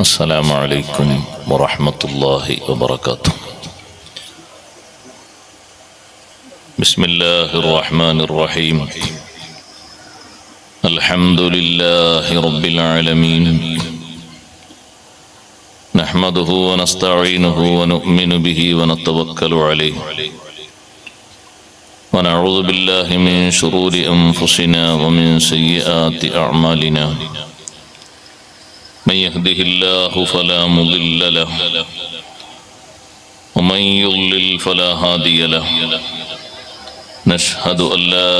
السلام عليكم ورحمة الله وبركاته. بسم الله الرحمن الرحيم. الحمد لله رب العالمين، نحمده ونستعينه ونؤمن به ونتوكل عليه، ونعوذ بالله من شرور أنفسنا ومن سيئات أعمالنا. من يهده الله فلا مضل له، ومن يضلل فلا هادي له. نشهد أن لا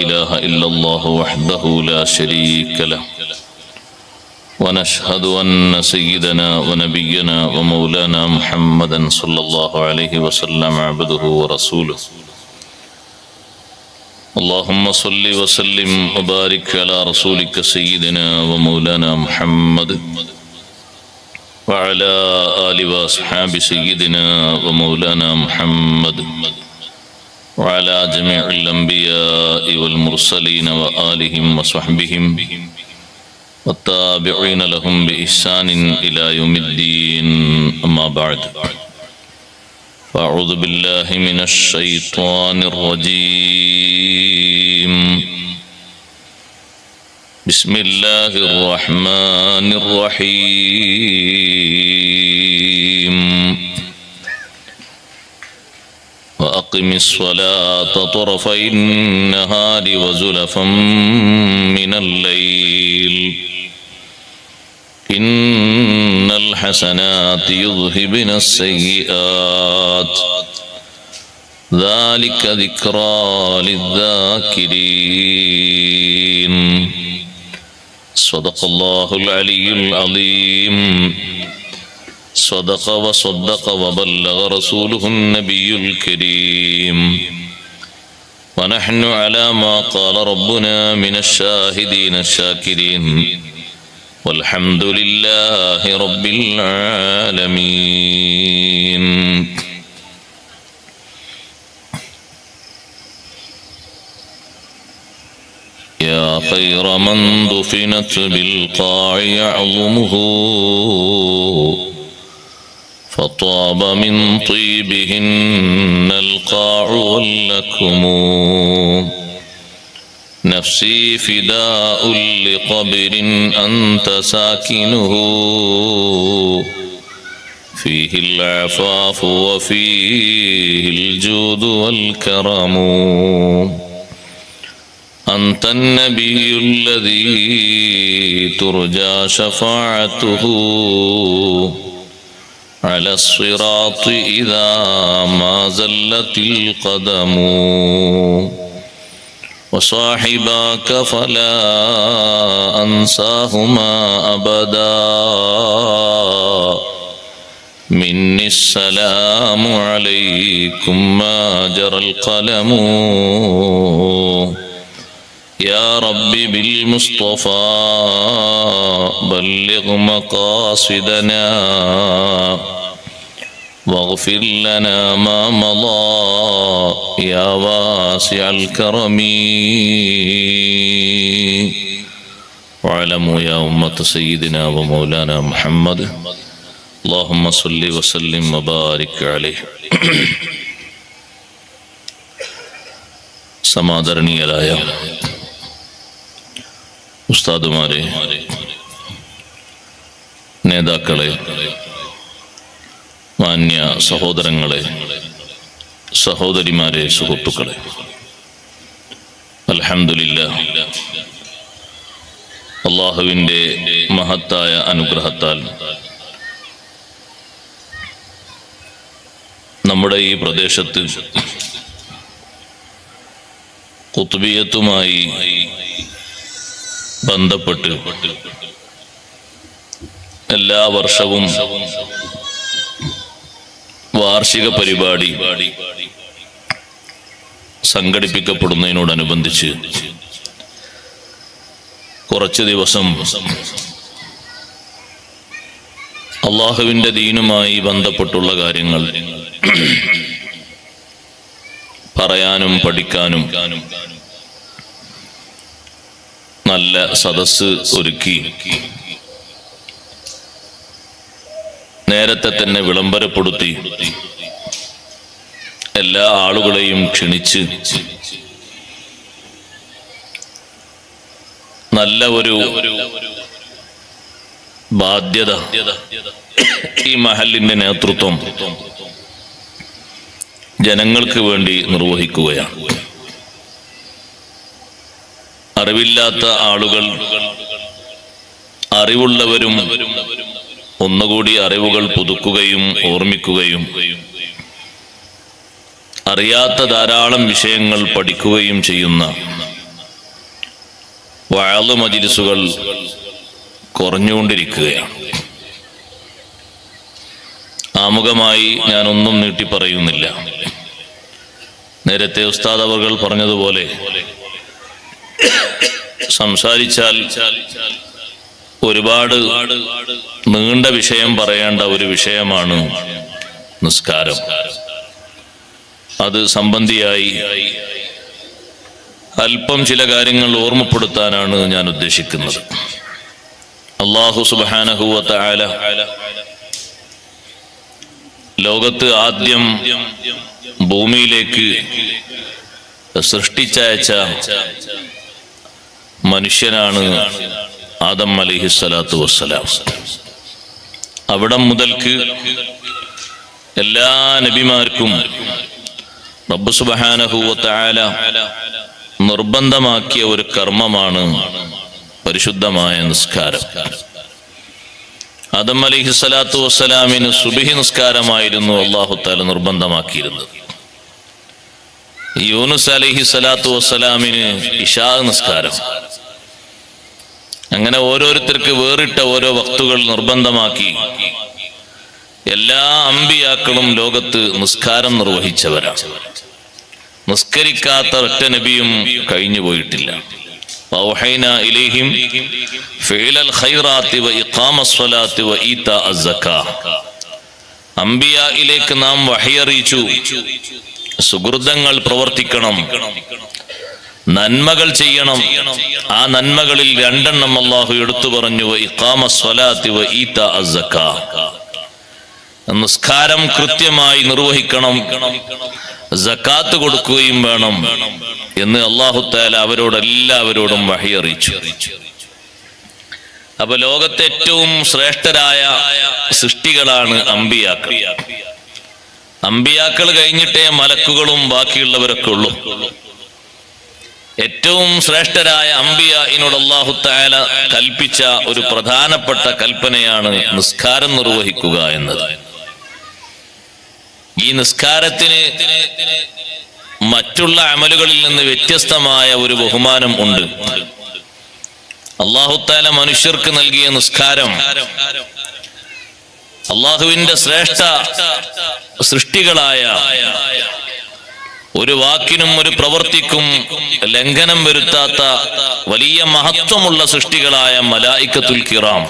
إله إلا الله وحده لا شريك له، ونشهد أن سيدنا ونبينا ومولانا محمدا صلى الله عليه وسلم عبده ورسوله. اللهم صل وسلم وبارك على رسولك سيدنا ومولانا محمد وعلى آل وأصحاب سيدنا ومولانا محمد وعلى جميع الأنبياء والمرسلين وآلهم وصحبهم والتابعين لهم بإحسان إلى يوم الدين. أما بعد، فأعوذ بالله من الشيطان الرجيم. بسم الله الرحمن الرحيم. وأقم الصلاة طرفي النهار وزلفا من الليل، إن الحسنات يذهبن السيئات، ذلك ذكرى للذاكرين. صدق الله العلي العظيم. صدق وصدق وبلغ رسوله النبي الكريم، ونحن على ما قال ربنا من الشاهدين الشاكرين، والحمد لله رب العالمين. يا خير من دفنت بالقاع يعظمه، فطاب من طيبهن القاع واللكم. نفسي فداء لقبر أنت ساكنه، فيه العفاف وفيه الجود والكرم. أنت النبي الذي ترجى شفاعته على الصراط إذا ما زلت القدم. وصاحباك فلا أنساهما أبدا، مني السلام عليكم ما جرى القلم. يا رب بالمصطفى بلغ مقاصدنا، واغفر لنا ما مضى يا واسع الكرم. واعلموا يا أمة سيدنا ومولانا محمد، اللهم صل وسلم وبارك عليه. സമാദരണീയരായ ഉസ്താദുമാരെ, നേതാക്കളെ, മാന്യ സഹോദരങ്ങളെ, സഹോദരിമാരെ, സുഹൃത്തുക്കളെ, അൽഹംദുലില്ലാഹ്, അല്ലാഹുവിൻ്റെ മഹത്തായ അനുഗ്രഹത്താൽ നമ്മുടെ ഈ പ്രദേശത്ത് ഖുത്ബിയത്തുമായി ബന്ധപ്പെട്ട് എല്ലാ വർഷവും വാർഷിക പരിപാടി സംഘടിപ്പിക്കപ്പെടുന്നതിനോടനുബന്ധിച്ച് കുറച്ച് ദിവസം അള്ളാഹുവിൻ്റെ ദീനുമായി ബന്ധപ്പെട്ടുള്ള കാര്യങ്ങൾ പറയാനും പഠിക്കാനും നല്ല സദസ്സ് ഒരുക്കി നേരത്തെ തന്നെ വിളംബരപ്പെടുത്തി എല്ലാ ആളുകളെയും ക്ഷണിച്ച് നല്ല ഒരു ബാധ്യത ഈ മഹല്ലിന്റെ നേതൃത്വം ജനങ്ങൾക്ക് വേണ്ടി നിർവഹിക്കുകയാണ്. അറിവില്ലാത്ത ആളുകൾ അറിവുള്ളവരും ഒന്നുകൂടി അറിവുകൾ പുതുക്കുകയും ഓർമ്മിക്കുകയും അറിയാത്ത ധാരാളം വിഷയങ്ങൾ പഠിക്കുകയും ചെയ്യുന്ന വഅള് മജ്‌ലിസുകൾ കുറഞ്ഞുകൊണ്ടിരിക്കുകയാണ്. ആമുഖമായി ഞാനൊന്നും നീട്ടി പറയുന്നില്ല. നേരത്തെ ഉസ്താദ് അവർകൾ പറഞ്ഞതുപോലെ സംസാരിച്ചാൽ ഒരുപാട് നീണ്ട വിഷയം പറയേണ്ട ഒരു വിഷയമാണ് നിസ്കാരം. അത് സംബന്ധിയായി അല്പം ചില കാര്യങ്ങൾ ഓർമ്മപ്പെടുത്താനാണ് ഞാൻ ഉദ്ദേശിക്കുന്നത്. അല്ലാഹു സുബ്ഹാനഹു വ തആല ലോകത്ത് ആദ്യം ഭൂമിയിലേക്ക് സൃഷ്ടിച്ചയച്ച മനുഷ്യനാണ് ആദം അലൈഹിസ്സലാത്തു വസ്സലാം. അവിടം മുതൽക്ക് എല്ലാ നബിമാർക്കും റബ്ബ് സുബ്ഹാനഹു വ തആല നിർബന്ധമാക്കിയ ഒരു കർമ്മമാണ് പരിശുദ്ധമായ നിസ്കാരം. ആദം അലൈഹിസ്സലാത്തു വസ്സലാമിന് സുബ്ഹി നിസ്കാരമായിരുന്നു അല്ലാഹു തആല നിർബന്ധമാക്കിയിരുന്നത്. യൂനുസ് അലൈഹിസ്സലാത്തു വസ്സലാമിന് ഇശാ നിസ്കാരം. അങ്ങനെ ഓരോരുത്തർക്ക് വേറിട്ട ഓരോ വക്തുകൾ നിർബന്ധമാക്കി എല്ലാ അമ്പിയാക്കളും ലോകത്ത് നിസ്കാരം നിർവഹിച്ചവരാണ്. നിസ്കരിക്കാത്ത ഒറ്റ നബിയും കഴിഞ്ഞു പോയിട്ടില്ല. വൗഹൈനാ ഇലൈഹിം ഫിഅലൽ ഖൈറാത്തി വഇഖാമസ് സ്വലാത്തി വഈതാഅസ് സക്കാ. അമ്പിയായിലേക്ക് നാം വഹി അറിയിച്ചു, സുകൃതങ്ങൾ പ്രവർത്തിക്കണം, നന്മകൾ ചെയ്യണം. ആ നന്മകളിൽ രണ്ടെണ്ണം അല്ലാഹു എടുത്തു പറഞ്ഞു, വഇഖാമസ് സ്വലാത്തി വഈതാഅസ് സക്കാ. നിസ്കാരം കൃത്യമായി നിർവഹിക്കണം, സക്കാത്ത് കൊടുക്കുകയും വേണം എന്ന് അല്ലാഹു തആല അവരോടെല്ലാവരോടും വഹി അറിയിച്ചു. അപ്പൊ ലോകത്തെ ഏറ്റവും ശ്രേഷ്ഠരായ സൃഷ്ടികളാണ് അമ്പിയാക്കൾ. അമ്പിയാക്കൾ കഴിഞ്ഞിട്ടേ മലക്കുകളും ബാക്കിയുള്ളവരൊക്കെ ഉള്ളൂ. ഏറ്റവും ശ്രേഷ്ഠരായ അമ്പിയായിനോട് അല്ലാഹു തആല കൽപ്പിച്ച ഒരു പ്രധാനപ്പെട്ട കൽപ്പനയാണ് നിസ്കാരം നിർവഹിക്കുക എന്നത്. ഈ നിസ്കാരത്തിന് മറ്റുള്ള അമലുകളിൽ നിന്ന് വ്യത്യസ്തമായ ഒരു ബഹുമാനം ഉണ്ട്. അല്ലാഹു തആല മനുഷ്യർക്ക് നൽകിയ നിസ്കാരം അല്ലാഹുവിന്റെ ശ്രേഷ്ഠ സൃഷ്ടികളായ ഒരു വാക്കിനും ഒരു പ്രവൃത്തിക്കും ലംഘനം വരുത്താത്ത വലിയ മഹത്വമുള്ള സൃഷ്ടികളായ മലായികത്തുൽ കിറാം,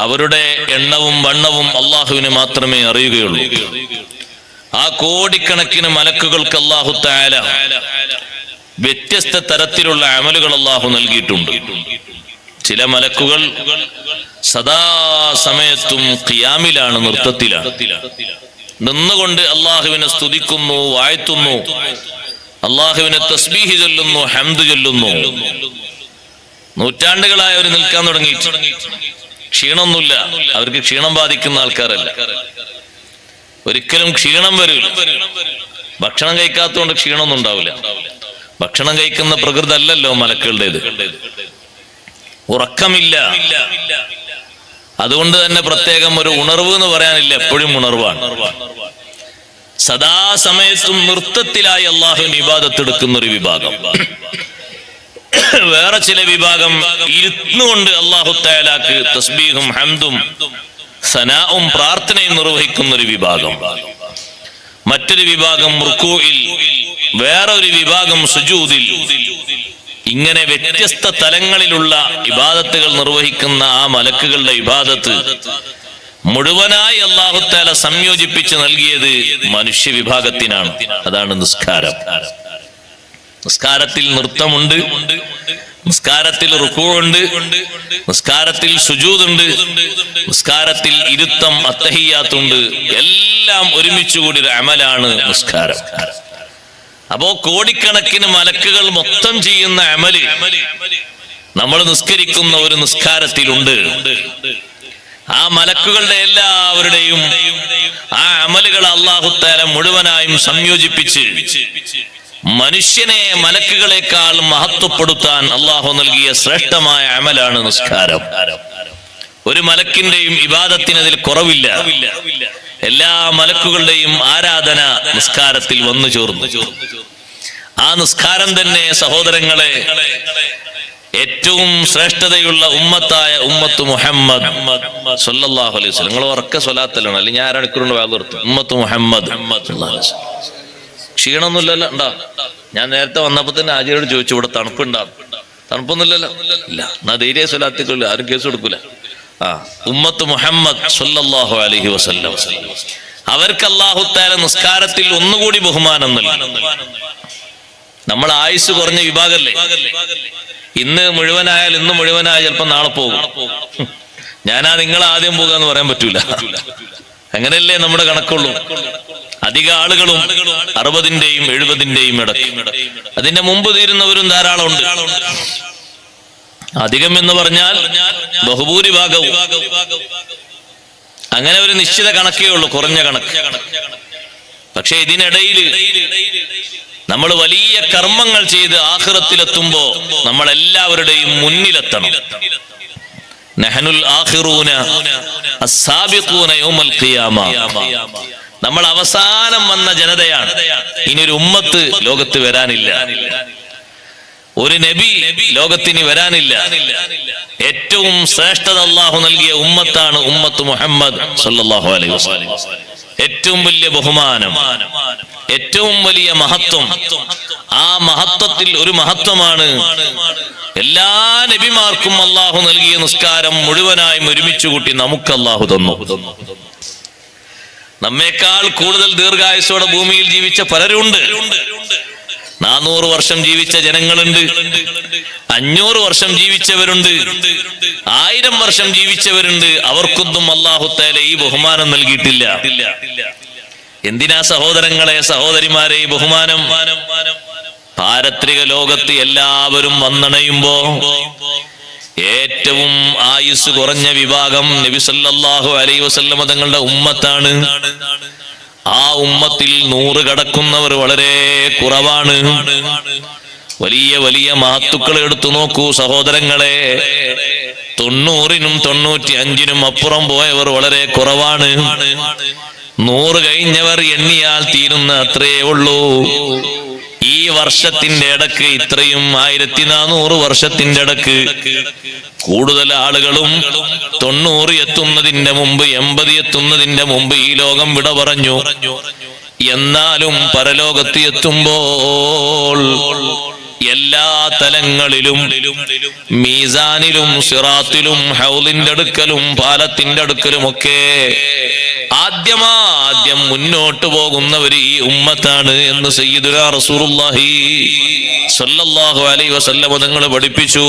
അവരുടെ എണ്ണവും വണ്ണവും അല്ലാഹുവിന് മാത്രമേ അറിയുകയുള്ളൂ. ആ കോടിക്കണക്കിന് മലക്കുകൾക്ക് അല്ലാഹു തആല വ്യത്യസ്ത തരത്തിലുള്ള അമലുകൾ അല്ലാഹു നൽകിയിട്ടുണ്ട്. ചില മലക്കുകൾ സദാസമയത്തും ഖിയാമിലാണ്, നൃത്തത്തിലാണ്. നിന്നുകൊണ്ട് അല്ലാഹുവിനെ സ്തുതിക്കുന്നു, വാഴ്ത്തുന്നു, അല്ലാഹുവിനെ തസ്ബീഹ് ചൊല്ലുന്നു, ഹംദ് ചൊല്ലുന്നു. നൂറ്റാണ്ടുകളായി അവർ നിൽക്കാൻ തുടങ്ങി. ക്ഷീണമൊന്നുമില്ല, അവർക്ക് ക്ഷീണം ബാധിക്കുന്ന ആൾക്കാരല്ല. ഒരിക്കലും ക്ഷീണം വരില്ല. ഭക്ഷണം കഴിക്കാത്തതുകൊണ്ട് ക്ഷീണമൊന്നും ഉണ്ടാവില്ല. ഭക്ഷണം കഴിക്കുന്ന പ്രകൃതി അല്ലല്ലോ മലക്കുകളുടേത്. ഉറക്കമില്ല, അതുകൊണ്ട് തന്നെ പ്രത്യേകം ഒരു ഉണർവ് എന്ന് പറയാനില്ല, എപ്പോഴും ഉണർവാണ്. സദാസമയത്തും നൃത്തത്തിലായി അല്ലാഹുവിന് ഇബാദത്ത് എടുക്കുന്ന ഒരു വിഭാഗം. വേറെ ചില വിഭാഗം ഇരുന്നുകൊണ്ട് അല്ലാഹു തആലാക്ക് തസ്ബീഹും ഹംദും സനാഉം പ്രാർത്ഥനയും നിർവഹിക്കുന്ന ഒരു വിഭാഗം. മറ്റൊരു വിഭാഗം റുകൂഇൽ, വേറൊരു വിഭാഗം സുജൂദിൽ. ഇങ്ങനെ വ്യത്യസ്ത തലങ്ങളിലുള്ള ഇബാദത്തുകൾ നിർവഹിക്കുന്ന ആ മലക്കുകളുടെ ഇബാദത്ത് മുഴുവനായി അല്ലാഹു തആല സംയോജിപ്പിച്ച് നൽകിയത് മനുഷ്യ വിഭാഗത്തിനാണ്. അതാണ് നിസ്കാരം. നിസ്കാരത്തിൽ നൃത്തമുണ്ട്, നിസ്കാരത്തിൽ റുകൂഉണ്ട്, നിസ്കാരത്തിൽ സുജൂദുണ്ട്, നിസ്കാരത്തിൽ ഇരുത്തം അത്തഹിയ്യാത്തുണ്ട്. എല്ലാം ഒരുമിച്ച് കൂടി ഒരു അമലാണ് നിസ്കാരം. അപ്പോ കോടിക്കണക്കിന് മലക്കുകൾ മൊത്തം ചെയ്യുന്ന അമല് നമ്മൾ നിസ്കരിക്കുന്ന ഒരു നിസ്കാരത്തിലുണ്ട്. ആ മലക്കുകളുടെ എല്ലാവരുടെയും ആ അമലുകൾ അല്ലാഹു തആല മുഴുവനായും സംയോജിപ്പിച്ച് മനുഷ്യനെ മലക്കുകളെക്കാൾ മഹത്വപ്പെടുത്താൻ അല്ലാഹു നൽകിയ ശ്രേഷ്ഠമായ അമലാണ് നിസ്കാരം. ഒരു മലക്കിന്റെയും ഇബാദത്തിന് അതിൽ കുറവില്ല. എല്ലാ മലക്കുകളുടെയും ആരാധന നിസ്കാരത്തിൽ വന്നു ചേർന്നു. ആ നിസ്കാരം തന്നെ സഹോദരങ്ങളെ ഏറ്റവും ശ്രേഷ്ഠതയുള്ള ഉമ്മത്തായ ഉമ്മത്ത് മുഹമ്മദ് സല്ലല്ലാഹു അലൈഹി വസല്ലം. നിങ്ങൾ ഉറക്ക സ്വലാത്തിലാണ്, അല്ലെങ്കിൽ ഞാൻ അരമണിക്കൂറിന്റെ വേഗം നിർത്തും. ഉമ്മത്ത് മുഹമ്മദ് ക്ഷീണമൊന്നുമില്ലല്ലോ ഉണ്ടാ? ഞാൻ നേരത്തെ വന്നപ്പോ തന്നെ ആചാര്യോട് ചോദിച്ചു, ഇവിടെ തണുപ്പുണ്ടാവും? തണുപ്പൊന്നുമില്ലല്ലോ? ഇല്ല. എന്നാ ധൈര്യ സ്വലാത്തിക്കുള്ള ആരും കേസ് കൊടുക്കൂല. ഉമ്മത്ത് മുഹമ്മദ് സല്ലല്ലാഹു അലൈഹി വസല്ലം അവർക്ക് അല്ലാഹു തആല നിസ്കാരത്തിൽ ഒന്നുകൂടി ബഹുമാനം നൽകി. നമ്മൾ ആയുസ് കുറഞ്ഞ വിഭാഗല്ലേ? ഇന്ന് മുഴുവനായാൽ ഇന്ന് മുഴുവനായാൽ ചിലപ്പോ നാളെ പോകും. ഞാനാ നിങ്ങൾ ആദ്യം പോകുക എന്ന് പറയാൻ പറ്റൂല. അങ്ങനെയല്ലേ നമ്മുടെ കണക്കുള്ളൂ. അധിക ആളുകളും 60-ന്റെയും 70-ന്റെയും ഇടയ്ക്ക്. അതിന്റെ മുമ്പ് തീരുന്നവരും ധാരാളം ഉണ്ട്. അധികം എന്ന് പറഞ്ഞാൽ ബഹുഭൂരിഭാഗവും. അങ്ങനെ ഒരു നിശ്ചിത കണക്കേ ഉള്ളൂ, കുറഞ്ഞ കണക്ക്. പക്ഷെ ഇതിനിടയിൽ നമ്മൾ വലിയ കർമ്മങ്ങൾ ചെയ്ത് ആഖിറത്തിലെത്തുമ്പോ നമ്മൾ എല്ലാവരുടെയും മുന്നിലെത്തണം. നഹ്നുൽ ആഖിറൂന അസ്സാബിഖൂന യൗമൽ ഖിയാമ. നമ്മൾ അവസാനം വന്ന ജനതയാണ്. ഇനിയൊരു ഉമ്മത്ത് ലോകത്ത് വരാനില്ല, ഒരു നബി ലോകത്തിന് വരാനില്ല. ഏറ്റവും ശ്രേഷ്ഠത അല്ലാഹു നൽകിയ ഉമ്മത്താണ് ഉമ്മത്ത് മുഹമ്മദ് സല്ലല്ലാഹു അലൈഹി വസല്ലം. ഏറ്റവും വലിയ ബഹുമാനം, ഏറ്റവും വലിയ മഹത്വം. ആ മഹത്വത്തിൽ ഒരു മഹത്വമാണ് എല്ലാ നബിമാർക്കും അല്ലാഹു നൽകിയ നിസ്കാരം മുഴുവനായും ഒരുമിച്ച് കൂട്ടി നമുക്ക് അല്ലാഹു തന്നു. നമ്മേക്കാൾ കൂടുതൽ ദീർഘായുസ്സോടെ ഭൂമിയിൽ ജീവിച്ച പലരുണ്ട്. 400 വർഷം ജീവിച്ച ജനങ്ങളുണ്ട്, 500 വർഷം ജീവിച്ചവരുണ്ട്, 1000 വർഷം ജീവിച്ചവരുണ്ട്. അവർക്കൊന്നും അല്ലാഹു തആല ഈ ബഹുമാനം നൽകിയിട്ടില്ല. എന്തിനാ സഹോദരങ്ങളെ, സഹോദരിമാരെ ഈ ബഹുമാനം? പാരത്രിക ലോകത്ത് എല്ലാവരും വന്നണയുമ്പോ ഏറ്റവും ആയുസ് കുറഞ്ഞ വിഭാഗം നബി സല്ലല്ലാഹു അലൈഹി വസല്ലം തങ്ങളുടെ ഉമ്മത്താണ്. ആ ഉമ്മത്തിൽ 100 കടക്കുന്നവർ വളരെ കുറവാണ്. വലിയ വലിയ മഹത്തുക്കൾ എടുത്തു നോക്കൂ സഹോദരങ്ങളെ. 90-നും 95-നും അപ്പുറം പോയവർ വളരെ കുറവാണ്. 100 കഴിഞ്ഞവർ എണ്ണിയാൽ തീരുന്ന അത്രയേ ഉള്ളൂ. ഈ വർഷത്തിന്റെ ഇടക്ക് ഇത്രയും 1400 വർഷത്തിന്റെ ഇടക്ക് കൂടുതൽ ആളുകളും 90 എത്തുന്നതിന്റെ മുമ്പ് 80 എത്തുന്നതിന്റെ മുമ്പ് ഈ ലോകം വിട പറഞ്ഞു. എന്നാലും പരലോകത്ത് എത്തുമ്പോൾ എല്ലാ തലങ്ങളിലും മീസാനിലും സിറാത്തിലും ഹൗലിന്റെ അടുക്കലും പാലത്തിന്റെ അടുക്കലും ഒക്കെ ആദ്യം മുന്നോട്ട് പോകുന്നവർ ഈ ഉമ്മത്താണ് എന്ന് സയ്യിദുനാ റസൂലുള്ളാഹി സ്വല്ലല്ലാഹു അലൈഹി വസല്ലം തങ്ങൾ പഠിപ്പിച്ചു.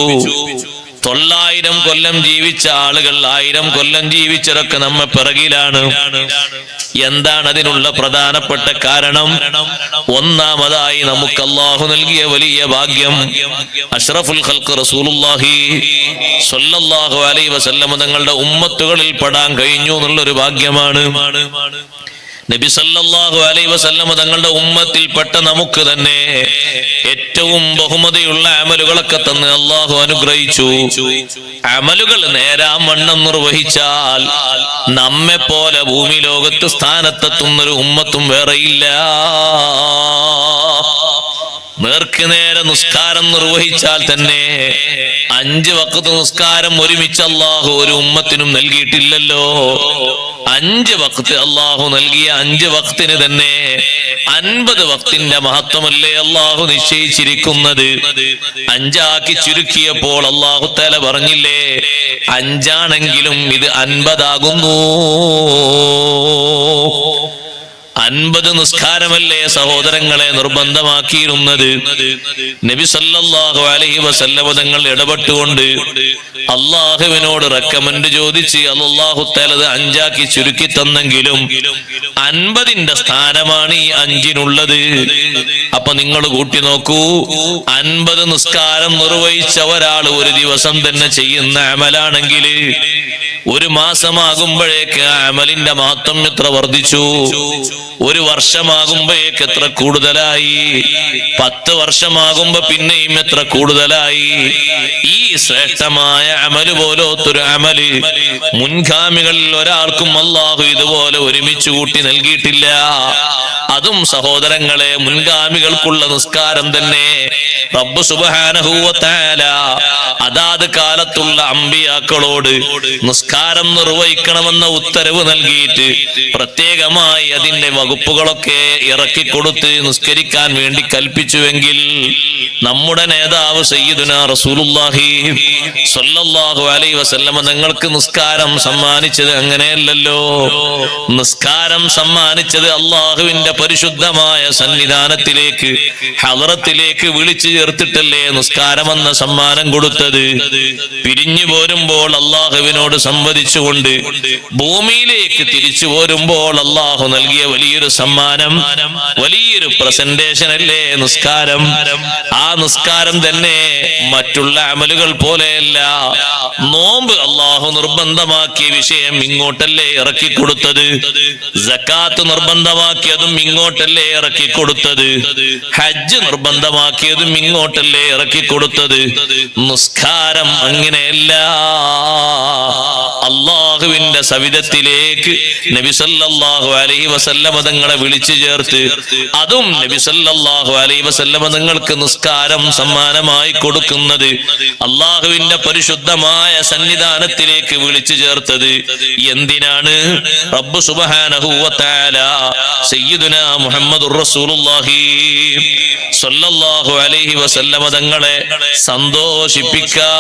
900 കൊല്ലം ജീവിച്ച ആളുകൾ 1000 കൊല്ലം ജീവിച്ചവരൊക്കെ നമ്മെ പിറകിലാണ്. എന്താണ് അതിനുള്ള പ്രധാനപ്പെട്ട കാരണം? ഒന്നാമതായി നമുക്ക് അല്ലാഹു നൽകിയ വലിയ ഭാഗ്യം അഷ്റഫുൽ ഖൽഖ് റസൂലുള്ളാഹി സ്വല്ലല്ലാഹു അലൈഹി വസല്ലം തങ്ങളുടെ ഉമ്മത്തുകളിൽ പെടാൻ കഴിഞ്ഞു എന്നുള്ളൊരു ഭാഗ്യമാണ്. നബി സല്ലല്ലാഹു അലൈഹി വസല്ലം തങ്ങളുടെ ഉമ്മത്തിൽപ്പെട്ട നമുക്ക് തന്നെ ഏറ്റവും ബഹുമതിയുള്ള അമലുകളൊക്കെ തന്ന് അല്ലാഹു അനുഗ്രഹിച്ചു. അമലുകൾ നേരാവണ്ണം നിർവഹിച്ചാൽ നമ്മെ പോലെ ഭൂമി ലോകത്ത് സ്ഥാനത്തെത്തുന്നൊരു ഉമ്മത്തും വേറെയില്ല. നേർക്ക് നേരെ നിസ്കാരം നിർവഹിച്ചാൽ തന്നെ 5 വഖ്ത് നിസ്കാരം ഒരുമിച്ച് അല്ലാഹു ഒരു ഉമ്മത്തിനും നൽകിയിട്ടില്ലല്ലോ. 5 വഖ്ത് അല്ലാഹു നൽകിയ 5 വഖ്തിന് തന്നെ 50 വഖ്തിന്റെ മഹത്വമല്ലേ അല്ലാഹു നിശ്ചയിച്ചിരിക്കുന്നത്. 5 ആക്കി ചുരുക്കിയപ്പോൾ അല്ലാഹു തആല പറഞ്ഞില്ലേ, 5 ആണെങ്കിലും ഇത് 50 ആകുന്നു. 50 നിസ്കാരമല്ലേ സഹോദരങ്ങളെ നിർബന്ധമാക്കിയിരുന്നത്. നബി സല്ലല്ലാഹു അലൈഹി വസല്ലം തങ്ങൾ ഇടപെട്ടുകൊണ്ട് അള്ളാഹുവിനോട് റെക്കമെൻഡ് ചോദിച്ച് അല്ലാഹു തആല 5 ആക്കി ചുരുക്കി തന്നെങ്കിലും 50ന്റെ സ്ഥാനമാണ് ഈ 5-നുള്ളത്. അപ്പൊ നിങ്ങൾ കൂട്ടി നോക്കൂ, 50 നിസ്കാരം നിർവഹിച്ച ഒരാൾ ഒരു ദിവസം തന്നെ ചെയ്യുന്ന അമലാണെങ്കിൽ ഒരു മാസമാകുമ്പോഴേക്ക് ആ അമലിന്റെ മഹത്വം എത്ര വർദ്ധിച്ചു, ഒരു വർഷമാകുമ്പോഴേക്ക് എത്ര കൂടുതലായി, 10 വർഷമാകുമ്പോ പിന്നെയും എത്ര കൂടുതലായി. ഈ ശ്രേഷ്ഠമായ അമല് പോലത്തൊരു അമല് മുൻഗാമികളിൽ ഒരാൾക്കും അല്ലാഹു ഇതുപോലെ ഒരുമിച്ച് കൂട്ടി നൽകിയിട്ടില്ല. അതും സഹോദരങ്ങളെ മുൻഗാമികൾക്കുള്ള നിസ്കാരം തന്നെ റബ്ബ് സുബ്ഹാനഹു വ തആല അതാത് കാലത്തുള്ള അമ്പിയാക്കളോട് നിസ്കാരം നിർവഹിക്കണമെന്ന ഉത്തരവ് നൽകിയിട്ട് പ്രത്യേകമായി അതിന്റെ വകുപ്പുകളൊക്കെ ഇറക്കിക്കൊടുത്ത് നിസ്കരിക്കാൻ വേണ്ടി കൽപ്പിച്ചുവെങ്കിൽ നമ്മുടെ നേതാവ് സയ്യിദുനാ റസൂലുള്ളാഹി സ്വല്ലല്ലാഹു അലൈഹി വസല്ലം നിങ്ങൾക്ക് നിസ്കാരം സമ്മാനിച്ചത് അങ്ങനെയല്ലല്ലോ. നിസ്കാരം സമ്മാനിച്ചത് അള്ളാഹുവിന്റെ പരിശുദ്ധമായ സന്നിധാനത്തിലേക്ക് ഹളറത്തിലേക്ക് വിളിച്ചു ചേർത്തിട്ടല്ലേ നിസ്കാരമെന്ന സമ്മാനം കൊടുത്തത്. പിരിഞ്ഞു പോരുമ്പോൾ അള്ളാഹുവിനോട് സംവദിച്ചുകൊണ്ട് ഭൂമിയിലേക്ക് തിരിച്ചു പോരുമ്പോൾ അള്ളാഹു നൽകിയ വലിയൊരു സമ്മാനം, വലിയൊരു പ്രസന്റേഷൻ അല്ലേ നിസ്കാരം. ആ നിസ്കാരം തന്നെ മറ്റുള്ള അമലുകൾ പോലെയല്ല. നോമ്പ് അള്ളാഹു നിർബന്ധമാക്കിയ വിഷയം ഇങ്ങോട്ടല്ലേ ഇറക്കിക്കൊടുത്തത്. സക്കാത്ത് നിർബന്ധമാക്കിയതും ഇങ്ങോട്ടല്ലേ ഇറക്കിക്കൊടുത്തത്. ഹജ്ജ് നിർബന്ധമാക്കിയതും ഇങ്ങോട്ടല്ലേ ഇറക്കിക്കൊടുത്തത്. നിസ്കാരം അങ്ങനെയല്ല. അള്ളാഹുവിന്റെ സവിധത്തിലേക്ക് നബി സല്ലല്ലാഹു അലൈഹി വസല്ലം തങ്ങളെ വിളിച്ചു ചേർത്ത് അതും നബി സല്ലല്ലാഹു അലൈഹി വസല്ലം തങ്ങൾക്ക് നിസ്കാരം സമ്മാനമായി കൊടുക്കുന്നത് അള്ളാഹുവിന്റെ പരിശുദ്ധമായ സന്നിധാനത്തിലേക്ക് വിളിച്ചു ചേർത്തത് എന്തിനാണ്? റബ്ബ് സുബ്ഹാനഹു വ തആല സയ്യിദുനാ മുഹമ്മദുർ റസൂലുള്ളാഹി സ്വല്ലല്ലാഹു അലൈഹി വസല്ലം തങ്ങളെ സന്തോഷിപ്പിക്കാൻ,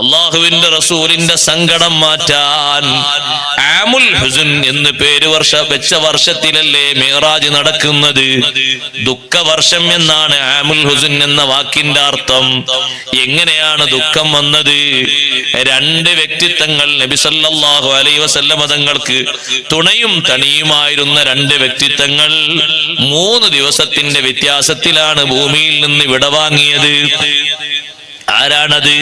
അള്ളാഹുവിന്റെ റസൂലിന്റെ സങ്കടം മാറ്റാൻ ആമുൽ ഹുസ്ൻ എന്ന് പേര് വെച്ച വർഷത്തിലല്ലേ മിഅ്റാജ് നടക്കുന്നത്. ദുഃഖവർഷം എന്നാണ് ആമുൽ ഹുസ്ൻ എന്ന വാക്കിന്റെ അർത്ഥം. എങ്ങനെയാണ് ദുഃഖം വന്നത്? 2 വ്യക്തിത്വങ്ങൾ നബി സല്ലല്ലാഹു അലൈഹി വസല്ലം തങ്ങൾക്ക് തുണയും തണിയുമായിരുന്ന 2 വ്യക്തിത്വങ്ങൾ 3 ദിവസത്തിന്റെ വ്യത്യാസത്തിലാണ് ഭൂമിയിൽ നിന്ന് വിടവാങ്ങിയത്. ആരാണത്?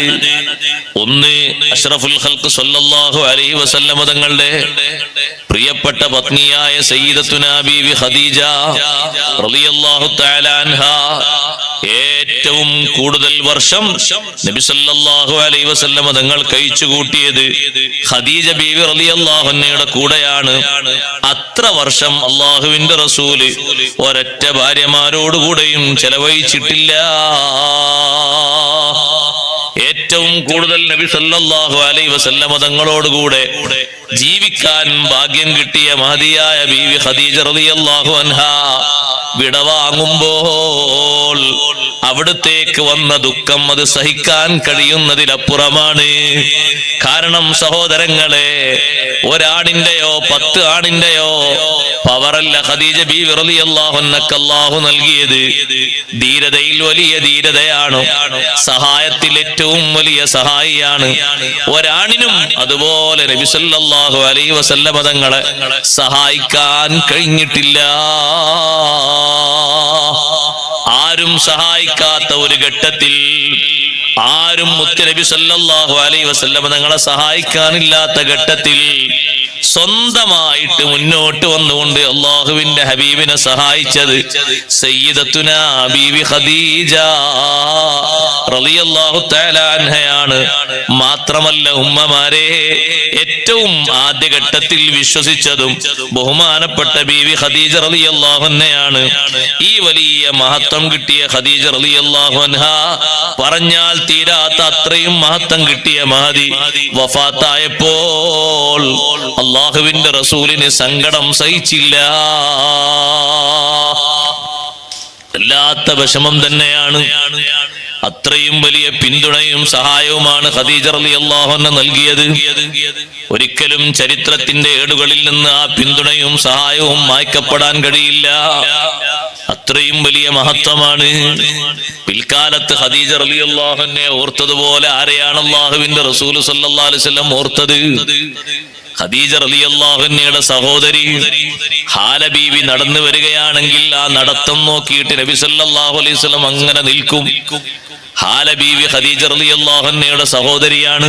ഒന്ന് അഷ്റഫുൽ ഖൽഖ് സല്ലല്ലാഹു അലൈഹി വസല്ലം തങ്ങളുടെ പ്രിയപ്പെട്ട പത്നിയായ സയ്യിദത്തുനാ ബീവി ഖദീജ റളിയല്ലാഹു തആല അൻഹാ. ഏറ്റവും കൂടുതൽ വർഷം നബി സല്ലല്ലാഹു അലൈഹി വസല്ലം തങ്ങൾ കഴിച്ചു കൂട്ടിയത് ഖദീജ ബീവി റളിയല്ലാഹു അൻഹയുടെ കൂടെയാണ്. അത്ര വർഷം അള്ളാഹുവിന്റെ റസൂല് ഒരൊറ്റ ഭാര്യമാരോടുകൂടെയും ചെലവഴിച്ചിട്ടില്ല. ഏറ്റവും കൂടുതൽ നബി സല്ലല്ലാഹു അലൈഹി വസല്ലം തങ്ങളോടുകൂടെ ജീവിക്കാൻ ഭാഗ്യം കിട്ടിയ മഹദിയായ ബീവി ഖദീജ റളിയല്ലാഹു അൻഹാ വിടവാങ്ങുമ്പോൾ അവിടത്തേക്ക് വന്ന ദുഃഖം അത് സഹിക്കാൻ കഴിയുന്നതിലപ്പുറമാണ്. കാരണം സഹോദരങ്ങളെ, ഒരാണിന്റെയോ 10 ആണിന്റെയോ പവറല്ല ഖദീജ ബീവി റളിയല്ലാഹു അൻഹക്ക് അല്ലാഹു നൽകിയത്. ധീരതയിൽ വലിയ ധീരതയാണ്, സഹായത്തിൽ ഏറ്റവും വലിയ സഹായിയാണ്. ഒരാണിനും അതുപോലെ നബി സല്ലല്ലാഹു അലൈഹി വസല്ലം തങ്ങളെ സഹായിക്കാൻ കഴിഞ്ഞിട്ടില്ല. ആരും സഹായിക്കാത്ത ഒരു ഘട്ടത്തിൽ, ആരും മുത്തുനബി സല്ലല്ലാഹു അലൈഹി വസല്ലം തങ്ങളെ സഹായിക്കാനില്ലാത്ത ഘട്ടത്തിൽ സ്വന്തമായിട്ട് മുന്നോട്ട് വന്നുകൊണ്ട് അള്ളാഹുവിന്റെ ഹബീബിനെ സഹായിച്ചത് സയ്യിദത്തുനാ ബീവി ഖദീജ റളിയല്ലാഹു തആല അൻഹയാണ്. മാത്രമല്ല ഉമ്മമാരെ, ഏറ്റവും ആദ്യഘട്ടത്തിൽ വിശ്വസിച്ചതും ബഹുമാനപ്പെട്ട ബീവി ഖദീജ റളിയല്ലാഹു അൻഹയാണ്. ഈ വലിയ മഹത്വം കിട്ടിയ ഖദീജ റളിയല്ലാഹു അൻഹ, പറഞ്ഞാൽ തീരാത്ത അത്രയും മഹത്വം കിട്ടിയ മഹദി വഫാത്തായപ്പോൾ അള്ളാഹുവിന്റെ റസൂലിന് സങ്കടം സഹിച്ചില്ല. വല്ലാത്ത വിഷമം തന്നെയാണ്. അത്രയും വലിയ പിന്തുണയും സഹായവുമാണ് ഖദീജ റളിയല്ലാഹു അൻഹ നൽകിയത്. ഒരിക്കലും ചരിത്രത്തിന്റെ ഏടുകളിൽ നിന്ന് ആ പിന്തുണയും സഹായവും മായ്ക്കപ്പെടാൻ കഴിയില്ല. അത്രയും വലിയ മഹത്വമാണ്. പിൽക്കാലത്ത് ഖദീജ റളിയല്ലാഹു അൻഹയെ ഓർത്തതുപോലെ ആരെയാണ് അല്ലാഹുവിന്റെ റസൂൽ സല്ലല്ലാഹു അലൈഹി വസല്ലം ഓർത്തത്? ഖദീജ റളിയല്ലാഹു അൻഹയുടെ സഹോദരി ഹാല ബീവി നടന്നു വരികയാണെങ്കിൽ ആ നടത്തം നോക്കിയിട്ട് നബി സല്ലല്ലാഹു അലൈഹി വസല്ലം അങ്ങനെ നിൽക്കും. ഹാല ബീവി ഖദീജ റളിയല്ലാഹു അൻഹയുടെ സഹോദരിയാണ്.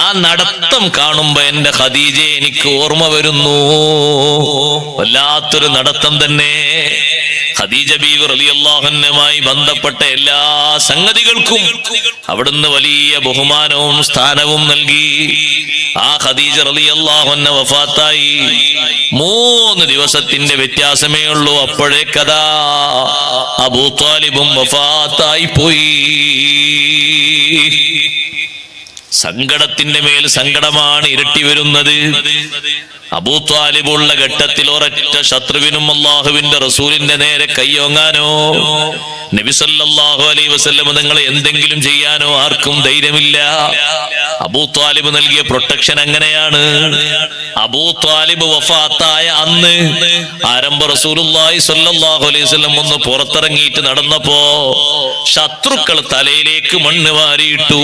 ആ നടത്തം കാണുമ്പോ എന്റെ ഖദീജയെ എനിക്ക് ഓർമ്മ വരുന്നു. വല്ലാത്തൊരു നടത്തം തന്നെ. ഖദീജ ബീവി റളിയല്ലാഹു അൻഹയുമായി ബന്ധപ്പെട്ട എല്ലാ സംഗതികൾക്കും അവിടുന്ന് വലിയ ബഹുമാനവും സ്ഥാനവും നൽകി. ആ ഖദീജ റളിയല്ലാഹു അൻഹ വഫാത്തായി 3 ദിവസത്തിന്റെ വ്യത്യാസമേ ഉള്ളൂ. അപ്പോഴേക്കതാ അബൂ ത്വാലിബും വഫാത്തായി പോയി. സങ്കടത്തിന്റെ മേൽ സങ്കടമാണ് ഇരട്ടി വരുന്നത്. അബൂ ത്വാലിബുള്ള ഘട്ടത്തിൽ ഒരൊറ്റ ശത്രുവിനും അല്ലാഹുവിന്റെ റസൂലിന്റെ നേരെ കയ്യോങ്ങാനോ നബി സല്ലല്ലാഹു അലൈഹി വസല്ലം തങ്ങളെ എന്തെങ്കിലും ചെയ്യാനോ ആർക്കും ധൈര്യമില്ല. അബൂ ത്വാലിബ് നൽകിയ പ്രൊട്ടക്ഷൻ അങ്ങനെയാണ്. അബൂ ത്വാലിബ് വഫാത്തായ അന്ന് ആരംഭ റസൂലുള്ളാഹി സ്വല്ലല്ലാഹു അലൈഹി വസല്ലം ഒന്ന് പുറത്തിറങ്ങിയിട്ട് നടന്നപ്പോ ശത്രുക്കൾ തലയിലേക്ക് മണ്ണ് വാരിയിട്ടു.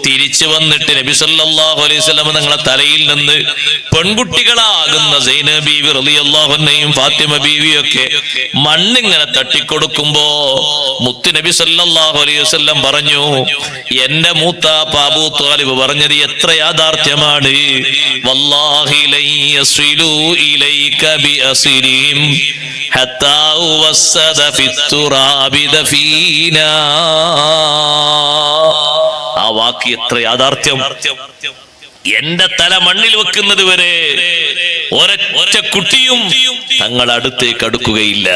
തിരിച്ചു വന്നിട്ട് നബി സല്ലല്ലാഹു അലൈഹി വസല്ലം തങ്ങളെ തലയിൽ നിന്ന് പെൺകുട്ടികളാകുന്ന സൈനബ ബീവി റളിയല്ലാഹു അൻഹയും ഫാത്തിമ ബീവിയൊക്കെ മണ്ണിങ്ങനെ തട്ടിക്കൊടുക്കുമ്പോ മുത്ത് നബി സല്ലല്ലാഹു അലൈഹി വസല്ലം പറഞ്ഞു, എന്റെ മൂത്താപ്പ അബൂ ത്വാലിബ് പറഞ്ഞത് എത്ര യാഥാർത്ഥ്യമാണ്. വല്ലാഹി ലൻ യസ്ലു ഇലൈക ബിഅസ്രിഹിം ഹത്താ വസ്സദ ഫിത്തുറാബി ദഫീനാ. ആ വാക്ക് എത്ര യാഥാർത്ഥ്യം. എന്റെ തല മണ്ണിൽ വെക്കുന്നത് വരെ ഒരൊറ്റ കുട്ടിയും തങ്ങൾ അടുത്തേക്ക് അടുക്കുകയില്ല.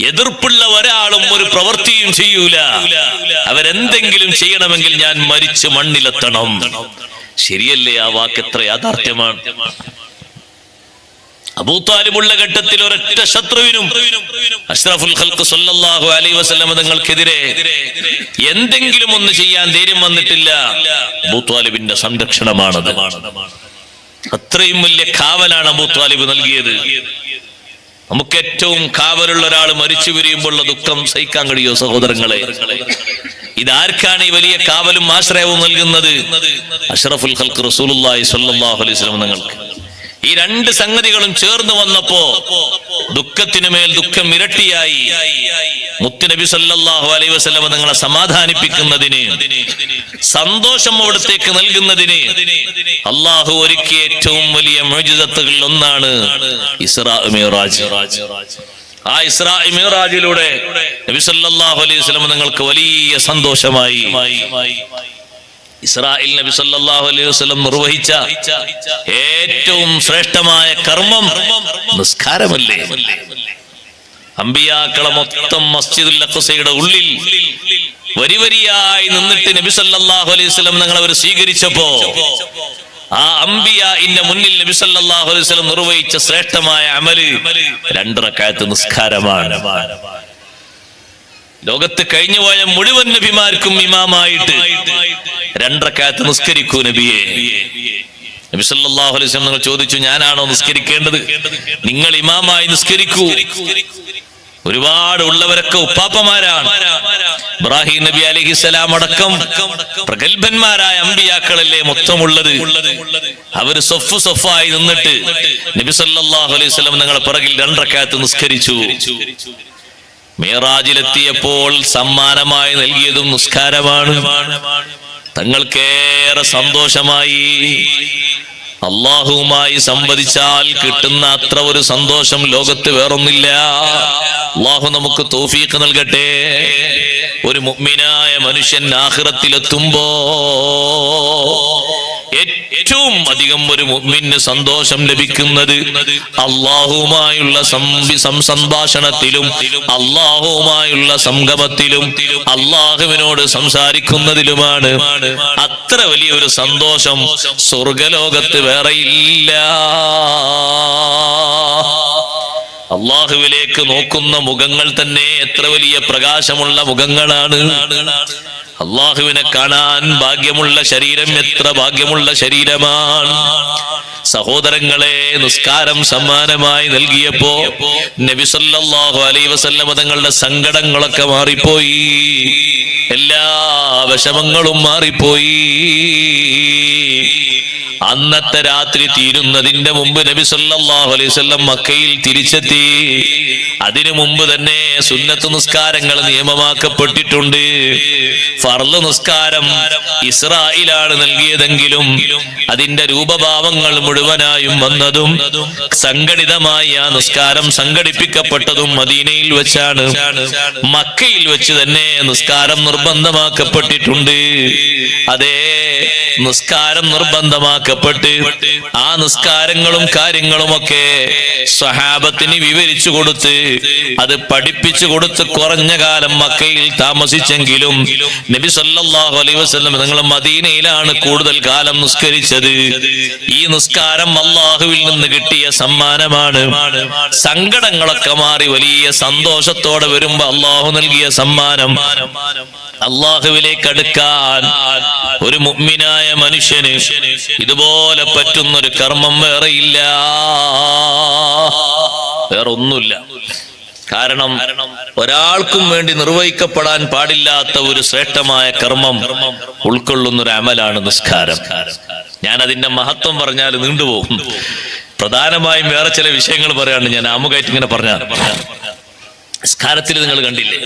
എതിർപ്പുള്ള ഒരാളും ഒരു പ്രവൃത്തിയും ചെയ്യൂല. അവരെന്തെങ്കിലും ചെയ്യണമെങ്കിൽ ഞാൻ മരിച്ച് മണ്ണിലെത്തണം. ശരിയല്ലേ? ആ വാക്ക് എത്ര യാഥാർത്ഥ്യമാണ്. അബൂ ത്വാലിബുള്ള ഘട്ടത്തിൽ ഒരൊറ്റ ശത്രുവിനും അഷ്റഫുൽ ഖൽഖ് സല്ലല്ലാഹു അലൈഹി വസല്ലം തങ്ങൾക്കെതിരെ എന്തെങ്കിലും ഒന്ന് ചെയ്യാൻ ധൈര്യം വന്നിട്ടില്ല. അബൂ ത്വാലിബിന്റെ സംരക്ഷണമാണത്. അത്രയും വലിയ കാവലാണ് അബൂ ത്വാലിബ് നൽകിയത്. നമുക്ക് ഏറ്റവും കാവലുള്ള ഒരാൾ മരിച്ചു പിരിയുമ്പോൾ ദുഃഖം സഹിക്കാൻ കഴിയോ സഹോദരങ്ങളെ? ഇതാർക്കാണ് ഈ വലിയ കാവലും ആശ്രയവും നൽകുന്നത്? അഷ്റഫുൽ ഖൽഖ് റസൂലുള്ളാഹി സ്വല്ലല്ലാഹു അലൈഹി വസല്ലം തങ്ങൾക്ക്. ഈ രണ്ട് സംഗതികളും ചേർന്ന് വന്നപ്പോ ദുഃഖത്തിനു മേൽ ദുഃഖം ഇരട്ടിയായി. മുത്തുനബി സല്ലല്ലാഹു അലൈഹി വസല്ലം തങ്ങളെ സമാധാനിപ്പിക്കുന്നതിന്, സന്തോഷം അവിടത്തേക്ക് നൽകുന്നതിന് അള്ളാഹു ഒരുക്കിയ ഏറ്റവും വലിയ മുഅ്ജിസത്തുകളിൽ ഒന്നാണ് ഇസ്രാ മിഅ്റാജ്. ആ ഇസ്രാ മിഅ്റാജിലൂടെ നബി സല്ലല്ലാഹു അലൈഹി വസല്ലം തങ്ങൾക്ക് വലിയ സന്തോഷമായി. ഇസ്രായേൽ നബി സല്ലല്ലാഹു അലൈഹി വസല്ലം നിർവഹിച്ച ഏറ്റവും ശ്രേഷ്ഠമായ കർമ്മം നിസ്കാരമല്ലേ? അമ്പിയാക്കളെ മൊത്തം മസ്ജിദുൽ അഖ്സയുടെ ഉള്ളിൽ വരിവരിയായി നിന്നിട്ട് നബി സല്ലല്ലാഹു അലൈഹി വസല്ലം തങ്ങൾ അവർ സ്വീകരിച്ചപ്പോ ആ അമ്പിയാഇന്റെ മുന്നിൽ നബി സല്ലല്ലാഹു അലൈഹി വസല്ലം നിർവഹിച്ച ശ്രേഷ്ഠമായ അമല് 2 റക്അത്ത് നിസ്കാരമാണ്. ലോകത്ത് കഴിഞ്ഞുപോയ മുഴുവൻ നബിമാർക്കും ഇമാമായിട്ട് 2 റക്അത്ത് നിസ്കരിക്കൂ നബിയെ. നബി സല്ലല്ലാഹു അലൈഹി വസല്ലം നിങ്ങൾ ചോദിച്ചു, ഞാനാണോ നിസ്കരിക്കേണ്ടത്? നിങ്ങൾ ഇമാമായി നിസ്കരിക്കൂ. ഒരുപാട് ഉള്ളവരൊക്കെ ഉപ്പാപ്പമാരാണ്. ഇബ്രാഹിം നബി അലൈഹിസ്സലാം അടക്കം പ്രഗത്ഭന്മാരായ അമ്പിയാക്കളല്ലേ മൊത്തമുള്ളത്. അവര് സൊഫായി നിന്നിട്ട് നബി സല്ലല്ലാഹു അലൈഹി വസല്ലം നിങ്ങളെ പിറകിൽ 2 റക്അത്ത് നിസ്കരിച്ചു. മിഅ്റാജിലെത്തിയപ്പോൾ സമ്മാനമായി നൽകിയതും നിസ്കാരമാണ്. തങ്ങൾക്കേറെ സന്തോഷമായി. അള്ളാഹുവുമായി സംവദിച്ചാൽ കിട്ടുന്ന അത്ര ഒരു സന്തോഷം ലോകത്ത് വേറൊന്നില്ല. അള്ളാഹു നമുക്ക് തൗഫീഖ് നൽകട്ടെ. ഒരു മുഅ്മിനായ മനുഷ്യൻ ആഖിറത്തിലെത്തുമ്പോ ഏറ്റവും അധികം ഒരു മുഅ്മിന് സന്തോഷം ലഭിക്കുന്നത് അല്ലാഹുവുമായുള്ള സംഭാഷണത്തിലും അല്ലാഹുവുമായുള്ള സംഗമത്തിലും അല്ലാഹുവിനോട് സംസാരിക്കുന്നതിലുമാണ്. അത്ര വലിയൊരു സന്തോഷം സ്വർഗലോകത്ത് വേറെയില്ല. അള്ളാഹുവിലേക്ക് നോക്കുന്ന മുഖങ്ങൾ തന്നെ എത്ര വലിയ പ്രകാശമുള്ള മുഖങ്ങളാണ്. അള്ളാഹുവിനെ കാണാൻ ഭാഗ്യമുള്ള ശരീരം എത്ര ഭാഗ്യമുള്ള ശരീരമാണ്. സഹോദരങ്ങളെ, നിസ്കാരം സമ്മാനമായി നൽകിയപ്പോ നബി സല്ലല്ലാഹു അലൈഹി വസല്ലം തങ്ങളുടെ സങ്കടങ്ങളൊക്കെ മാറിപ്പോയി, എല്ലാ വിഷമങ്ങളും മാറിപ്പോയി. അന്നത്തെ രാത്രി തീരുന്നതിന്റെ മുമ്പ് നബി സല്ലല്ലാഹു അലൈഹി വസല്ലം മക്കയിൽ തിരിച്ചെത്തി. അതിനു മുമ്പ് തന്നെ സുന്നത്ത് നിസ്കാരങ്ങൾ നിയമമാക്കപ്പെട്ടിട്ടുണ്ട്. ഫർള് നിസ്കാരം ഇസ്രായേലാണ് നൽകിയതെങ്കിലും അതിന്റെ രൂപഭാവങ്ങൾ മുഴുവനായും വന്നതും സംഘടിതമായി ആ നിസ്കാരം സംഘടിപ്പിക്കപ്പെട്ടതും മദീനയിൽ വെച്ചാണ്. മക്കയിൽ വെച്ച് തന്നെ നിസ്കാരം നിർബന്ധമാക്കപ്പെട്ടിട്ടുണ്ട്. അതേ, നിസ്കാരം നിർബന്ധമാക്കപ്പെട്ട് ആ നിസ്കാരങ്ങളും കാര്യങ്ങളുമൊക്കെ സ്വഹാബത്തിന് വിവരിച്ചു കൊടുത്ത് അത് പഠിപ്പിച്ചു കൊടുത്ത് കുറഞ്ഞ കാലം മക്കയിൽ താമസിച്ചെങ്കിലും നബി സല്ലല്ലാഹു അലൈഹി വസല്ലം നിങ്ങൾ മദീനയിലാണ് കൂടുതൽ കാലം നിസ്കരിച്ചത്. ഈ നിസ്കാരം അള്ളാഹുവിൽ നിന്ന് കിട്ടിയ സമ്മാനമാണ്. സങ്കടങ്ങളൊക്കെ മാറി വലിയ സന്തോഷത്തോടെ വരുമ്പോ അള്ളാഹു നൽകിയ സമ്മാനം. അള്ളാഹുവിലേക്ക് അടുക്കാൻ ഒരു മുഅ്മിനായ മനുഷ്യന് ഇതുപോലെ പറ്റുന്നൊരു കർമ്മം വേറെയില്ല, വേറൊന്നുമില്ല. കാരണം ഒരാൾക്കും വേണ്ടി നിർവഹിക്കപ്പെടാൻ പാടില്ലാത്ത ഒരു ശ്രേഷ്ഠമായ കർമ്മം ഉൾക്കൊള്ളുന്നൊരു അമലാണ് നിസ്കാരം. ഞാൻ അതിന്റെ മഹത്വം പറഞ്ഞാൽ നീണ്ടുപോകും. പ്രധാനമായും വേറെ ചില വിഷയങ്ങൾ പറയാണ്. ഞാൻ ആമുഖമായിട്ട് ഇങ്ങനെ പറഞ്ഞ നിസ്കാരത്തിൽ നിങ്ങൾ കണ്ടില്ലേ,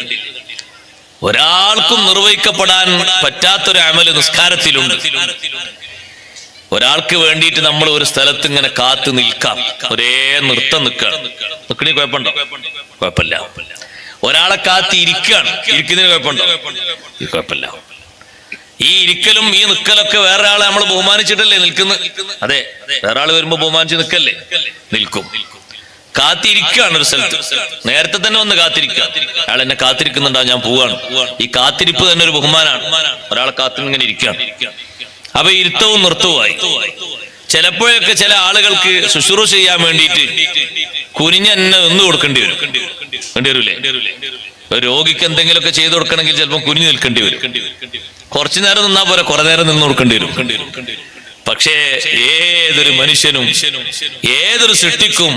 ഒരാൾക്കും നിർവഹിക്കപ്പെടാൻ പറ്റാത്തൊരു അമല് നിസ്കാരത്തിലുണ്ട്. ഒരാൾക്ക് വേണ്ടിയിട്ട് നമ്മൾ ഒരു സ്ഥലത്ത് ഇങ്ങനെ കാത്തു നിൽക്കാം, ഒരേ നൃത്തം നിൽക്കണം. നിൽക്കണി കുഴപ്പമുണ്ടോ? കുഴപ്പമില്ല. ഒരാളെ കാത്തി ഇരിക്കുകയാണ്, ഇരിക്കുന്നതിന് കുഴപ്പമുണ്ടോ? കുഴപ്പമില്ല. ഈ ഇരിക്കലും ഈ നിൽക്കലൊക്കെ വേറെ ആളെ നമ്മൾ ബഹുമാനിച്ചിട്ടല്ലേ നിൽക്കുന്നത്? അതെ, വേറെ ആള് വരുമ്പോ ബഹുമാനിച്ച് നിൽക്കല്ലേ? നിൽക്കും. കാത്തിരിക്കുകയാണ് ഒരു സ്ഥലത്ത്, നേരത്തെ തന്നെ വന്ന് കാത്തിരിക്കുക. അയാൾ എന്നെ കാത്തിരിക്കുന്നുണ്ടാ, ഞാൻ പോവാണ്. ഈ കാത്തിരിപ്പ് തന്നെ ഒരു ബഹുമാനാണ്. ഒരാളെ കാത്തു ഇങ്ങനെ ഇരിക്കുകയാണ്. അപ്പൊ ഇരുത്തവും നൃത്തവുമായി. ചിലപ്പോഴൊക്കെ ചില ആളുകൾക്ക് ശുശ്രൂഷ ചെയ്യാൻ വേണ്ടിയിട്ട് കുനിഞ്ഞ എന്നെ നിന്ന് കൊടുക്കേണ്ടി വരും. വേണ്ടി വരൂലേ? രോഗിക്ക് എന്തെങ്കിലുമൊക്കെ ചെയ്തു കൊടുക്കണമെങ്കിൽ ചിലപ്പോൾ കുനിഞ്ഞു നിൽക്കേണ്ടി വരും. കുറച്ചു നേരം നിന്നാ പോലെ കുറെ നേരം നിന്ന് കൊടുക്കേണ്ടി വരും. പക്ഷേ ഏതൊരു മനുഷ്യനും ഏതൊരു സൃഷ്ടിക്കും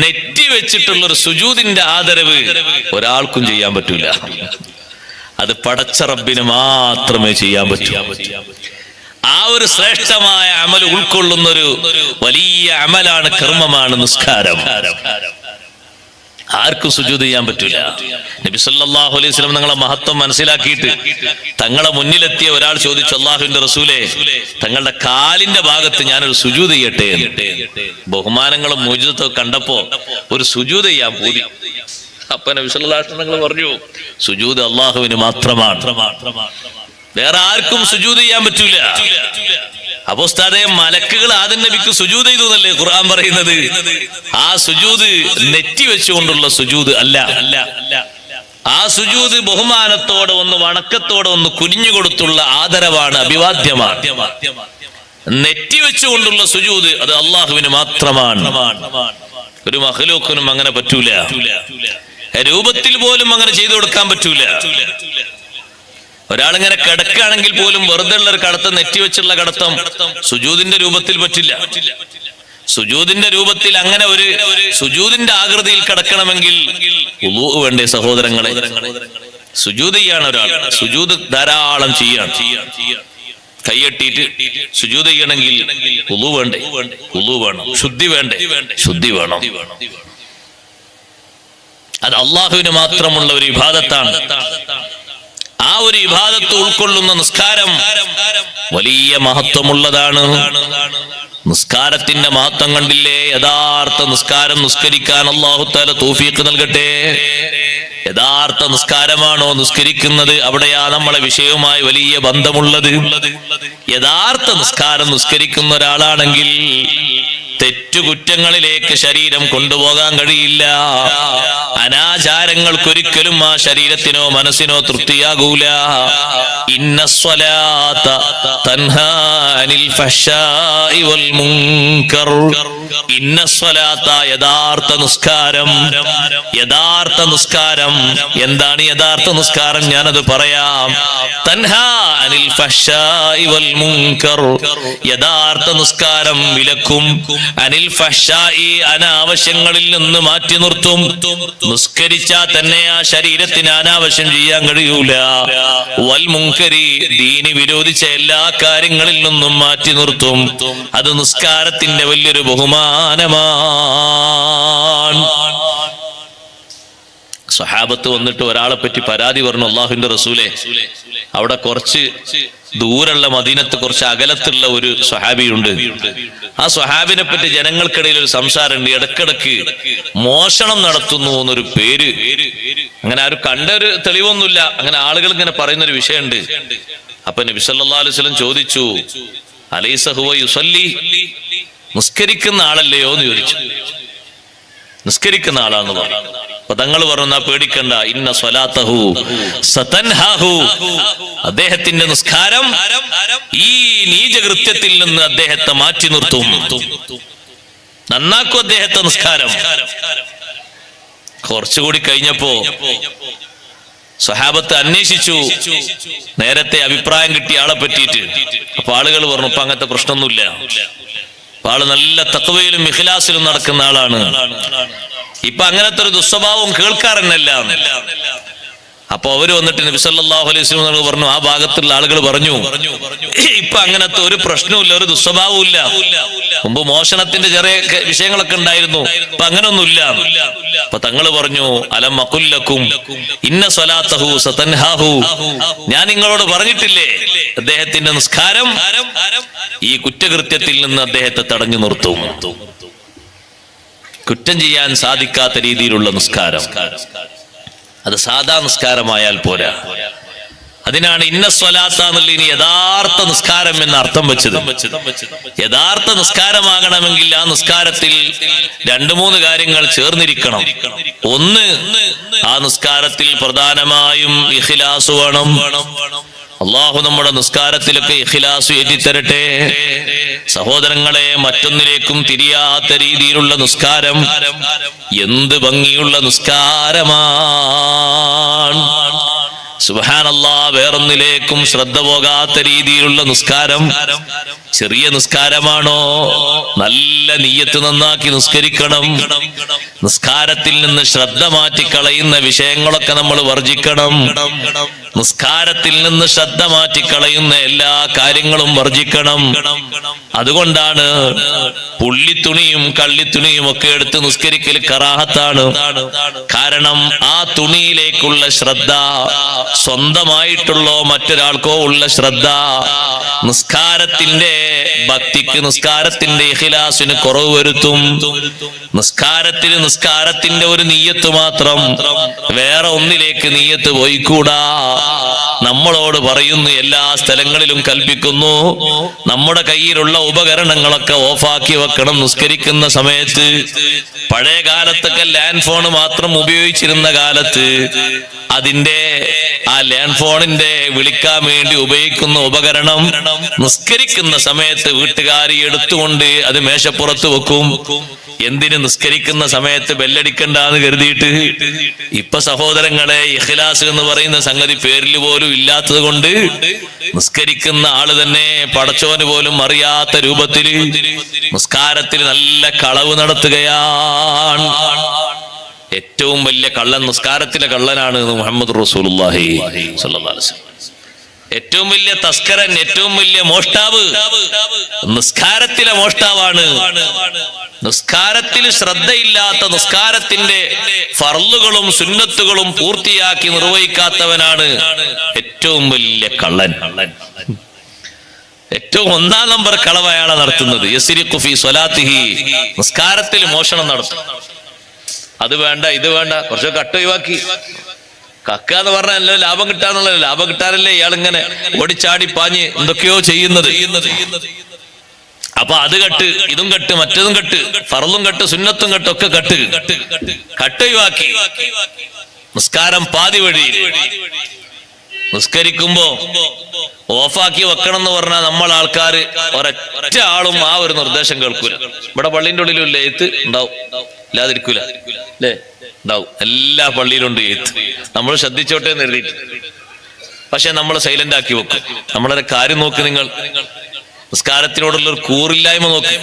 നെറ്റി വെച്ചിട്ടുള്ളൊരു സുജൂദിന്റെ ആദരവ് ഒരാൾക്കും ചെയ്യാൻ പറ്റൂല. അത് പടച്ച റബ്ബിന് മാത്രമേ ചെയ്യാൻ പറ്റൂ. ആ ഒരു ശ്രേഷ്ഠമായ അമൽ ഉൾക്കൊള്ളുന്നൊരു വലിയ അമലാണ്, കർമ്മമാണ് നിസ്കാരം. ആർക്കും സുജൂദ് ചെയ്യാൻ പറ്റൂല. നബി സല്ലല്ലാഹു അലൈഹി വസല്ലം തങ്ങളെ മഹത്വം മനസ്സിലാക്കിയിട്ട് തങ്ങളെ മുന്നിലെത്തിയ ഒരാൾ ചോദിച്ചു, അല്ലാഹുവിന്റെ റസൂലേ, തങ്ങളുടെ കാലിന്റെ ഭാഗത്ത് ഞാനൊരു സുജൂദ് ചെയ്യട്ടെ. ബഹുമാനങ്ങളും മുഅ്ജിസത്തും കണ്ടപ്പോ ഒരു സുജൂദ് ചെയ്യാൻ പൂതി. അപ്പൊ നബി സല്ലല്ലാഹു അലൈഹി വസല്ലം തങ്ങൾ പറഞ്ഞു, സുജൂദ് അല്ലാഹുവിന് മാത്രമാണ്, വേറെ ആർക്കും സുജൂദ് ചെയ്യാൻ പറ്റൂല. അപ്പോ ഉസ്താദേ, മലക്കുകൾ ആദം നബിക്ക് സുജൂദ് ചെയ്തു എന്നല്ലേ ഖുർആൻ പറയുന്നത്? ആ സുജൂദ് നെറ്റി വെച്ചുകൊണ്ടുള്ള സുജൂദ് അല്ല. ആ സുജൂദ് ബഹുമാനത്തോടെ ഒന്ന് വണക്കത്തോടെ ഒന്ന് കുനിഞ്ഞു കൊടുത്തുള്ള ആദരവാണ്, അഭിവാദ്യമാണ്. നെറ്റി വെച്ചുകൊണ്ടുള്ള സുജൂദ് അത് അള്ളാഹുവിന് മാത്രമാണ്. ഒരു മഖ്ലൂഖിനും അങ്ങനെ പറ്റൂല. രൂപത്തിൽ പോലും അങ്ങനെ ചെയ്തു കൊടുക്കാൻ പറ്റൂല. ഒരാളിങ്ങനെ കിടക്കുകയാണെങ്കിൽ പോലും വെറുതെ ഉള്ള ഒരു കടത്തം, നെറ്റി വെച്ചുള്ള കടത്തം സുജൂദിന്റെ രൂപത്തിൽ പറ്റില്ല. സുജൂദിന്റെ രൂപത്തിൽ അങ്ങനെ ഒരു സുജൂദിന്റെ ആകൃതിയിൽ കിടക്കണമെങ്കിൽ വുളൂ വേണ്ടേ സഹോദരങ്ങളെ? സുജൂദ് ചെയ്യാണ് ഒരാൾ, സുജൂദ് ധാരാളം ചെയ്യാണ്. കൈയെട്ടിയിട്ട് സുജൂദ് ചെയ്യണമെങ്കിൽ വുളൂ വേണ്ടേ? വുളൂ വേണം. ശുദ്ധി വേണ്ടേ? ശുദ്ധി വേണം. അത് അള്ളാഹുവിന് മാത്രമുള്ള ഒരു ഇബാദത്താണ്. ആ ഒരു ഇബാദത്ത് ഉൾക്കൊള്ളുന്ന നിസ്കാരം വലിയ മഹത്വമുള്ളതാണ്. നിസ്കാരത്തിന്റെ മഹത്വം കണ്ടില്ലേ? യഥാർത്ഥ നിസ്കാരം നിസ്കരിക്കാൻ അല്ലാഹു തആല തൗഫീഖ് നൽകട്ടെ. യഥാർത്ഥ നിസ്കാരമാണോ നിസ്കരിക്കുന്നത്, അവിടെയാ നമ്മളെ വിഷയവുമായി വലിയ ബന്ധമുള്ളത്. യഥാർത്ഥ നിസ്കാരം നിസ്കരിക്കുന്ന ഒരാളാണെങ്കിൽ തെറ്റുകുറ്റങ്ങളിലേക്ക് ശരീരം കൊണ്ടുപോകാൻ കഴിയില്ല. അനാചാരങ്ങൾക്കൊരിക്കലും ആ ശരീരത്തിനോ മനസ്സിനോ തൃപ്തിയാകൂല. ഇന്നസ്വലാത്ത തൻഹാ അനിൽ ഫഹ്ശാഇ വൽ മുൻകർ. ഇന്നസ്വലാത്ത യഥാർത്ഥ നിസ്കാരം. യഥാർത്ഥ നിസ്കാരം എന്താണ്? യഥാർത്ഥ നിസ്കാരം ഞാനത് പറയാം. തൻഹാ അനിൽ ഫഹ്ശാഇ വൽ മുൻകർ. യഥാർത്ഥ നിസ്കാരം വിലക്കും. അനിൽ ഫഹ്ശാഇ അനാവശ്യങ്ങളിൽ നിന്ന് മാറ്റി നിർത്തും. നിസ്കരിച്ചാൽ തന്നെ ആ ശരീരത്തിന് അനാവശ്യം ചെയ്യാൻ കഴിയൂല. വൽ മുൻകരി ദീനി വിരോധിച്ച എല്ലാ കാര്യങ്ങളിൽ നിന്നും മാറ്റി നിർത്തും. അത് നിസ്കാരത്തിന്റെ വലിയൊരു ബഹുമാനമാണ്. സ്വഹാബത്ത് വന്നിട്ട് ഒരാളെ പറ്റി പരാതി പറഞ്ഞു, അള്ളാഹുവിന്റെ റസൂലെ, അവിടെ കുറച്ച് ദൂരമുള്ള മദീനത്ത് കുറച്ച് അകലത്തുള്ള ഒരു സ്വഹാബിയുണ്ട്. ആ സ്വഹാബിനെ പറ്റി ജനങ്ങൾക്കിടയിൽ ഒരു സംസാരമുണ്ട്. ഇടക്കിടക്ക് മോഷണം നടത്തുന്നു എന്നൊരു പേര്, അങ്ങനെ ആരും കണ്ടൊരു തെളിവൊന്നുമില്ല, അങ്ങനെ ആളുകൾ ഇങ്ങനെ പറയുന്നൊരു വിഷയമുണ്ട്. അപ്പൊ നബി സല്ലല്ലാഹു അലൈഹി വസല്ലം ചോദിച്ചു, അലൈസ ഹുവ യുസല്ലി, നിസ്കരിക്കുന്ന ആളല്ലയോ എന്ന് ചോദിച്ചു. നിസ്കരിക്കുന്ന ആളാന്ന് പറഞ്ഞു. അപ്പൊ തങ്ങൾ പറഞ്ഞു, പേടിക്കണ്ട, ഇന്ന സ്വലാത്തഹു സതൻഹാഹു, അദ്ദേഹത്തിന്റെ നിസ്കാരം ഈ നീചകൃത്യത്തിൽ നിന്ന് അദ്ദേഹത്തെ മാറ്റി നിർത്തും, നന്നാക്കും അദ്ദേഹത്തെ നിസ്കാരം. കുറച്ചുകൂടി കഴിഞ്ഞപ്പോ സ്വഹാബത്ത് അന്വേഷിച്ചു നേരത്തെ അഭിപ്രായം കിട്ടിയ ആളെ പറ്റിയിട്ട്. അപ്പൊ ആളുകൾ പറഞ്ഞു, ഇപ്പൊ അങ്ങനത്തെ പ്രശ്നമൊന്നുമില്ല, ആള് നല്ല തഖ്വയിലും ഇഖ്ലാസിലും നടക്കുന്ന ആളാണ്, ഇപ്പൊ അങ്ങനത്തെ ഒരു ദുസ്വഭാവം കേൾക്കാറന്നല്ല. അപ്പൊ അവര് വന്നിട്ട് നബി സല്ലല്ലാഹു അലൈഹി വസല്ലം പറഞ്ഞു, ആ ഭാഗത്തുള്ള ആളുകൾ പറഞ്ഞു, ഇപ്പൊ അങ്ങനത്തെ ഒരു പ്രശ്നവുമില്ല, ഒരു ദുസ്വഭാവവും ഇല്ല. മുമ്പ് മോഷണത്തിന്റെ ചെറിയ വിഷയങ്ങളൊക്കെ ഉണ്ടായിരുന്നു, ഇപ്പൊ അങ്ങനൊന്നുമില്ല. അപ്പൊ തങ്ങള് പറഞ്ഞു, അലം അഖുല്ലക്കും ഇന്ന സ്വലാത്തഹു സതൻഹാഹു, ഞാൻ നിങ്ങളോട് പറഞ്ഞിട്ടില്ലേ അദ്ദേഹത്തിന്റെ നിസ്കാരം ഈ കുറ്റകൃത്യത്തിൽ നിന്ന് അദ്ദേഹത്തെ തടഞ്ഞു നിർത്തും. കുറ്റം ചെയ്യാൻ സാധിക്കാത്ത രീതിയിലുള്ള നിസ്കാരം, അത് സാധാ നിസ്കാരമായാൽ പോരാ. അതിനാണ് ഇന്ന സ്വലാത്ത എന്നുള്ള ഇനി യഥാർത്ഥ നിസ്കാരം എന്ന അർത്ഥം വെച്ചത്. യഥാർത്ഥ നിസ്കാരമാകണമെങ്കിൽ ആ നിസ്കാരത്തിൽ 2-3 കാര്യങ്ങൾ ചേർന്നിരിക്കണം. ഒന്ന്, ആ നിസ്കാരത്തിൽ പ്രധാനമായും ഇഖ്ലാസ് വേണം. അള്ളാഹു നമ്മുടെ നിസ്കാരത്തിലൊക്കെ ഇഖ്ലാസ് ഏറ്റിത്തരട്ടെ. സഹോദരങ്ങളെ, മറ്റൊന്നിലേക്കും തിരിയാത്ത രീതിയിലുള്ള നിസ്കാരം എന്ത് ഭംഗിയുള്ള നിസ്കാരമാണ്. സുബ്ഹാനല്ലാഹ്, വേറൊന്നിലേക്കും ശ്രദ്ധ പോകാത്ത രീതിയിലുള്ള നിസ്കാരം ചെറിയ നിസ്കാരമാണോ? നല്ല നിയ്യത്ത് നന്നാക്കി നിസ്കരിക്കണം. നിസ്കാരത്തിൽ നിന്ന് ശ്രദ്ധ മാറ്റിക്കളയുന്ന വിഷയങ്ങളൊക്കെ നമ്മൾ വർജിക്കണം. നിസ്കാരത്തിൽ നിന്ന് ശ്രദ്ധ മാറ്റിക്കളയുന്ന എല്ലാ കാര്യങ്ങളും വർജിക്കണം. അതുകൊണ്ടാണ് പുള്ളിത്തുണിയും കള്ളിത്തുണിയും ഒക്കെ എടുത്ത് നിസ്കരിക്കൽ കറാഹത്താണ്. കാരണം ആ തുണിയിലേക്കുള്ള ശ്രദ്ധ, സ്വന്തമായിട്ടുള്ളോ മറ്റൊരാൾക്കോ ഉള്ള ശ്രദ്ധ നിസ്കാരത്തിന്റെ ഭക്തിക്ക്, നിസ്കാരത്തിന്റെ ഇഖ്ലാസിന് കുറവ് വരുത്തും. നിസ്കാരത്തിന്റെ ഒരു നിയ്യത്ത് മാത്രം, വേറെ ഒന്നിലേക്ക് നിയ്യത്ത് പോയിക്കൂടാ. നമ്മളോട് പറയുന്നു, എല്ലാ സ്ഥലങ്ങളിലും കൽപ്പിക്കുന്നു, നമ്മുടെ കയ്യിലുള്ള ഉപകരണങ്ങളൊക്കെ ഓഫാക്കി വെക്കണം നിസ്കരിക്കുന്ന സമയത്ത്. പഴയ കാലത്തൊക്കെ ലാൻഡ് ഫോൺ മാത്രം ഉപയോഗിച്ചിരുന്ന കാലത്ത് അതിന്റെ ആ ലാൻഡ് ഫോണിന്റെ വിളിക്കാൻ വേണ്ടി ഉപയോഗിക്കുന്ന ഉപകരണം നിസ്കരിക്കുന്ന സമയത്ത് വീട്ടുകാരി എടുത്തുകൊണ്ട് അത് മേശപ്പുറത്ത് വെക്കും. എന്തിന്? നിസ്കരിക്കുന്ന സമയത്ത് ബെല്ലടിക്കണ്ടെന്ന് കരുതിയിട്ട്. ഇപ്പൊ സഹോദരങ്ങളെ, ഇഖ്ലാസ് എന്ന് പറയുന്ന സംഗതി പേരിൽ പോലും ഇല്ലാത്തത് കൊണ്ട് നിസ്കരിക്കുന്ന ആള് തന്നെ പടച്ചോന് പോലും അറിയാത്ത രൂപത്തിൽ നിസ്കാരത്തിൽ നല്ല കളവ് നടത്തുകയാണ്. ഏറ്റവും വലിയ കള്ളൻ നിസ്കാരത്തിലെ കള്ളനാണ് മുഹമ്മദ് റസൂലുള്ളാഹി സ്വല്ലല്ലാഹു അലൈഹി വസല്ലം. ഏറ്റവും വലിയ തസ്കരൻ, ഏറ്റവും വലിയ മോഷ്ടാവ് നിസ്കാരത്തിലെ മോഷ്ടാവാണ്. നിസ്കാരത്തിൽ ശ്രദ്ധയില്ലാത്ത, നിസ്കാരത്തിന്റെ ഫർളുകളും സുന്നത്തുകളും പൂർത്തിയാക്കി നിർവഹിക്കാത്തവനാണ് ഏറ്റവും വലിയ കള്ളൻ. ഏറ്റവും 1-ാം നമ്പർ കളവ് അയാളെ നടത്തുന്നത്. യസ്രിഖു ഫീ സ്വലാത്തിഹി, നിസ്കാരത്തിൽ മോഷണം നടത്തും. അത് വേണ്ട, ഇത് വേണ്ട, കുറച്ചൊക്കെ കട്ട് ഒഴിവാക്കി. കക്ക എന്ന് പറഞ്ഞാൽ ലാഭം കിട്ടാന്നുള്ളതല്ല, ലാഭം കിട്ടാനല്ലേ ഇയാൾ ഇങ്ങനെ ഓടിച്ചാടി പാഞ്ഞ് എന്തൊക്കെയോ ചെയ്യുന്നത്. അപ്പൊ അത് കെട്ട്, ഇതും കെട്ട്, മറ്റതും കെട്ട്, ഫർളും കെട്ട്, സുന്നത്തും കെട്ട്, ഒക്കെ കട്ട് ഒഴിവാക്കി. നിസ്കാരം പാതി വഴി. നിസ്കരിക്കുമ്പോ ഓഫാക്കി വെക്കണം എന്ന് പറഞ്ഞാൽ നമ്മൾ ആൾക്കാര് ഒരൊറ്റ ആളും ആ ഒരു നിർദ്ദേശം കേൾക്കൂല. ഇവിടെ പള്ളിന്റെ ഉള്ളിലും എഴുത്ത് ഉണ്ടാവും, ഇല്ലാതിരിക്കൂല അല്ലേ? ഉണ്ടാവും, എല്ലാ പള്ളിയിലുണ്ട് എഴുത്ത്. നമ്മൾ ശ്രദ്ധിച്ചോട്ടെ എന്ന് എഴുതിയിട്ട്. പക്ഷെ നമ്മൾ സൈലന്റ് ആക്കി വെക്കും. നമ്മളൊരു കാര്യം നോക്ക്, നിങ്ങൾ നിസ്കാരത്തിനോടുള്ള ഒരു കൂറില്ലായ്മ നോക്കി.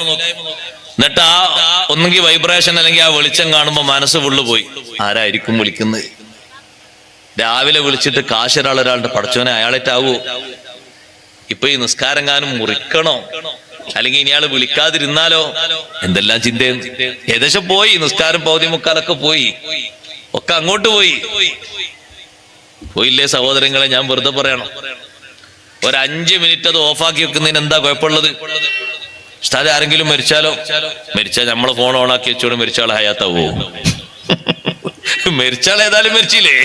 എന്നിട്ട് ആ ഒന്നെങ്കിൽ വൈബ്രേഷൻ അല്ലെങ്കിൽ ആ വെളിച്ചം കാണുമ്പോ മനസ്സ് പോയി, ആരായിരിക്കും വിളിക്കുന്നത്? രാവിലെ വിളിച്ചിട്ട് കാശൊരാളുടെ പടച്ചോനെ അയാളേറ്റാവോ? ഇപ്പൊ ഈ നിസ്കാരങ്ങാനും മുറിക്കണോ, അല്ലെങ്കിൽ ഇനി ആള് വിളിക്കാതിരുന്നാലോ? എന്തെല്ലാം ചിന്തയും. ഏകദേശം പോയി, നിസ്കാരം പൗതി മുക്കാലൊക്കെ പോയി, ഒക്കെ അങ്ങോട്ട് പോയില്ലേ സഹോദരങ്ങളെ? ഞാൻ വെറുതെ പറയണം, ഒരു 5 മിനിറ്റ് അത് ഓഫാക്കി വെക്കുന്നതിന് എന്താ കുഴപ്പമുള്ളത്? ഉസ്താദ് ആരെങ്കിലും മരിച്ചാൽ നമ്മളെ ഫോൺ ഓണാക്കി വെച്ചോണ്ട് മരിച്ചാൾ ഹയാത്താവോ? മരിച്ചാൾ ഏതായാലും മരിച്ചില്ലേ?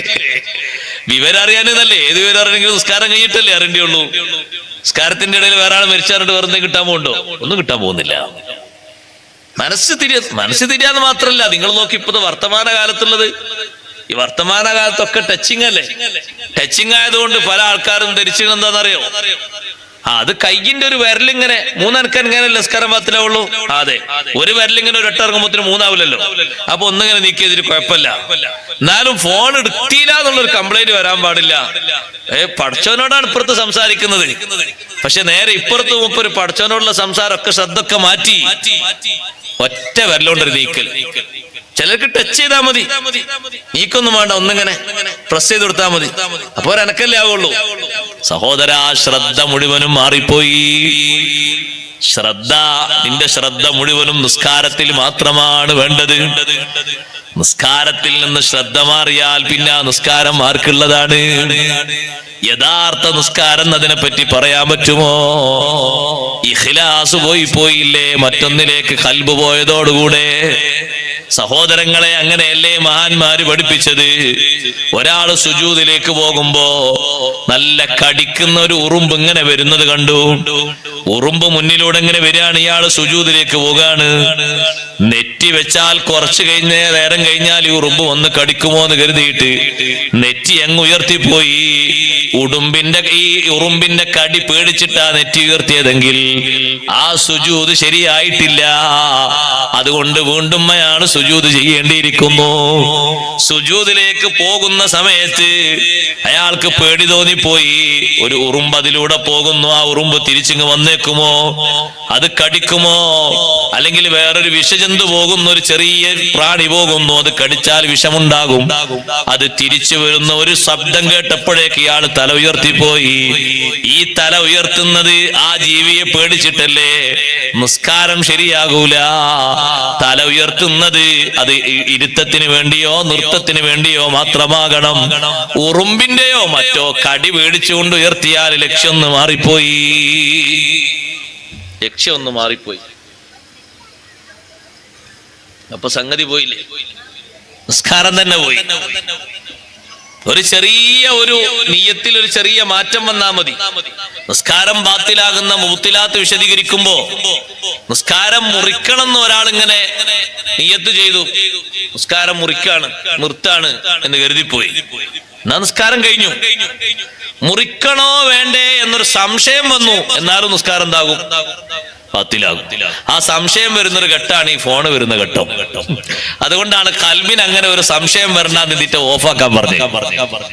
വിവരം അറിയാനല്ലേ? ഏത് വിവരം അറിയണമെങ്കിലും നിസ്കാരം കഴിഞ്ഞിട്ടല്ലേ അറിയേണ്ടിയുള്ളൂ. നിസ്കാരത്തിന്റെ ഇടയിൽ വേറെ ആൾ മരിച്ചാറിട്ട് വേറെ എന്തെങ്കിലും കിട്ടാൻ പോകുന്നുണ്ടോ? ഒന്നും കിട്ടാൻ പോകുന്നില്ല. മനസ്സ് തിരിയാന്ന് മാത്രല്ല, നിങ്ങൾ നോക്കി ഇപ്പത്തെ വർത്തമാന കാലത്തുള്ളത്, ഈ വർത്തമാന കാലത്തൊക്കെ ടച്ചിങ് അല്ലേ? ടച്ചിങ് ആയതുകൊണ്ട് പല ആൾക്കാരും ധരിച്ചത് എന്താണെന്നറിയോ? അത് കയ്യിന്റെ ഒരു വിരലിങ്ങനെ 3 അനക്കാൻ ഇങ്ങനെ നിസ്കാരം പാത്തിലാവുള്ളൂ. അതെ, ഒരു വിരലിങ്ങനെ ഒരു 8 ഇറങ്ങുമ്പോത്തിന് 3 ആവില്ലല്ലോ. അപ്പൊ ഒന്നിങ്ങനെ നീക്കിയതിന് കുഴപ്പമില്ല. എന്നാലും ഫോൺ എടുത്തില്ല എന്നുള്ളൊരു കംപ്ലൈന്റ് വരാൻ പാടില്ല. പടച്ചവനോടാണ് ഇപ്പുറത്ത് സംസാരിക്കുന്നത്. പക്ഷെ നേരെ ഇപ്പുറത്ത് മുപ്പൊരു പടച്ചവനോടുള്ള സംസാരം ഒക്കെ ശ്രദ്ധ മാറ്റി ഒറ്റ വിരലോണ്ടൊരു നീക്കൽ. ചിലർക്ക് ടച്ച് ചെയ്താൽ മതി, നീക്കൊന്നും വേണ്ട, ഒന്നിങ്ങനെ പ്രസ് ചെയ്ത് കൊടുത്താൽ മതി. അപ്പൊ ഒരനക്കല്ലേ ആവുള്ളൂ. സഹോദര, ശ്രദ്ധ മുഴുവനും മാറിപ്പോയി. നിന്റെ ശ്രദ്ധ മുഴുവനും നിസ്കാരത്തിൽ മാത്രമാണ് വേണ്ടത്. നിസ്കാരത്തിൽ നിന്ന് ശ്രദ്ധ മാറിയാൽ പിന്നെ ആ നിസ്കാരം ആർക്കുള്ളതാണ്? യഥാർത്ഥ നിസ്കാരം അതിനെ പറ്റി പറയാൻ പറ്റുമോ? ഇഖ്ലാസ് പോയില്ലേ? മറ്റൊന്നിലേക്ക് ഖൽബ് പോയതോടുകൂടെ. സഹോദരങ്ങളെ, അങ്ങനെയല്ലേ മഹാന്മാര് പഠിപ്പിച്ചത്? ഒരാള് സുജൂദിലേക്ക് പോകുമ്പോ നല്ല കടിക്കുന്ന ഒരു ഉറുമ്പ് ഇങ്ങനെ വരുന്നത് കണ്ടു. ഉറുമ്പ് മുന്നിലൂടെ ഇങ്ങനെ വരികയാണ്, ഇയാള് സുജൂദിലേക്ക് പോകാണ്. നെറ്റി വെച്ചാൽ കുറച്ച് നേരം കഴിഞ്ഞാൽ ഈ ഉറുമ്പ് വന്ന് കടിക്കുമോ എന്ന് കരുതിയിട്ട് നെറ്റി അങ്ങ് ഉയർത്തിപ്പോയി. ഈ ഉറുമ്പിന്റെ കടി പേടിച്ചിട്ടാ നെറ്റി ഉയർത്തിയതെങ്കിൽ ആ സുജൂദ് ശരിയായിട്ടില്ല. അതുകൊണ്ട് വീണ്ടും അയാൾ സുജൂദ് ചെയ്യേണ്ടിയിരിക്കുന്നു. സുജൂദിലേക്ക് പോകുന്ന സമയത്ത് അയാൾക്ക് പേടി തോന്നിപ്പോയി. ഒരു ഉറുമ്പ് അതിലൂടെ പോകുന്നു, ആ ഉറുമ്പ് തിരിച്ചിങ്ങ് വന്നേക്കുമോ? അത് കടിക്കുമോ? അല്ലെങ്കിൽ വേറൊരു വിഷജന്തു പോകുന്നു, ഒരു ചെറിയ പ്രാണി പോകുന്നു, അത് കടിച്ചാൽ വിഷമുണ്ടാകും. അത് തിരിച്ചു വരുന്ന ഒരു ശബ്ദം കേട്ടപ്പോഴേക്ക് ഇയാൾ തല ഉയർത്തിപ്പോയി. ഈ തല ഉയർത്തുന്നത് ആ ജീവിയെ പേടിച്ചിട്ടല്ലേ? നിസ്കാരം ശരിയാകൂല. തല ഉയർത്തുന്നത് അത് ഇരുത്തത്തിന് വേണ്ടിയോ നൃത്തത്തിന് വേണ്ടിയോ മാത്രമാകണം. ഉറുമ്പിന്റെയോ മറ്റോ കടി പേടിച്ചുകൊണ്ട് ഉയർത്തിയാൽ ലക്ഷ്യം ഒന്ന് മാറിപ്പോയി. അപ്പൊ സംഗതി പോയില്ലേ? നിസ്കാരം തന്നെ പോയി. ഒരു ചെറിയ ഒരു നിയ്യത്തിൽ ഒരു ചെറിയ മാറ്റം വന്നാൽ മതി. നിസ്കാരം ബാത്തിലാകുന്ന മുബ്തിലാത്ത് വിശദീകരിക്കുമ്പോ നിസ്കാരം മുറിക്കണം എന്ന് ഒരാളിങ്ങനെ നിയ്യത്ത് ചെയ്തു, നിസ്കാരം മുറിക്കാണ്, നിർത്താണ് എന്ന് കരുതിപ്പോയി. എന്നാ നിസ്കാരം കഴിഞ്ഞു. മുറിക്കണോ വേണ്ടേ എന്നൊരു സംശയം വന്നു, എന്നാലും നിസ്കാരം എന്താകും? ബാത്തിലാകും. ആ സംശയം വരുന്നൊരു ഘട്ടമാണ് ഈ ഫോണ് വരുന്ന ഘട്ടം. അതുകൊണ്ടാണ് കൽബിന് അങ്ങനെ ഒരു സംശയം വരണ്ടാന്ന് ഇതിട്ട് ഓഫാക്കാൻ പറഞ്ഞത്.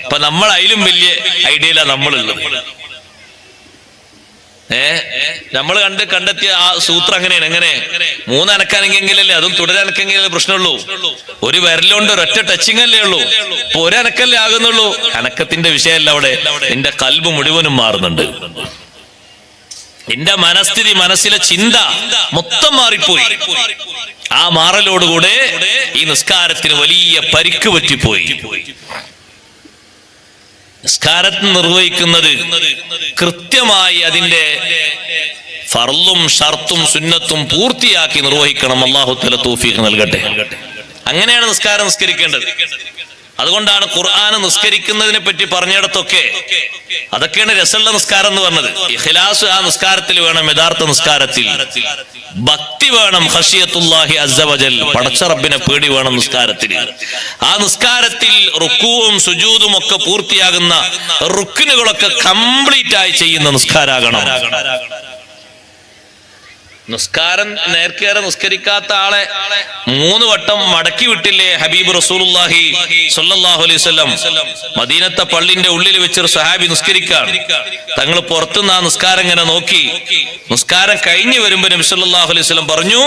അപ്പൊ നമ്മൾ അതിലും വലിയ ഐഡിയയിലാണ് നമ്മളുള്ളത്. നമ്മൾ കണ്ടെത്തിയ ആ സൂത്രം അങ്ങനെയാണ്. എങ്ങനെ 3 അനക്കാനെങ്കിലല്ലേ, അതും തുടരനക്കെങ്കിലല്ലേ പ്രശ്നമുള്ളൂ. ഒരു വിരലുകൊണ്ട് ഒരൊറ്റ ടച്ചിങ് അല്ലേ ഉള്ളൂ. ഇപ്പൊ ഒരനക്കല്ലേ ആകുന്നുള്ളൂ. അനക്കത്തിന്റെ വിഷയമല്ല അവിടെ. നിന്റെ കൽബ് മുഴുവനും മാറുന്നുണ്ട്. നിന്റെ മനസ്ഥിതി, മനസ്സിലെ ചിന്ത മൊത്തം മാറിപ്പോയി. ആ മാറലോടുകൂടെ ഈ നിസ്കാരത്തിന് വലിയ പരിക്ക് പറ്റിപ്പോയി. നിസ്കാരത്തിൽ നിർവഹിക്കുന്നത് കൃത്യമായി അതിന്റെ ഫർളും ഷർത്തും സുന്നത്തും പൂർത്തിയാക്കി നിർവഹിക്കണം. അല്ലാഹു തആല തൗഫീഖ് നൽകട്ടെ. അങ്ങനെയാണ് നിസ്കാരം നിസ്കരിക്കേണ്ടത്. അതുകൊണ്ടാണ് ഖുർആൻ നിസ്കരിക്കുന്നതിനെ പറ്റി പറഞ്ഞിടത്തൊക്കെ അതൊക്കെയാണ് രസമുള്ള നിസ്കാരം എന്ന് പറഞ്ഞത്. ഇഖ്ലാസ് ആ നിസ്കാരത്തിൽ വേണം. യഥാർത്ഥ നിസ്കാരത്തിൽ ഭക്തി വേണം. ഖശിയത്തുല്ലാഹി അസ്സ വജൽ, പടച്ച റബ്ബിനെ പേടി വേണം നിസ്കാരത്തിൽ. ആ നിസ്കാരത്തിൽ റുക്കൂഉം സുജൂദും ഒക്കെ പൂർത്തിയാകുന്ന റുക്നുകളൊക്കെ കംപ്ലീറ്റ് ആയി ചെയ്യുന്ന നിസ്കാരാകണം. നിസ്കാരം നേർക്കേറെ നിസ്കരിക്കാത്ത ആളെ 3 വട്ടം മടക്കി വിട്ടില്ലേ ഹബീബ് റസൂലുള്ളാഹി സ്വല്ലല്ലാഹു അലൈഹി വസല്ലം? മദീനത്തെ പള്ളിന്റെ ഉള്ളിൽ വെച്ചൊരു സഹാബി നിസ്കരിക്കാൻ, തങ്ങൾ പുറത്തുനിന്ന് ആ നിസ്കാരം ഇങ്ങനെ നോക്കി. നിസ്കാരം കഴിഞ്ഞു വരുമ്പോ നബി സല്ലല്ലാഹു അലൈഹി വസല്ലം പറഞ്ഞു,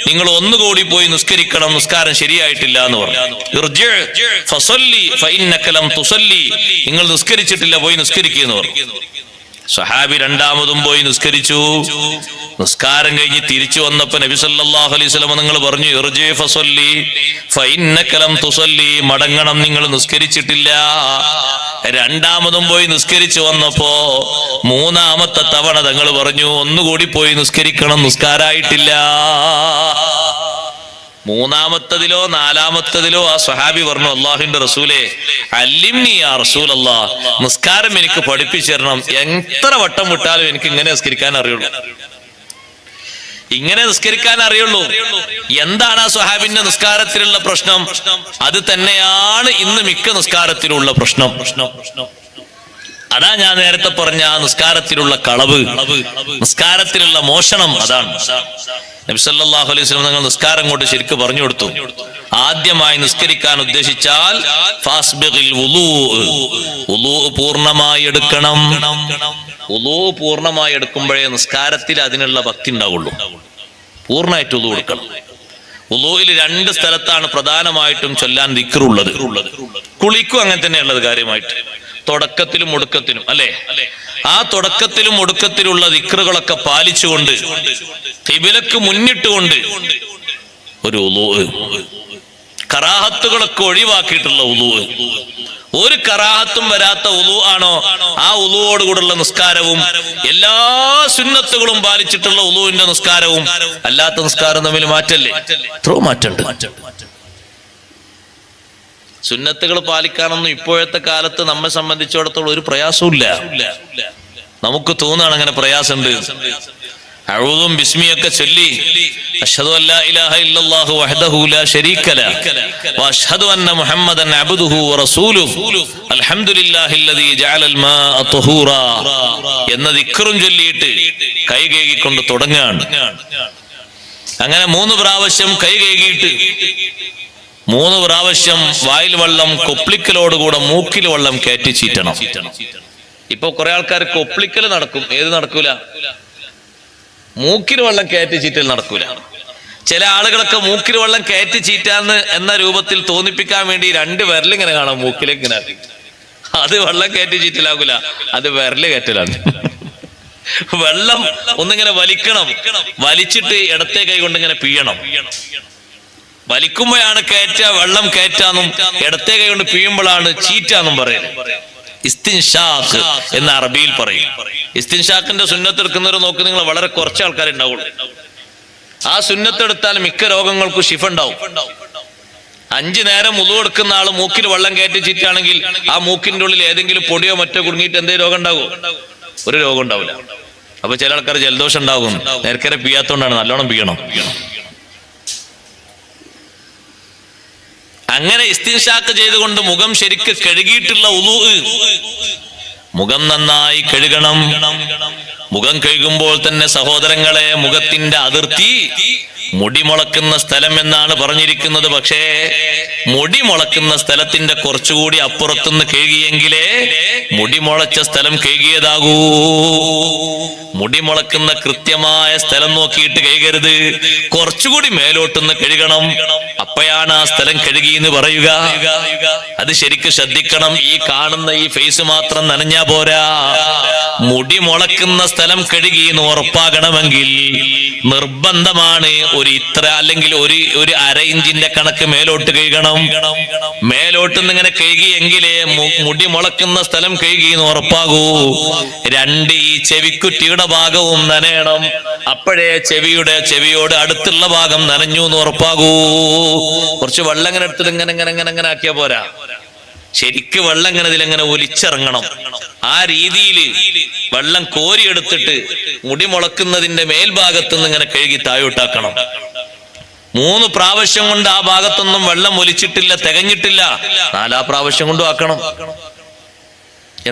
നിങ്ങൾ ഒന്നുകൂടി പോയി നിസ്കരിക്കണം, നിസ്കാരം ശരിയായിട്ടില്ല എന്ന് പറഞ്ഞു. ഇർജി ഫസല്ലി ഫഇന്നക ലം തുസല്ലി, നിങ്ങൾ നിസ്കരിച്ചിട്ടില്ല, പോയി നിസ്കരിക്കുന്നു പറഞ്ഞു. സഹാബി രണ്ടാമതും പോയി നിസ്കരിച്ചു. നിസ്കാരം കഴിഞ്ഞ് തിരിച്ചു വന്നപ്പോ നബി സല്ലല്ലാഹു അലൈഹി വസല്ലം നിങ്ങൾ പറഞ്ഞു, ഇർജി ഫസല്ലി ഫഇന്നക ലം തുസല്ലി, മടങ്ങണം, നിങ്ങൾ നിസ്കരിച്ചിട്ടില്ല. രണ്ടാമതും പോയി നിസ്കരിച്ചു വന്നപ്പോ 3-ാമത്തെ തവണ തങ്ങൾ പറഞ്ഞു, ഒന്നുകൂടി പോയി നിസ്കരിക്കണം, നിസ്കാരായിട്ടില്ല. 3-ാമത്തതിലോ 4-ാമത്തതിലോ ആ സ്വഹാബി പറഞ്ഞു, അല്ലാഹുവിന്റെ റസൂലേ, അല്ലിംനി യാ റസൂലല്ലാഹ്, നിസ്കാരം എനിക്ക് പഠിപ്പിച്ചു തരണം. എത്ര വട്ടം വിട്ടാലും എനിക്ക് ഇങ്ങനെ നിസ്കരിക്കാൻ അറിയുള്ളൂ, ഇങ്ങനെ നിസ്കരിക്കാൻ അറിയുള്ളൂ. എന്താണ് ആ സ്വഹാബിന്റെ നിസ്കാരത്തിലുള്ള പ്രശ്നം? അത് തന്നെയാണ് ഇന്ന് മിക്ക നിസ്കാരത്തിലുള്ള പ്രശ്നം. അതാ ഞാൻ നേരത്തെ പറഞ്ഞ ആ നിസ്കാരത്തിലുള്ള കളവ്, നിസ്കാരത്തിലുള്ള മോഷണം. അതാണ് നബി സല്ലല്ലാഹു അലൈഹി വസല്ലം നിങ്ങൾ നിസ്കാരം കൊണ്ട് ശരിക്കും പറഞ്ഞു കൊടുത്തു. ആദ്യമായി നിസ്കരിക്കാൻ ഉദ്ദേശിച്ചാൽ ഫാസ്ബിഗിൽ വുളൂ പൂർണ്ണമായി എടുക്കണം. വുളൂ പൂർണ്ണമായി എടുക്കുമ്പോഴേ നിസ്കാരത്തിൽ അതിനുള്ള ഭക്തി ഉണ്ടാവുള്ളൂ. പൂർണ്ണമായിട്ട് വുളൂ എടുക്കണം. വുളൂയിൽ 2 സ്ഥലത്താണ് പ്രധാനമായിട്ടും ചൊല്ലാൻ ദിക്റുള്ളത്. കുളിക്കും അങ്ങനെ തന്നെയുള്ളത് കാര്യമായിട്ട്, തുടക്കത്തിലും ഒടുക്കത്തിലും, അല്ലെ? ആ തുടക്കത്തിലും ഒടുക്കത്തിലുള്ള ദിക്റുകളൊക്കെ പാലിച്ചുകൊണ്ട് ഖിബിലക്ക് മുന്നിട്ടുകൊണ്ട് ഒരു വുളൂ, കറാഹത്തുകളൊക്കെ ഒഴിവാക്കിയിട്ടുള്ള വുളൂ, ഒരു കറാഹത്തും വരാത്ത വുളൂ ആണോ ആ വുളൂവോട് കൂടെയുള്ള നിസ്കാരവും എല്ലാ സുന്നത്തുകളും പാലിച്ചിട്ടുള്ള വുളൂവിന്റെ നിസ്കാരവും അല്ലാത്ത നിസ്കാരം തമ്മിൽ മാറ്റല്ലേ? എത്രയോ മാറ്റമുണ്ട്. സുന്നത്തുകൾ പാലിക്കാനൊന്നും ഇപ്പോഴത്തെ കാലത്ത് നമ്മെ സംബന്ധിച്ചിടത്തോളം ഒരു പ്രയാസവും ഇല്ല. നമുക്ക് തോന്നുകയാണ് അങ്ങനെ പ്രയാസമുണ്ട്. അഊദും ബിസ്മിയൊക്കെ ചൊല്ലി അശ്ഹദു അല്ലാ ഇലാഹ ഇല്ലല്ലാഹു വഹ്ദഹു ലാ ശരീക ലഹു വഅശ്ഹദു അന്ന മുഹമ്മദൻ അബ്ദുഹു വറസൂലുഹു അൽഹംദുലില്ലാഹില്ലദീ ജഅലൽ മാഅ തുഹൂറാ എന്ന ദിക്റും ചൊല്ലിയിട്ട് കൈ കഴുകിക്കൊണ്ട് തുടങ്ങാണ്. അങ്ങനെ 3 പ്രാവശ്യം കൈ കഴുകിയിട്ട് 3 പ്രാവശ്യം വായിൽ വെള്ളം കൊപ്ലിക്കലോടുകൂടെ മൂക്കിൽ വെള്ളം കയറ്റി ചീറ്റണം. ഇപ്പൊ കുറെ ആൾക്കാർ കൊപ്ലിക്കൽ നടക്കും, ഏത് നടക്കൂല? മൂക്കിൽ വെള്ളം കയറ്റി ചീറ്റൽ നടക്കൂല. ചില ആളുകളൊക്കെ മൂക്കിൽ വെള്ളം കയറ്റി ചീറ്റാന്ന് എന്ന രൂപത്തിൽ തോന്നിപ്പിക്കാൻ വേണ്ടി 2 വിരലിങ്ങനെ കാണാം മൂക്കിലേക്ക് ഇങ്ങനെ. അത് വെള്ളം കയറ്റി ചീറ്റലാകൂല, അത് വിരല് കയറ്റലാണ്. വെള്ളം ഒന്നിങ്ങനെ വലിക്കണം, വലിച്ചിട്ട് ഇടത്തെ കൈ കൊണ്ട് ഇങ്ങനെ പിഴയണം. വലിക്കുമ്പോഴാണ് വെള്ളം കയറ്റാന്നും ഇടത്തെ കൈ കൊണ്ട് പിഴിയുമ്പോഴാണ് ചീറ്റാന്നും പറയുന്നത്. ഇസ്തിൻഷാഖ് എന്ന അറബിയിൽ പറയും. ഇസ്തിൻഷാഖിന്റെ സുന്നത്ത് എടുക്കുന്നവർ നോക്ക്, നിങ്ങൾ വളരെ കുറച്ച് ആൾക്കാരെ ഉണ്ടാവുള്ളൂ. ആ സുന്നത്ത് എടുത്താൽ മിക്ക രോഗങ്ങൾക്കും ശിഫ ഉണ്ടാവും. 5 നേരം വുളു എടുക്കുന്ന ആള് മൂക്കിൽ വെള്ളം കയറ്റി ചീറ്റാണെങ്കിൽ ആ മൂക്കിന്റെ ഉള്ളിൽ ഏതെങ്കിലും പൊടിയോ മറ്റോ കുടുങ്ങിയിട്ട് എന്തെങ്കിലും രോഗം ഉണ്ടാകുമോ? ഒരു രോഗം ഉണ്ടാവില്ല. അപ്പൊ ചില ആൾക്കാർ ജലദോഷം ഉണ്ടാകും, നേരത്തെ പിയ്യാത്തോണ്ടാണ്. നല്ലോണം പിയ്യണം. അങ്ങനെ ഇസ്തിൻഷാഖ് ചെയ്തുകൊണ്ട് മുഖം ശരിക്ക് കഴുകിയിട്ടുള്ള വുളൂ, മുഖം നന്നായി കഴുകണം. മുഖം കഴുകുമ്പോൾ തന്നെ സഹോദരങ്ങളെ, മുഖത്തിന്റെ അതിർത്തി മുടി മുളക്കുന്ന സ്ഥലം എന്നാണ് പറഞ്ഞിരിക്കുന്നത്. പക്ഷേ മുടി മുളക്കുന്ന സ്ഥലത്തിന്റെ കുറച്ചുകൂടി അപ്പുറത്തുനിന്ന് കഴുകിയെങ്കിലേ മുടി മുളച്ച സ്ഥലം കഴുകിയതാകൂ. മുടി മുളക്കുന്ന കൃത്യമായ സ്ഥലം നോക്കിയിട്ട് കഴുകരുത്, കുറച്ചുകൂടി മേലോട്ടുനിന്ന് കഴുകണം. അപ്പോഴാണ് ആ സ്ഥലം കഴുകി എന്ന് പറയുക. അത് ശരിക്കും ശ്രദ്ധിക്കണം. ഈ കാണുന്ന ഈ ഫേസ് മാത്രം നനഞ്ഞാ പോരാ. മുടി മുളക്കുന്ന സ്ഥലം കഴുകി എന്ന് ഉറപ്പാകണമെങ്കിൽ നിർബന്ധമാണ് ഒരു ഇത്ര അല്ലെങ്കിൽ ഒരു അര ഇഞ്ചിന്റെ കണക്ക് മേലോട്ട് കഴുകണം. മേലോട്ട് ഇങ്ങനെ കഴുകിയെങ്കിലേ മുടി മുളക്കുന്ന സ്ഥലം കഴുകിയെന്ന് ഉറപ്പാകൂ. 2 ഈ ചെവിക്കുറ്റിയുടെ ഭാഗവും നനയണം. അപ്പോഴേ ചെവിയോട് അടുത്തുള്ള ഭാഗം നനഞ്ഞു എന്ന് ഉറപ്പാകൂ. കുറച്ച് വെള്ളം ഇങ്ങനെ എടുത്തിട്ട് ഇങ്ങനെ ആക്കിയാ പോരാ. ശരിക്ക് വെള്ളം ഇങ്ങനെ ഇതിലെങ്ങനെ ഒലിച്ചിറങ്ങണം. ആ രീതിയിൽ വെള്ളം കോരിയെടുത്തിട്ട് മുടി മുളക്കുന്നതിന്റെ മേൽഭാഗത്തു നിന്ന് ഇങ്ങനെ കഴുകി താഴോട്ടാക്കണം. 3 പ്രാവശ്യം കൊണ്ട് ആ ഭാഗത്തൊന്നും വെള്ളം ഒലിച്ചിട്ടില്ല, തികഞ്ഞിട്ടില്ല. 4 പ്രാവശ്യം കൊണ്ടും ആക്കണം.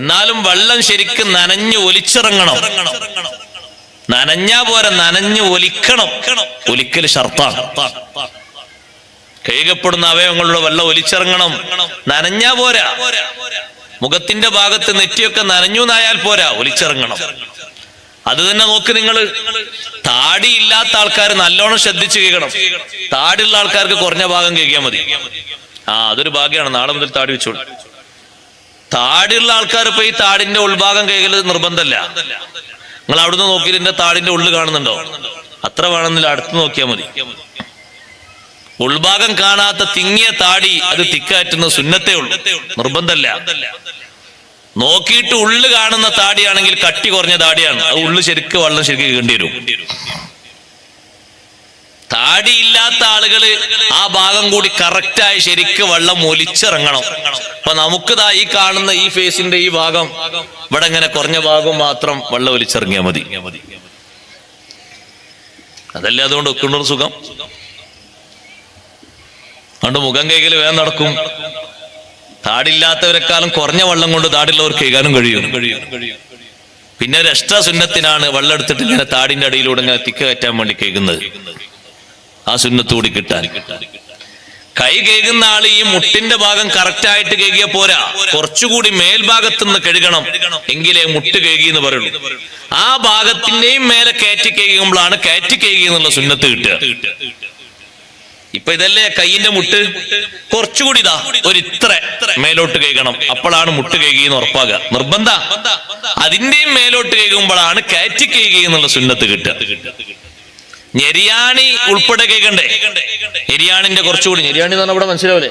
എന്നാലും വെള്ളം ശരിക്കും നനഞ്ഞു ഒലിച്ചിറങ്ങണം. നനഞ്ഞാ പോരാ, നനഞ്ഞു ഒലിക്കണം. ഒലിക്കൽ ഷർത്താണ്. കഴുകപ്പെടുന്ന അവയവങ്ങളുടെ വെള്ളം ഒലിച്ചിറങ്ങണം. നനഞ്ഞാ പോരാ. മുഖത്തിന്റെ ഭാഗത്ത് നെറ്റിയൊക്കെ നനഞ്ഞു എന്നായാൽ പോരാ, ഒലിച്ചിറങ്ങണം. അത് തന്നെ നോക്ക് നിങ്ങൾ. താടി ഇല്ലാത്ത ആൾക്കാർ നല്ലോണം ശ്രദ്ധിച്ച് കേൾക്കണം. താടിയുള്ള ആൾക്കാർക്ക് കുറഞ്ഞ ഭാഗം കേൾക്കിയാൽ മതി. അതൊരു ഭാഗ്യമാണ്. നാളെ മുതൽ താടി വെച്ചോളൂ. താടിയുള്ള ആൾക്കാർ ഇപ്പൊ ഈ താടിന്റെ ഉൾഭാഗം കേൾക്കൽ നിർബന്ധമല്ല. നിങ്ങൾ അവിടുന്ന് നോക്കിയിട്ട് എന്റെ താടിന്റെ ഉള്ളിൽ കാണുന്നുണ്ടോ? അത്ര വേണമെന്നില്ല, അടുത്ത് നോക്കിയാൽ മതി. ഉൾഭാഗം കാണാത്ത തിങ്ങിയ താടി അത് തിക്കാറ്റുന്ന സുന്നത്തേ ഉള്ളൂ, നിർബന്ധമല്ല. നോക്കിയിട്ട് ഉള്ളു കാണുന്ന താടിയാണെങ്കിൽ കട്ടി കുറഞ്ഞ താടിയാണ്, അത് ഉള്ളു ശരിക്ക് വെള്ളം ശരിക്ക് കേണ്ടി വരും. താടിയില്ലാത്ത ആളുകള് ആ ഭാഗം കൂടി കറക്റ്റായി ശരിക്ക് വെള്ളം ഒലിച്ചിറങ്ങണം. അപ്പൊ നമുക്കിതാ ഈ കാണുന്ന ഈ ഫേസിന്റെ ഈ ഭാഗം ഇവിടെ ഇങ്ങനെ കുറഞ്ഞ ഭാഗം മാത്രം വെള്ളം ഒലിച്ചിറങ്ങിയാൽ മതി. അതല്ലേ അതുകൊണ്ട് ഒക്കുന്നൊരു സുഖം. അതുകൊണ്ട് മുഖം കൈകല് വേഗം നടക്കും. താടില്ലാത്തവരെക്കാളും കുറഞ്ഞ വെള്ളം കൊണ്ട് താടിയുള്ളവർ കൈകാനും കഴിയും. പിന്നെ ഒരു എക്സ്ട്രാ സുന്നത്തിനാണ് വെള്ളം എടുത്തിട്ട് ഇങ്ങനെ താടിന്റെ അടിയിലൂടെ ഇങ്ങനെ തിക്ക് കയറ്റാൻ വേണ്ടി കേൾക്കുന്നത്. ആ സുന്നത്തുകൂടി കിട്ടാൻ. കൈ കേൾക്കുന്ന ആള് ഈ മുട്ടിന്റെ ഭാഗം കറക്റ്റ് ആയിട്ട് കേൾക്കിയ പോരാ, കുറച്ചുകൂടി മേൽഭാഗത്തു നിന്ന് കഴുകണം, എങ്കിലേ മുട്ട് കേൾക്കി എന്ന് പറയുള്ളൂ. ആ ഭാഗത്തിന്റെയും മേലെ കയറ്റി കേൾക്കുമ്പോഴാണ് കയറ്റി കേൾക്കി എന്നുള്ള സുന്നത്ത് കിട്ടുക. ഇപ്പൊ ഇതല്ലേ കൈയിന്റെ മുട്ട്, കുറച്ചുകൂടി ഇതാ ഒരു ഇത്ര മേലോട്ട് കേൾക്കണം, അപ്പോഴാണ് മുട്ട് കേൾക്കി എന്ന് ഉറപ്പാകുക. നിർബന്ധ. അതിന്റെയും മേലോട്ട് കേൾക്കുമ്പോഴാണ് കയറ്റി കേൾക്കി എന്നുള്ള സുന്നത്ത് കിട്ടുക. ഞെരിയാണി ഉൾപ്പെടെ കേൾക്കണ്ടേ? ഞെരിയാണിന്റെ കുറച്ചുകൂടി, ഞെരിയാണി എന്ന് പറഞ്ഞാൽ ഇവിടെ മനസ്സിലാവില്ലേ?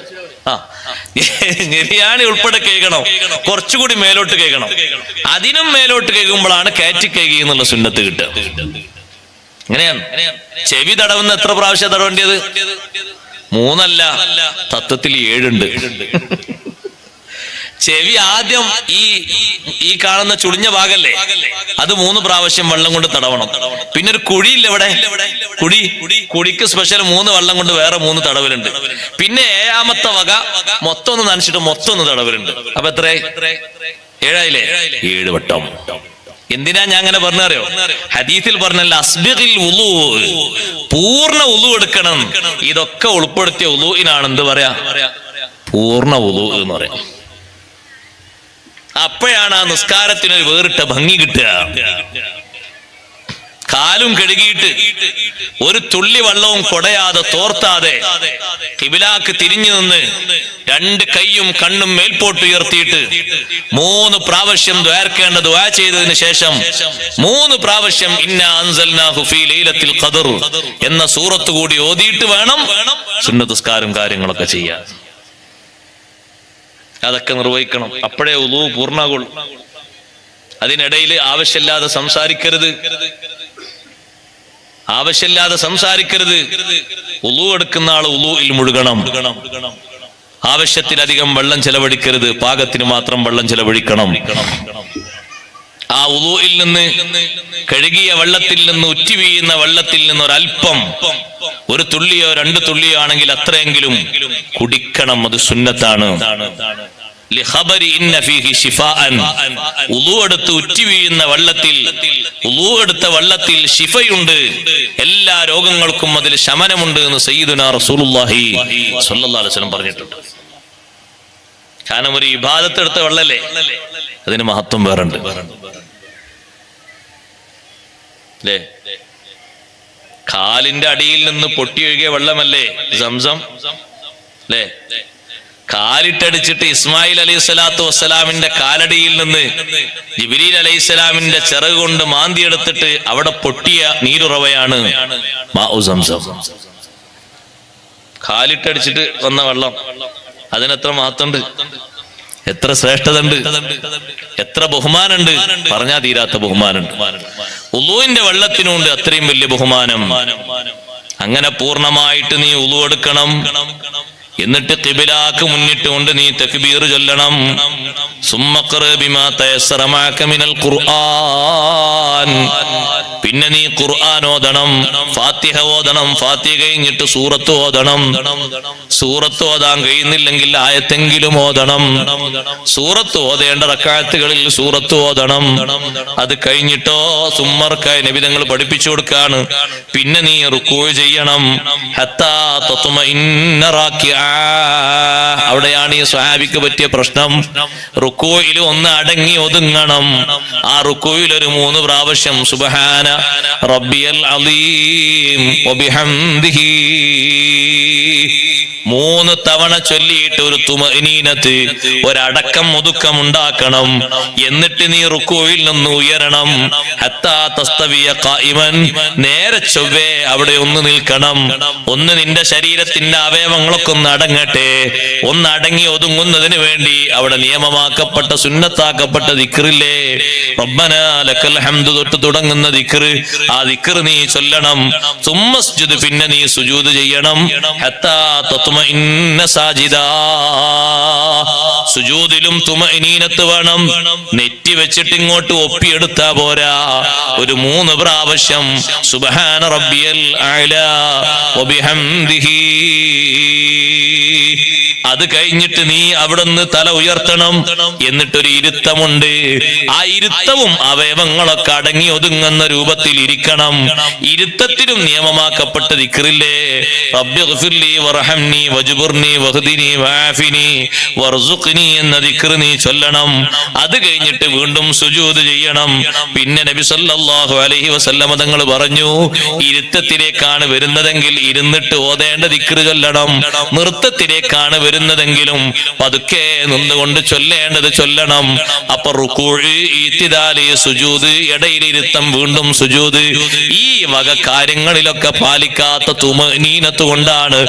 ഞെരിയാണി ഉൾപ്പെടെ കേൾക്കണം, കുറച്ചുകൂടി മേലോട്ട് കേൾക്കണം. അതിനും മേലോട്ട് കേൾക്കുമ്പോഴാണ് കയറ്റി കേൾക്കി എന്നുള്ള സുന്നത്ത് കിട്ടുക. എങ്ങനെയാണ്? ചെവി തടവുന്ന എത്ര പ്രാവശ്യം തടവേണ്ടത്? 3 അല്ല, തത്വത്തിൽ 7 ഉണ്ട്. ചെവി ആദ്യം ഈ കാണുന്ന ചുളിഞ്ഞ ഭാഗല്ലേ, അത് 3 പ്രാവശ്യം വെള്ളം കൊണ്ട് തടവണം. പിന്നെ ഒരു കുഴിയില്ല ഇവിടെ, കുഴിക്ക് സ്പെഷ്യൽ 3 വെള്ളം കൊണ്ട് വേറെ 3 തടവലുണ്ട്. പിന്നെ 7ാമത്തെ വക മൊത്തം ഒന്ന് നനച്ചിട്ട് മൊത്തം ഒന്ന് തടവലുണ്ട്. അപ്പൊ എത്ര? 7 ആയില്ലേ? 7 വട്ടം. എന്തിനാ ഞാൻ അങ്ങനെ പറഞ്ഞറിയോ? ഹദീസിൽ പറഞ്ഞല്ല, അസ്ബിഗിൽ വുളൂ, പൂർണ്ണ വുളൂ എടുക്കണം. ഇതൊക്കെ ഉൾപ്പെടുത്തിയ വുളൂഇനാണ് എന്ത് പറയാ? പൂർണ്ണ വുളൂ എന്ന് പറയാം. അപ്പോഴാണ് ആ നിസ്കാരത്തിനൊരു വേറിട്ട ഭംഗി കിട്ടുക. കാലും കഴുകിയിട്ട് ഒരു തുള്ളി വെള്ളവും കൊടയാതെ തോർത്താതെ ഖിബിലാക്ക് തിരിഞ്ഞു നിന്ന് 2 കൈയും കണ്ണും മേൽപോട്ട് ഉയർത്തിയിട്ട് 3 പ്രാവശ്യം ദ്വാരക്കേണ്ട ദുആ ചെയ്തതിന് ശേഷം 3 പ്രാവശ്യം ഇന്നാ അൻസൽനാഹു ഫീ ലൈലത്തിൽ ഖദർ എന്ന സൂറത്ത് കൂടി ഓതിയിട്ട് വേണം സുന്നത്ത് നിസ്കാരം കാര്യങ്ങളൊക്കെ ചെയ്യാൻ. അതൊക്കെ നിർവഹിക്കണം. അപ്പോഴേ ഉളൂ പൂർണ്ണാകുള്ളൂ. അതിനിടയിൽ ആവശ്യമില്ലാതെ സംസാരിക്കരുത്. ഉളൂ എടുക്കുന്ന ആൾ ഉളൂഇൽ മുഴുകണം. ആവശ്യത്തിലധികം വെള്ളം ചെലവഴിക്കരുത്, പാകത്തിന് മാത്രം വെള്ളം ചെലവഴിക്കണം. ആ ഉളൂഇൽ നിന്ന് കഴുകിയ വെള്ളത്തിൽ നിന്ന് ഉറ്റി വീഴുന്ന വെള്ളത്തിൽ നിന്ന് ഒരൽപ്പം, 1 തുള്ളിയോ 2 തുള്ളിയോ ആണെങ്കിൽ അത്രയെങ്കിലും കുടിക്കണം. അത് സുന്നത്താണ്. ഉളൂഎടുത്ത് ഉറ്റി വീഴുന്ന ഉളൂഎടുത്ത വെള്ളത്തിൽ ശിഫയുണ്ട്, എല്ലാ രോഗങ്ങൾക്കും അതിൽ ശമനമുണ്ട് എന്ന് സയ്യിദുനാ റസൂലുള്ളാഹി സ്വല്ലല്ലാഹു അലൈഹി വസല്ലം പറഞ്ഞിട്ടുണ്ട്. കാരണം ഒരു ഇബാദത്ത് എടുത്ത വെള്ളല്ലേ, അതിന് മഹത്വം വേറുണ്ട് അല്ലേ? കാലിന്റെ അടിയിൽ നിന്ന് പൊട്ടിയൊഴുകിയ വെള്ളമല്ലേ സംസം അല്ലേ? കാലിട്ടടിച്ചിട്ട് ഇസ്മായിൽ അലൈഹി സ്വലാത്തു വസ്സലാമിന്റെ കാലടിയിൽ നിന്ന് ജിബ്രീൽ അലൈഹി സ്വലാമിന്റെ ചിറക് കൊണ്ട് മാന്തിയെടുത്തിട്ട് അവിടെ പൊട്ടിയ നീരുറവയാണ് മാഉ സംസം. കാലിട്ടടിച്ചിട്ട് വന്ന വെള്ളം, അതിനെത്ര മഹത്വമുണ്ട്, എത്ര ശ്രേഷ്ഠത ഉണ്ട്, എത്ര ബഹുമാനുണ്ട്, പറഞ്ഞാ തീരാത്ത ബഹുമാനുണ്ട്. ഉളൂവിന്റെ വെള്ളത്തിനുണ്ട് അത്രയും വലിയ ബഹുമാനം. അങ്ങനെ പൂർണ്ണമായിട്ട് നീ ഉളു എടുക്കണം. എന്നിട്ട് ഖിബിലാക്ക് മുന്നിട്ടുകൊണ്ട് നീ തക്ബീർ ചൊല്ലണം. സുമ്മഖറ ബിമാ തയസ്സറ മഅക മിനൽ ഖുർആൻ, പിന്നെ നീ ഖുർആൻ ഓതണം, ഫാത്തിഹ ഓതണം. ഫാത്തിഹ കഴിഞ്ഞിട്ട് സൂറത്ത് ഓതണം. സൂറത്ത് ഓതാൻ കഴിയുന്നില്ലെങ്കിൽ ആയത്തെങ്കിലും ഓതണം. സൂറത്ത് ഓതേണ്ട റക്അത്തുകളിൽ സൂറത്ത് ഓതണം. അത് കഴിഞ്ഞിട്ടോ സുമ്മർക്കായ നബി തങ്ങൾ പഠിപ്പിച്ചു കൊടുക്കാണ്, പിന്നെ നീ റുക്കൂ ചെയ്യണം. ഹത്താ തത്മഇന്ന റാക്കിഅ, അവിടെയാണ് ഈ സ്വഹാബിക്ക് പറ്റിയ പ്രശ്നം. റുക്കൂയിൽ ഒന്ന് അടങ്ങി ഒതുങ്ങണം. ആ റുക്കൂയിൽ ഒരു 3 പ്രാവശ്യം സുബ്ഹാന റബ്ബിയൽ അലീം വബിഹംദിഹി 3 തവണ ചൊല്ലിയിട്ട് ഒരു തുമഇനീനത്ത്, ഒരടക്കം ഒതുക്കം ഉണ്ടാക്കണം. എന്നിട്ട് നീ റുക്കൂയിൽ നിന്ന് ഉയരണം. ഹത്താ തസ്തവിയ ഖായിമൻ, നേരെ ചൊവ്വേ അവിടെ ഒന്ന് നിൽക്കണം. ഒന്ന് നിന്റെ ശരീരത്തിന്റെ അവയവങ്ങളൊക്കെ ഒന്ന് അടങ്ങട്ടെ. ഒന്ന് അടങ്ങി ഒതുങ്ങുന്നതിന് വേണ്ടി അവിടെ നിയമമാക്കപ്പെട്ട സുന്നത്താക്കപ്പെട്ട ദിക്റില്ലേ, റബ്ബനാ ലക്കൽ ഹംദു തൊട്ട് തുടങ്ങുന്ന ദിക്റ്, ആ ദിക്റ് നീ ചൊല്ലണം. സുമ്മസ്ജുദ്, പിന്നെ നീ സുജൂദ് ചെയ്യണം. ഹത്താ തത്മഇന്ന സാജിദാ, സുജൂദിലും തുമഇനീനത്ത് വേണം. നെറ്റി വെച്ചിട്ട് ഇങ്ങോട്ട് ഒപ്പിയെടുത്താ പോരാ. ഒരു 3 പ്രാവശ്യം സുബ്ഹാന റബ്ബിയൽ അഅ്ലാ വബിഹംദിഹി. അത് കഴിഞ്ഞിട്ട് നീ അവിടുന്ന് തല ഉയർത്തണം. എന്നിട്ടൊരു ഇരുത്തമുണ്ട്. ആ ഇരുത്തവും അവയവങ്ങളൊക്കെ അടങ്ങി ഒതുങ്ങുന്ന രൂപത്തിൽ ഇരിക്കണം. ഇരുത്തത്തിലും നിയമമാക്കപ്പെട്ട ദിക്റില്ലേ, റബ്ബിഗ്ഫിർലി വർഹംനി വജ്ബുർനി വഹ്ദിനി വആഫിനി വർസുഖ്നി എന്ന ദിക്ർ നീ ചൊല്ലണം. അത് കഴിഞ്ഞിട്ട് വീണ്ടും സുജൂദ് ചെയ്യണം. പിന്നെ നബി സല്ലല്ലാഹു അലൈഹി വസല്ലമ തങ്ങൾ പറഞ്ഞു, ഇരുത്തത്തിലേക്കാണ് വരുന്നതെങ്കിൽ ഇരുന്നിട്ട് ഓതേണ്ട ദിക്ർ ചൊല്ലണം. നൃത്തത്തിലേക്കാണ് വരുന്നതെങ്കിലും പതുക്കെ നിന്നുകൊണ്ട് ചൊല്ലേണ്ടത് ചൊല്ലണം. അപ്പൊ റുകൂഅ്, ഇഅ്തിദാൽ, സുജൂദ്, ഇടയിലിരുത്തം, വീണ്ടും സുജൂദ്, ഈ വക കാര്യങ്ങളിലൊക്കെ പാലിക്കാത്ത തുമനീനത്ത് കൊണ്ടാണ്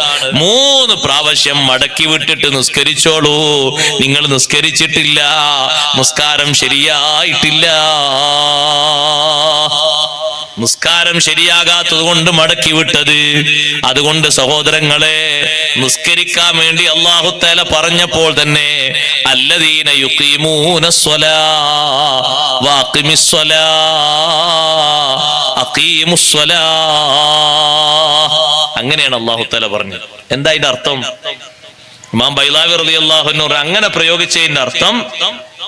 3 പ്രാവശ്യം മടക്കി വിട്ടിട്ട് നിസ്കരിച്ചോളൂ. നിങ്ങൾ നിസ്കരിച്ചിട്ടില്ല, നിസ്കാരം ശരിയായിട്ടില്ല. നിസ്കാരം ശരിയാകാത്തത് കൊണ്ട് മടക്കി വിട്ടത്. അതുകൊണ്ട് സഹോദരങ്ങളെ, നിസ്കരിക്കാൻ വേണ്ടി അല്ലാഹു തആല പറഞ്ഞപ്പോൾ തന്നെ അല്ലദീന യുഖീമൂനസ്സലാ വഅഖിമിസ്സലാ അഖീമുസ്സലാ, അങ്ങനെയാണ് അല്ലാഹു തആല പറഞ്ഞത്. എന്താ ഇതിന്റെ അർത്ഥം? ഇമാം ബൈലാവി റളിയല്ലാഹു അൻഹു അങ്ങനെ പ്രയോഗിച്ചതിന്റെ അർത്ഥം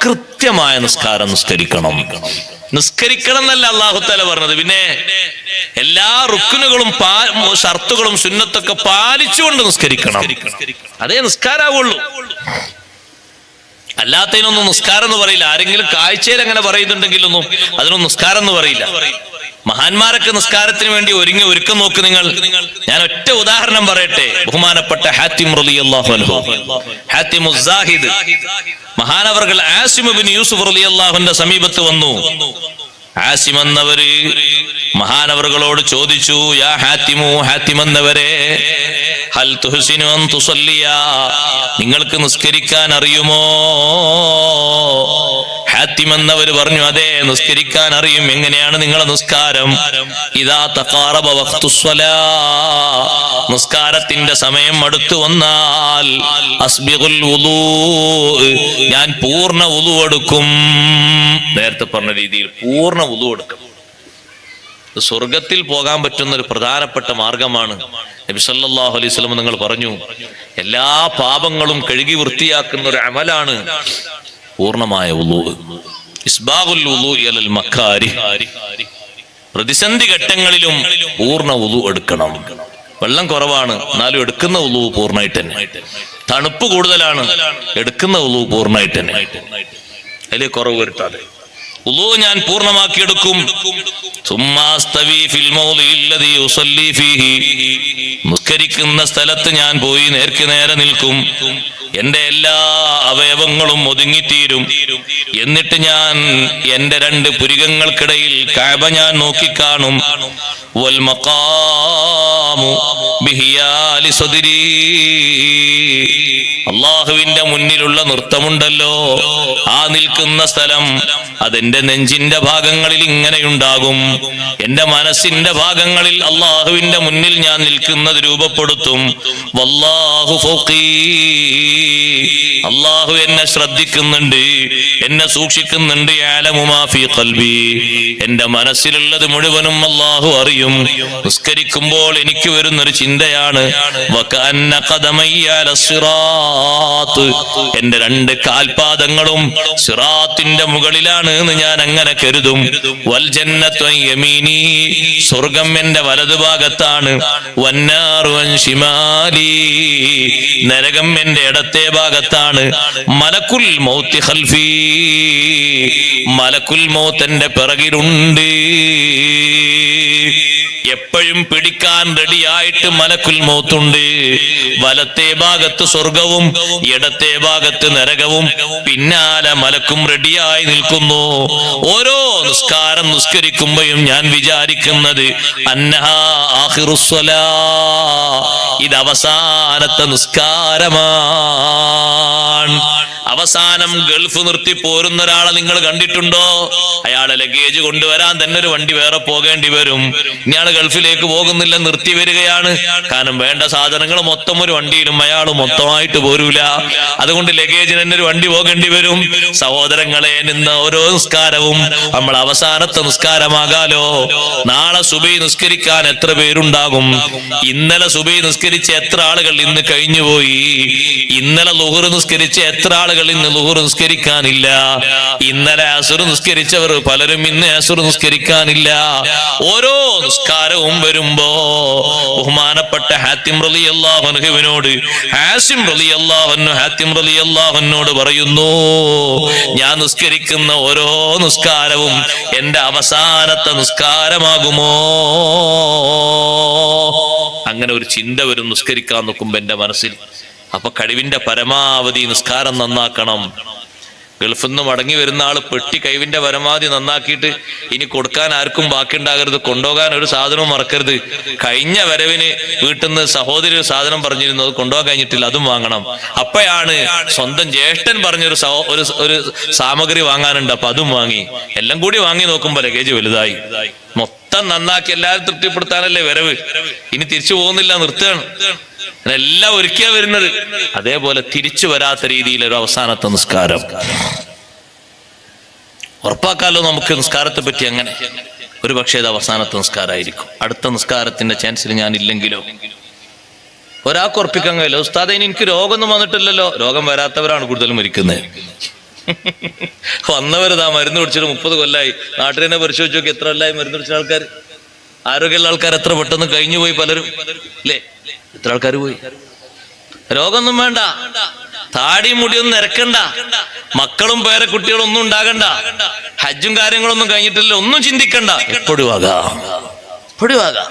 കൃത്യമായ നിസ്കാരം നിസ്കരിക്കണം. നിസ്കരിക്കണം എന്നല്ല അല്ലാഹു തആല പറഞ്ഞത്, പിന്നെ എല്ലാ റുക്നുകളും ഷർത്തുകളും സുന്നത്തൊക്കെ പാലിച്ചുകൊണ്ട് നിസ്കരിക്കണം. അതേ നിസ്കാരാവുള്ളൂ. അല്ലാത്തതിനൊന്നും നിസ്കാരം എന്ന് പറയില്ല. ആരെങ്കിലും കാഴ്ചയിൽ അങ്ങനെ പറയുന്നുണ്ടെങ്കിലൊന്നും അതിനൊന്നും നിസ്കാരം എന്ന് പറയില്ല. മഹാന്മാരൊക്കെ നിസ്കാരത്തിന് വേണ്ടി ഒരുക്കം നോക്ക് നിങ്ങൾ. ഞാൻ ഒറ്റ ഉദാഹരണം പറയട്ടെ. ബഹുമാനപ്പെട്ട ഹാത്തിം റളിയല്ലാഹു അൻഹു, ഹാത്തിമുസ് സാഹിദ് മഹാനവർകൾ ആസിം ഇബ്നു യൂസുഫ് റളിയല്ലാഹുവിന്റെ സമീപത്ത് വന്നു. ആസിം എന്നവര് മഹാനവറുകളോട് ചോദിച്ചു, യാ ഹാത്തിമു, ഹാത്തിം എന്നവരെ, ഹൽ തുഹ്സിനു അൻ തുസല്ലിയ, നിങ്ങൾക്ക് നിസ്കരിക്കാൻ അറിയുമോ? ഹാത്തിം എന്നവര് പറഞ്ഞു, അതെ, നിസ്കരിക്കാൻ അറിയും. എങ്ങനെയാണ് നിങ്ങളെ നിസ്കാരം? ഇദാ തഖാറബ വഖ്തുസ്സലാ, നിസ്കാരത്തിന്റെ സമയം അടുത്തു വന്നാൽ അസ്ബിഗുൽ വുളൂ, ഞാൻ പൂർണ്ണ വുളൂ എടുക്കും. നേരത്തെ പറഞ്ഞ രീതിയിൽ പൂർണ്ണ വുളൂ എടുക്കും. സ്വർഗത്തിൽ പോകാൻ പറ്റുന്ന ഒരു പ്രധാനപ്പെട്ട മാർഗമാണ്. നബി സല്ലല്ലാഹു അലൈഹി വസല്ലം നിങ്ങൾ പറഞ്ഞു, എല്ലാ പാപങ്ങളും കഴുകി വൃത്തിയാക്കുന്ന ഒരു അമലാണ് പൂർണ്ണമായ വുളൂ. ഇസ്ബാഗുൽ വുളൂ അലൽ മക്കാരിഹ്, പ്രതിസന്ധി ഘട്ടങ്ങളിലും പൂർണ്ണ വുളൂ എടുക്കണം. വെള്ളം കുറവാണ്, എന്നാലും എടുക്കുന്ന വുളൂ പൂർണ്ണമായിട്ട് തന്നെ. തണുപ്പ് കൂടുതലാണ്, എടുക്കുന്ന വുളൂ പൂർണ്ണമായിട്ട് തന്നെ, അതിൽ കുറവ് വരുത്താതെ. ഉളൂ ഞാൻ പൂർണ്ണമാക്കിയെടുക്കും. നിസ്കരിക്കുന്ന സ്ഥലത്ത് ഞാൻ പോയി നേർക്ക് നേരെ നിൽക്കും. എന്റെ എല്ലാ അവയവങ്ങളും ഒതുങ്ങിത്തീരും. എന്നിട്ട് ഞാൻ എന്റെ 2 പുരികങ്ങൾക്കിടയിൽ കഅബ ഞാൻ നോക്കിക്കാണും. വൽ മഖാമു ബിഹിയാലി സദ്രി, അള്ളാഹുവിന്റെ മുന്നിലുള്ള നൃത്തമുണ്ടല്ലോ, ആ നിൽക്കുന്ന സ്ഥലം അതെന്റെ നെഞ്ചിന്റെ ഭാഗങ്ങളിൽ ഇങ്ങനെയുണ്ടാകും. എന്റെ മനസ്സിന്റെ ഭാഗങ്ങളിൽ അള്ളാഹുവിന്റെ മുന്നിൽ ഞാൻ നിൽക്കുന്നത് രൂപപ്പെടുത്തും. വല്ലാഹു ഫൗഖീ, അള്ളാഹു എന്നെ ശ്രദ്ധിക്കുന്നുണ്ട്, എന്നെ സൂക്ഷിക്കുന്നുണ്ട്. യഅലമു മാ ഫീ ഖൽബി, എന്റെ മനസ്സിലുള്ളത് മുഴുവനും അള്ളാഹു അറിയും. നിസ്കരിക്കുമ്പോൾ എനിക്ക് വരുന്നൊരു ചിന്തയാണ്, വകഅന്ന ഖദമയ്യ അലസ്സിറാത്ത്, എന്റെ 2 കാൽപാദങ്ങളും സിറാത്തിന്റെ മുകളിലാണ് എന്ന് ഞാൻ അങ്ങനെ കരുതും. വൽ ജന്നത്തു യമീനി, സ്വർഗം എന്റെ വലതുഭാഗത്താണ്. വന്നാറു അൻ ശിമാലി, നരകം എന്റെ ഇടത്തെ ഭാഗത്താണ്. മലക്കുൽ മൗത്ത് ഖൽഫി, മലക്കുൽ മൗത്ത് എന്റെ പിറകിലുണ്ട്. എപ്പോഴും പിടിക്കാൻ റെഡിയായിട്ട് മലക്കുൽ മൗത്തുണ്ട്. വലത്തെ ഭാഗത്ത് സ്വർഗവും ഇടത്തെ ഭാഗത്ത് നരകവും, പിന്നാലെ മലക്കും റെഡിയായി നിൽക്കുന്നു. ഓരോ നിസ്കാരം നിസ്കരിക്കുമ്പോഴും ഞാൻ വിചാരിക്കുന്നത് അന്നഹാ ആഖിറുസ്സലാ, ഇത് അവസാനത്തെ നിസ്കാരമാണ്. അവസാനം ഗൾഫ് നിർത്തി പോരുന്ന ഒരാളെ നിങ്ങൾ കണ്ടിട്ടുണ്ടോ? അയാളെ ലഗേജ് കൊണ്ടുവരാൻ തന്നെ ഒരു വണ്ടി വേറെ പോകേണ്ടി വരും. ഇയാൾ ഗൾഫിലേക്ക് പോകുന്നില്ല, നിർത്തി വരികയാണ്. കാരണം വേണ്ട സാധനങ്ങൾ മൊത്തം ഒരു വണ്ടിയിലും അയാൾ മൊത്തമായിട്ട് പോരൂല. അതുകൊണ്ട് ലഗേജിന് തന്നെ ഒരു വണ്ടി പോകേണ്ടി വരും. സഹോദരങ്ങളെ, നിന്ന് ഓരോ നിസ്കാരവും നമ്മൾ അവസാനത്തെ നിസ്കാരമാകാലോ. നാളെ സുബഹി നിസ്കരിക്കാൻ എത്ര പേരുണ്ടാകും? ഇന്നലെ സുബഹി നിസ്കരിച്ച എത്ര ആളുകൾ ഇന്ന് കഴിഞ്ഞുപോയി? ഇന്നലെ ളുഹർ നിസ്കരിച്ച എത്ര ആളുകൾ ഇന്ന് ളുഹർ നിസ്കരിക്കാനില്ല? ഇന്നലെ അസ്ർ നിസ്കരിച്ചവർ പലരും ഇന്ന് അസ്ർ നിസ്കരിക്കാനില്ല. ഓരോ നിസ്കാരവും വരുമ്പോ ബഹുമാനപ്പെട്ട ഹാത്തിം റളിയല്ലാഹു അൻഹുവിനോട് ഹാസിം റളിയല്ലാഹു അൻഹു ഹാത്തിം റളിയല്ലാഹു അൻഹുവിനോട് പറയുന്നു, ഞാൻ നിസ്കരിക്കുന്ന ഓരോ നിസ്കാരവും എന്റെ അവസാനത്തെ നിസ്കാരമാകുമോ? അങ്ങനെ ഒരു ചിന്ത വരും നിസ്കരിക്കാൻ നോക്കുമ്പോ എന്റെ മനസ്സിൽ. അപ്പൊ കഴിവിന്റെ പരമാവധി നിസ്കാരം നന്നാക്കണം. ഗൾഫിൽ നിന്ന് മടങ്ങി വരുന്ന ആള് പെട്ടി കഴിവിന്റെ പരമാവധി നന്നാക്കിയിട്ട് ഇനി കൊടുക്കാൻ ആർക്കും ബാക്കിയുണ്ടാകരുത്, കൊണ്ടുപോകാൻ ഒരു സാധനവും മറക്കരുത്. കഴിഞ്ഞ വരവിന് വീട്ടിൽ നിന്ന് സഹോദരി ഒരു സാധനം പറഞ്ഞിരുന്നു, അത് കൊണ്ടുപോകാൻ കഴിഞ്ഞിട്ടില്ല, അതും വാങ്ങണം. അപ്പോഴാണ് സ്വന്തം ജ്യേഷ്ഠൻ പറഞ്ഞൊരു ഒരു സാമഗ്രി വാങ്ങാനുണ്ട്, അപ്പൊ അതും വാങ്ങി. എല്ലാം കൂടി വാങ്ങി നോക്കുമ്പോ ലഗേജ് വലുതായി. മൊത്തം നന്നാക്കി എല്ലാവരും തൃപ്തിപ്പെടുത്താനല്ലേ വരവ്. ഇനി തിരിച്ചു പോകുന്നില്ല, നിർത്തുകയാണ്. എല്ലാം ഒരുക്കിയാ വരുന്നത്. അതേപോലെ തിരിച്ചു വരാത്ത രീതിയിൽ ഒരു അവസാനത്തെ നിസ്കാരം ഉറപ്പാക്കാലോ നമുക്ക്. നിസ്കാരത്തെ പറ്റി അങ്ങനെ ഒരു പക്ഷേ ഇത് അവസാനത്തെ നിസ്കാരമായിരിക്കും. അടുത്ത നിസ്കാരത്തിന്റെ ചാൻസിൽ ഞാൻ ഇല്ലെങ്കിലോ? ഒരാൾക്ക് ഉറപ്പിക്കാൻ കഴിയില്ല, ഉസ്താദേ എനിക്ക് രോഗമൊന്നും വന്നിട്ടില്ലല്ലോ. രോഗം വരാത്തവരാണ് കൂടുതലും മരിക്കുന്നത്. വന്നവരിതാ മരുന്ന് കുടിച്ചിട്ട് 30 കൊല്ലായി. നാട്ടിൽ തന്നെ പരിശോധിച്ച് നോക്കി എത്ര കൊല്ലായി മരുന്ന് കുടിച്ച ആൾക്കാർ, ആരോഗ്യമുള്ള ആൾക്കാർ എത്ര പെട്ടെന്ന് കഴിഞ്ഞു പോയി പലരും, അല്ലേ? എത്ര ആൾക്കാർ പോയി. രോഗമൊന്നും വേണ്ട, താടി മുടിയൊന്നും നിരക്കണ്ട, മക്കളും പേരെ കുട്ടികളും ഒന്നും ഉണ്ടാകണ്ട, ഹജ്ജും കാര്യങ്ങളൊന്നും കഴിഞ്ഞിട്ടില്ല, ഒന്നും ചിന്തിക്കണ്ട. എപ്പോഴും ആകാം.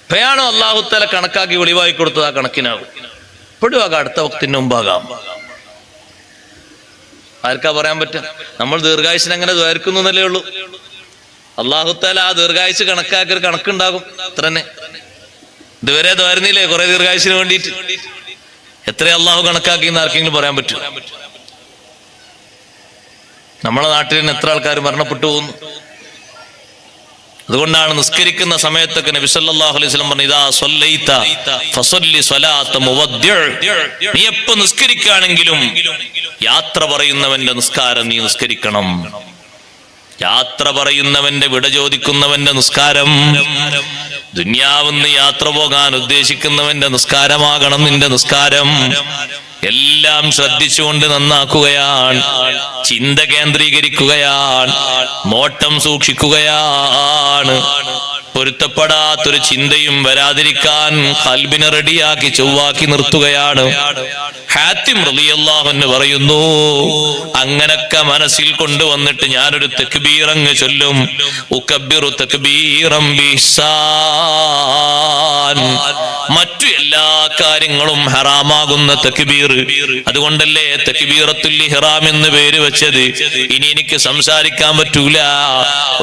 ഇപ്പയാണോ അല്ലാഹു തആല കണക്കാക്കി വെളിവായി കൊടുത്തത്, ആ കണക്കിനാകും. എപ്പോഴും ആകാം. അടുത്ത വക്തിന് മുമ്പാകാം. ആർക്കാ പറയാൻ പറ്റുക? നമ്മൾ ദീർഘായുസിന് അങ്ങനെ ദ്വാരിക്കുന്നു എന്നല്ലേ ഉള്ളൂ. അല്ലാഹു തആല ആ ദീർഘായുസ് കണക്കാക്കി ഒരു കണക്കുണ്ടാകും. അത്ര തന്നെ. ഇതുവരെ ദ്വാരുന്നില്ലേ കുറെ ദീർഘായുസിന് വേണ്ടിയിട്ട്? എത്ര അള്ളാഹു കണക്കാക്കി എന്ന് ആർക്കെങ്കിലും പറയാൻ പറ്റും? നമ്മളെ നാട്ടിൽ നിന്ന് എത്ര ആൾക്കാർ മരണപ്പെട്ടു പോകുന്നു. അതുകൊണ്ടാണ് നിസ്കരിക്കുന്ന സമയത്തൊക്കെ നബി സല്ലല്ലാഹു അലൈഹി വസല്ലം പറഞ്ഞു, ഇദാ സ്വല്ലൈത ഫസല്ലി സ്വലാത്ത മുവദ്ദിഅ, നീ എപ്പോൾ നിസ്കരിക്കുകയാണെങ്കിലും യാത്ര പറയുന്നവന്റെ നിസ്കാരം നീ നിസ്കരിക്കണം. യാത്ര പറയുന്നവന്റെ, വിട ചോദിക്കുന്നവന്റെ നിസ്കാരം, ദുനിയാവിന്ന് യാത്ര പോകാൻ ഉദ്ദേശിക്കുന്നവന്റെ നിസ്കാരമാകണം നിന്റെ നിസ്കാരം. എല്ലാം ശ്രദ്ധിച്ചുകൊണ്ട് നന്നാക്കുകയാണ്, ചിന്ത കേന്ദ്രീകരിക്കുകയാണ്, നോട്ടം സൂക്ഷിക്കുകയാണ്. പൊരുത്തപ്പെടാത്തൊരു ചിന്തയും വരാതിരിക്കാൻ ഖൽബിനെ റെഡിയാക്കി ചൊവ്വാക്കി നിർത്തുകയാണ്. ഹാത്തിം റളിയല്ലാഹു അൻഹു പറയുന്നു, അങ്ങനൊക്കെ മനസ്സിൽ കൊണ്ടുവന്നിട്ട് ഞാനൊരു തക്ബീറങ്ങ് ചൊല്ലും. ഉകബ്ബിറു തക്ബീറൻ ബിഹ്സാൻ. മറ്റു എല്ലാ കാര്യങ്ങളും ഹറാമാകുന്ന തക്ബീർ. അതുകൊണ്ടല്ലേ തക്ബീറത്തുൽ ഇഹ്റാം എന്ന് പേര് വെച്ചത്. ഇനി എനിക്ക് സംസാരിക്കാൻ പറ്റൂല,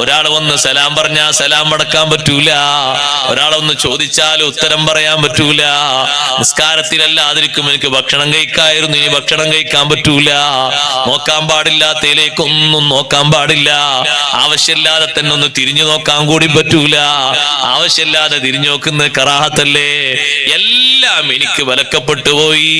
ഒരാൾ വന്ന് സലാം പറഞ്ഞാൽ സലാം മടക്കാൻ പറ്റൂല, ഒരാളൊന്ന് ചോദിച്ചാൽ ഉത്തരം പറയാൻ പറ്റൂല, നിസ്കാരത്തിലല്ലാതിരിക്കും എനിക്ക് ഭക്ഷണം കഴിക്കായിരുന്നു, ഇനി ഭക്ഷണം കഴിക്കാൻ പറ്റൂല, നോക്കാൻ പാടില്ലാത്തതിലേക്കൊന്നും നോക്കാൻ പാടില്ല, ആവശ്യമില്ലാതെ തന്നെ ഒന്ന് തിരിഞ്ഞു നോക്കാൻ കൂടി പറ്റൂല, ആവശ്യമില്ലാതെ തിരിഞ്ഞു നോക്കുന്ന കറാഹത്തല്ലേ. എല്ലാം എനിക്ക് വിലക്കപ്പെട്ടു പോയി.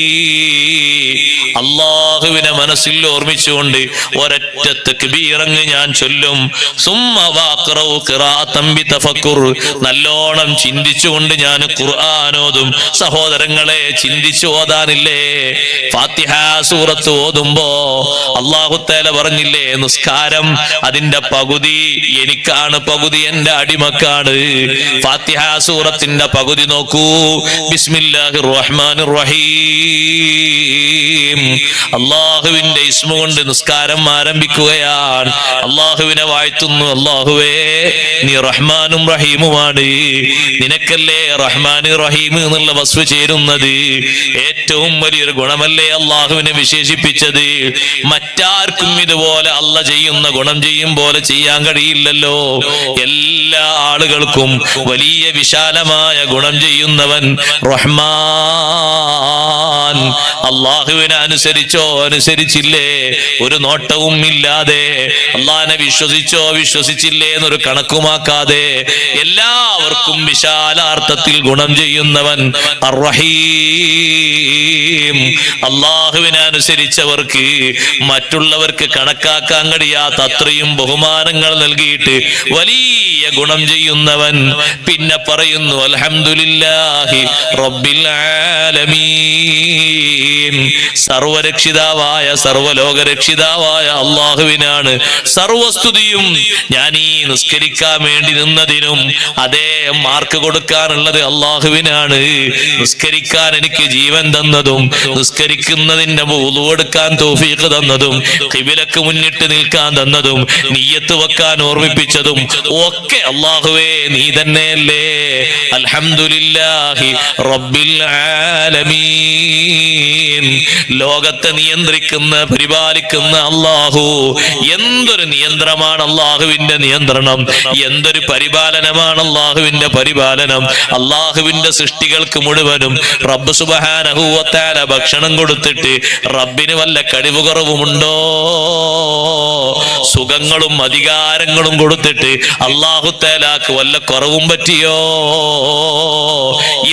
അള്ളാഹുവിനെ മനസ്സിൽ ഓർമ്മിച്ചുകൊണ്ട് ഒരൊറ്റ തക്ബീറങ്ങ് ഞാൻ ചൊല്ലും. സുമ്മ വഖറഉ ഖിറാഅതൻ ബിതഫക്കുർ. നല്ലോണം ചിന്തിച്ചുകൊണ്ട് ഞാൻ ഖുർആൻ ഓതും. സഹോദരങ്ങളെ, ചിന്തിച്ചു ഓതാനില്ലേ? ഫാത്തിഹ സൂറത്ത് ഓതുമ്പോ അല്ലാഹു തആല പറഞ്ഞില്ലേ, നിസ്കാരം അതിന്റെ പകുതി എനിക്കാണ്, പകുതി എന്റെ അടിമക്കാണ്. ഫാത്തിഹ സൂറത്തിന്റെ പകുതി നോക്കൂ. ബിസ്മില്ലാഹിർ റഹ്മാനിർ റഹീം. അള്ളാഹുവിന്റെ ഇസ്മ കൊണ്ട് നിസ്കാരം ആരംഭിക്കുകയാണ്. അള്ളാഹുവിനെ വാഴ്ത്തുന്നു. അള്ളാഹുവേ, നീ റഹ്മാനും റഹീമുമാണ്. നിനക്കല്ലേ റഹ്മാൻ റഹീം എന്നുള്ള വസ്തു ചേരുന്നത്. ഏറ്റവും വലിയൊരു ഗുണമല്ലേ അള്ളാഹുവിനെ വിശേഷിപ്പിച്ചത്. മറ്റാർക്കും ഇതുപോലെ അല്ല ചെയ്യുന്ന ഗുണം ചെയ്യും പോലെ ചെയ്യാൻ കഴിയില്ലല്ലോ. എല്ലാ ആളുകൾക്കും വലിയ വിശാലമായ ഗുണം ചെയ്യുന്നവൻ റഹ്മാൻ. അള്ളാഹുവിനെ അനുസരിച്ചോ അനുസരിച്ചില്ലേ ഒരു നോട്ടവും ഇല്ലാതെ, അള്ളാഹിനെ വിശ്വസിച്ചോ വിശ്വസിച്ചില്ലേ എന്നൊരു കണക്കുമാക്കാതെ എല്ലാവർക്കും വിശാലാർത്ഥത്തിൽ ഗുണം ചെയ്യുന്നവൻ അർ-റഹീം. അള്ളാഹുവിനെ അനുസരിച്ചവർക്ക് മറ്റുള്ളവർക്ക് കണക്കാക്കാൻ കഴിയാത്ത അത്രയും ബഹുമാനങ്ങൾ നൽകിയിട്ട് വലിയ ഗുണം ചെയ്യുന്നവൻ. പിന്നെ പറയുന്നു, അൽഹംദുലില്ലാഹി റബ്ബിൽ ആലമീൻ. സർവരക്ഷിതാവായ സർവലോകരക്ഷിതാവായ അള്ളാഹുവിനാണ് സർവസ്തുതിയും. ഞാൻ ഈ നിസ്കരിക്കാൻ വേണ്ടി നിന്നതിനും അതേ മാർക്ക് കൊടുക്കാനുള്ളത് അള്ളാഹുവിനാണ്. നിസ്കരിക്കാൻ എനിക്ക് ജീവൻ തന്നതും നിസ്കരിക്കുന്നതിന്റെ വുളു എടുക്കാൻ തൗഫീഖ് തന്നതും ഖിബിലക്ക് മുന്നിട്ട് നിൽക്കാൻ തന്നതും നിയ്യത്ത് വെക്കാൻ ഓർമ്മിപ്പിച്ചതും ഒക്കെ അള്ളാഹുവേ നീ തന്നെയല്ലേ. അൽഹംദുലില്ലാഹി റബ്ബിൽ ആലമീൻ. ലോകത്തെ നിയന്ത്രിക്കുന്ന പരിപാലിക്കുന്ന അള്ളാഹു. എന്തൊരു നിയന്ത്രണമാണ് അള്ളാഹുവിന്റെ നിയന്ത്രണം, എന്തൊരു പരിപാലനമാണ് അള്ളാഹുവിന്റെ പരിപാലനം. അള്ളാഹുവിന്റെ സൃഷ്ടികൾക്ക് മുഴുവനും റബ്ബ് സുബ്ഹാനഹു വ തആല ഭക്ഷണം കൊടുത്തിട്ട് റബ്ബിന് വല്ല കഴിവ് കുറവുമുണ്ടോ? സുഖങ്ങളും അധികാരങ്ങളും കൊടുത്തിട്ട് അള്ളാഹു തആലാക്ക് വല്ല കുറവും പറ്റിയോ?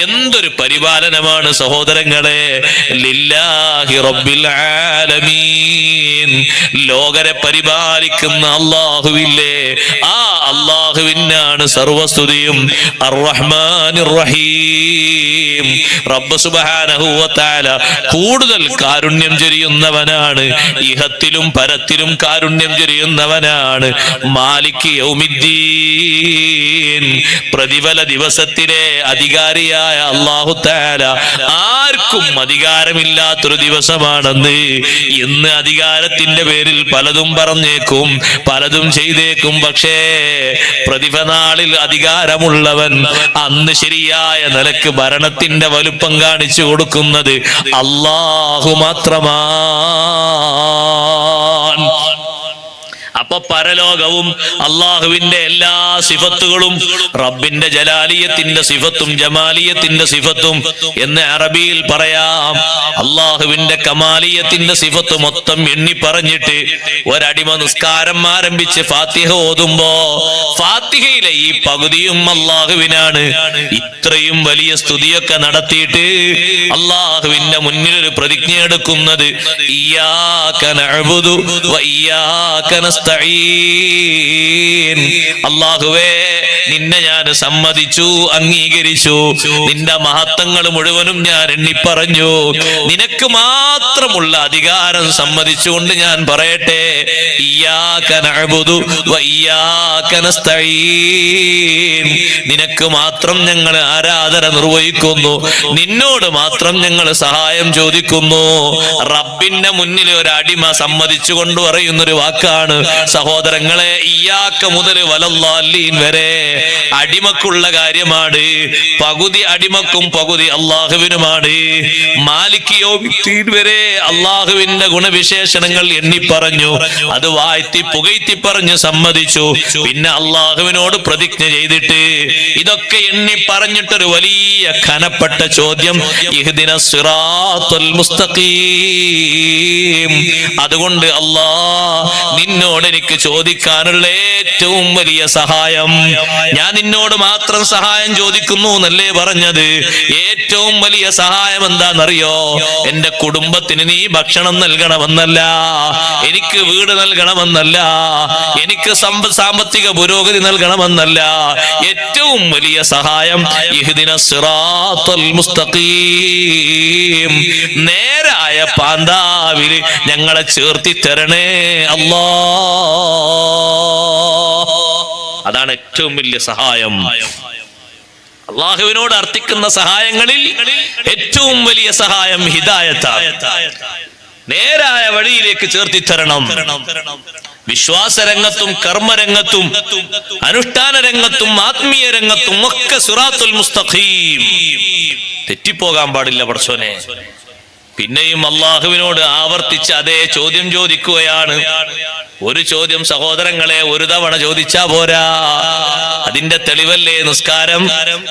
എന്തൊരു പരിപാലനമാണ് സഹോദരങ്ങളെ. ലില്ലാഹി റബ്ബിൽ ആലമീൻ. ലോകരെ പരിപാലിക്കുന്ന അള്ളാഹുവില്ലേ, ആ അള്ളാഹുവിനാണ് സർവസ്തുതിയും. അർ-റഹ്മാനിർ റഹീം. റബ്ബ് സുബ്ഹാനഹു വ തആല കൂടുതൽ കാരുണ്യം ചൊരിയുന്നവനാണ്. ഇഹത്തിലും പരത്തിലും കാരുണ്യം ചൊരിയുന്നവനാണ്. മാലിക് യൗമിദ്ദീൻ. പ്രതിഫല ദിവസത്തിലെ അധികാരിയായ അല്ലാഹു തആല ആർക്കും അധികാരമില്ലാത്തൊരു ദിവസമാണെന്ന്. ഇന്ന് അധികാരത്തിന്റെ പേരിൽ പലതും പറഞ്ഞേക്കും, പലതും ചെയ്തേക്കും. പക്ഷേ പ്രതിഫനാളിൽ അധികാരമുള്ളവൻ അന്ന് ശരിയായ നിലക്ക് ഭരണത്തിന്റെ വലുപ്പം കാണിച്ചു കൊടുക്കുന്നത് അല്ലാഹു മാത്രമാണ്. അപ്പൊ പരലോകവും അള്ളാഹുവിന്റെ എല്ലാ സിഫത്തുകളും, റബ്ബിന്റെ ജലാലിയത്തിന്റെ സിഫത്തും ജമാലിയത്തിന്റെ സിഫത്തും എന്ന് അറബിയിൽ പറയാം. അള്ളാഹുവിന്റെ കമാലിയത്തിന്റെ സിഫത്ത് മൊത്തം എണ്ണി പറഞ്ഞിട്ട് ഒരടിമ നിസ്കാരം ആരംഭിച്ച് ഫാത്തിഹ ഓതുമ്പോ ഫാത്തിഹയിലെ ഈ പകുതിയും അള്ളാഹുവിനാണ്. ഇത്രയും വലിയ സ്തുതിയൊക്കെ നടത്തിയിട്ട് അള്ളാഹുവിന്റെ മുന്നിൽ ഒരു പ്രതിജ്ഞ എടുക്കുന്നത് ഇയ്യാക നഅ്ബുദു വ ഇയ്യാക നസ്തഈൻ. അല്ലാഹുവേ, നിന്നെ ഞാൻ സമ്മതിച്ചു, അംഗീകരിച്ചു. നിന്റെ മഹത്വങ്ങൾ മുഴുവനും ഞാൻ എണ്ണിപ്പറഞ്ഞു. നിനക്ക് മാത്രമുള്ള അധികാരം സമ്മതിച്ചുകൊണ്ട് ഞാൻ പറയട്ടെ, ഇയ്യാക നഅ്ബുദു വ ഇയ്യാക നസ്തഈൻ. നിനക്ക് മാത്രം ഞങ്ങൾ ആരാധന നിർവഹിക്കുന്നു, നിന്നോട് മാത്രം ഞങ്ങൾ സഹായം ചോദിക്കുന്നു. റബ്ബിന്റെ മുന്നിൽ ഒരു അടിമ സമ്മതിച്ചുകൊണ്ട് പറയുന്നൊരു വാക്കാണ് സഹോദരങ്ങളെ, ഇയ്യാക്ക മുതൽ വലല്ലാലീൻ വരെ അടിമക്കുള്ള കാര്യമാണ്. പകുതി അടിമക്കും പകുതി അള്ളാഹുവിനുമാണ്. മാലിക് യൗമിദ്ദീൻ വരെ അള്ളാഹുവിന്റെ ഗുണവിശേഷണങ്ങൾ എണ്ണി പറഞ്ഞു, അത് വാഴ്ത്തി പുകഴ്ത്തി പറഞ്ഞു സമ്മതിച്ചു. പിന്നെ അള്ളാഹുവിനോട് പ്രതിജ്ഞ ചെയ്തിട്ട് ഇതൊക്കെ എണ്ണി പറഞ്ഞിട്ടൊരു വലിയ ഖനപ്പെട്ട ചോദ്യം, ഇഹ്ദിനസ് സിറാത്തുൽ മുസ്തഖീം. അതുകൊണ്ട് അല്ലാ, നിന്നോട് എനിക്ക് ചോദിക്കാനുള്ള ഏറ്റവും വലിയ സഹായം, ഞാൻ നിന്നോട് മാത്രം സഹായം ചോദിക്കുന്നു എന്നല്ലേ പറഞ്ഞത്. ഏറ്റവും വലിയ സഹായം എന്താണെന്നറിയോ? എന്റെ കുടുംബത്തിന് നീ ഭക്ഷണം നൽകണമെന്നല്ല, എനിക്ക് വീട് നൽകണമെന്നല്ല, എനിക്ക് സാമ്പത്തിക പുരോഗതി നൽകണമെന്നല്ല. ഏറ്റവും വലിയ സഹായം ഇഹ്ദിനസ് സിറാത്തുൽ മുസ്തഖീം, നേരായ പാന്താവിൽ ഞങ്ങളെ ചേർത്തി തരണേ അല്ലാ. അതാണ് ഏറ്റവും വലിയ സഹായം. അള്ളാഹുവിനോട് അർത്ഥിക്കുന്ന സഹായങ്ങളിൽ ഏറ്റവും വലിയ സഹായം ഹിദായത്താണ്. നേരായ വഴിയിലേക്ക് ചേർത്തി തരണം. വിശ്വാസരംഗത്തും കർമ്മരംഗത്തും അനുഷ്ഠാന രംഗത്തും ആത്മീയ രംഗത്തും ഒക്കെ സിറാത്തുൽ മുസ്തഖീം. തെറ്റിപ്പോകാൻ പാടില്ല പടച്ചോനെ. പിന്നെയും അള്ളാഹുവിനോട് ആവർത്തിച്ച് അതേ ചോദ്യം ചോദിക്കുകയാണ്. ഒരു ചോദ്യം സഹോദരങ്ങളെ ഒരു തവണ ചോദിച്ചാ പോരാ, അതിന്റെ തെളിവല്ലേ നിസ്കാരം.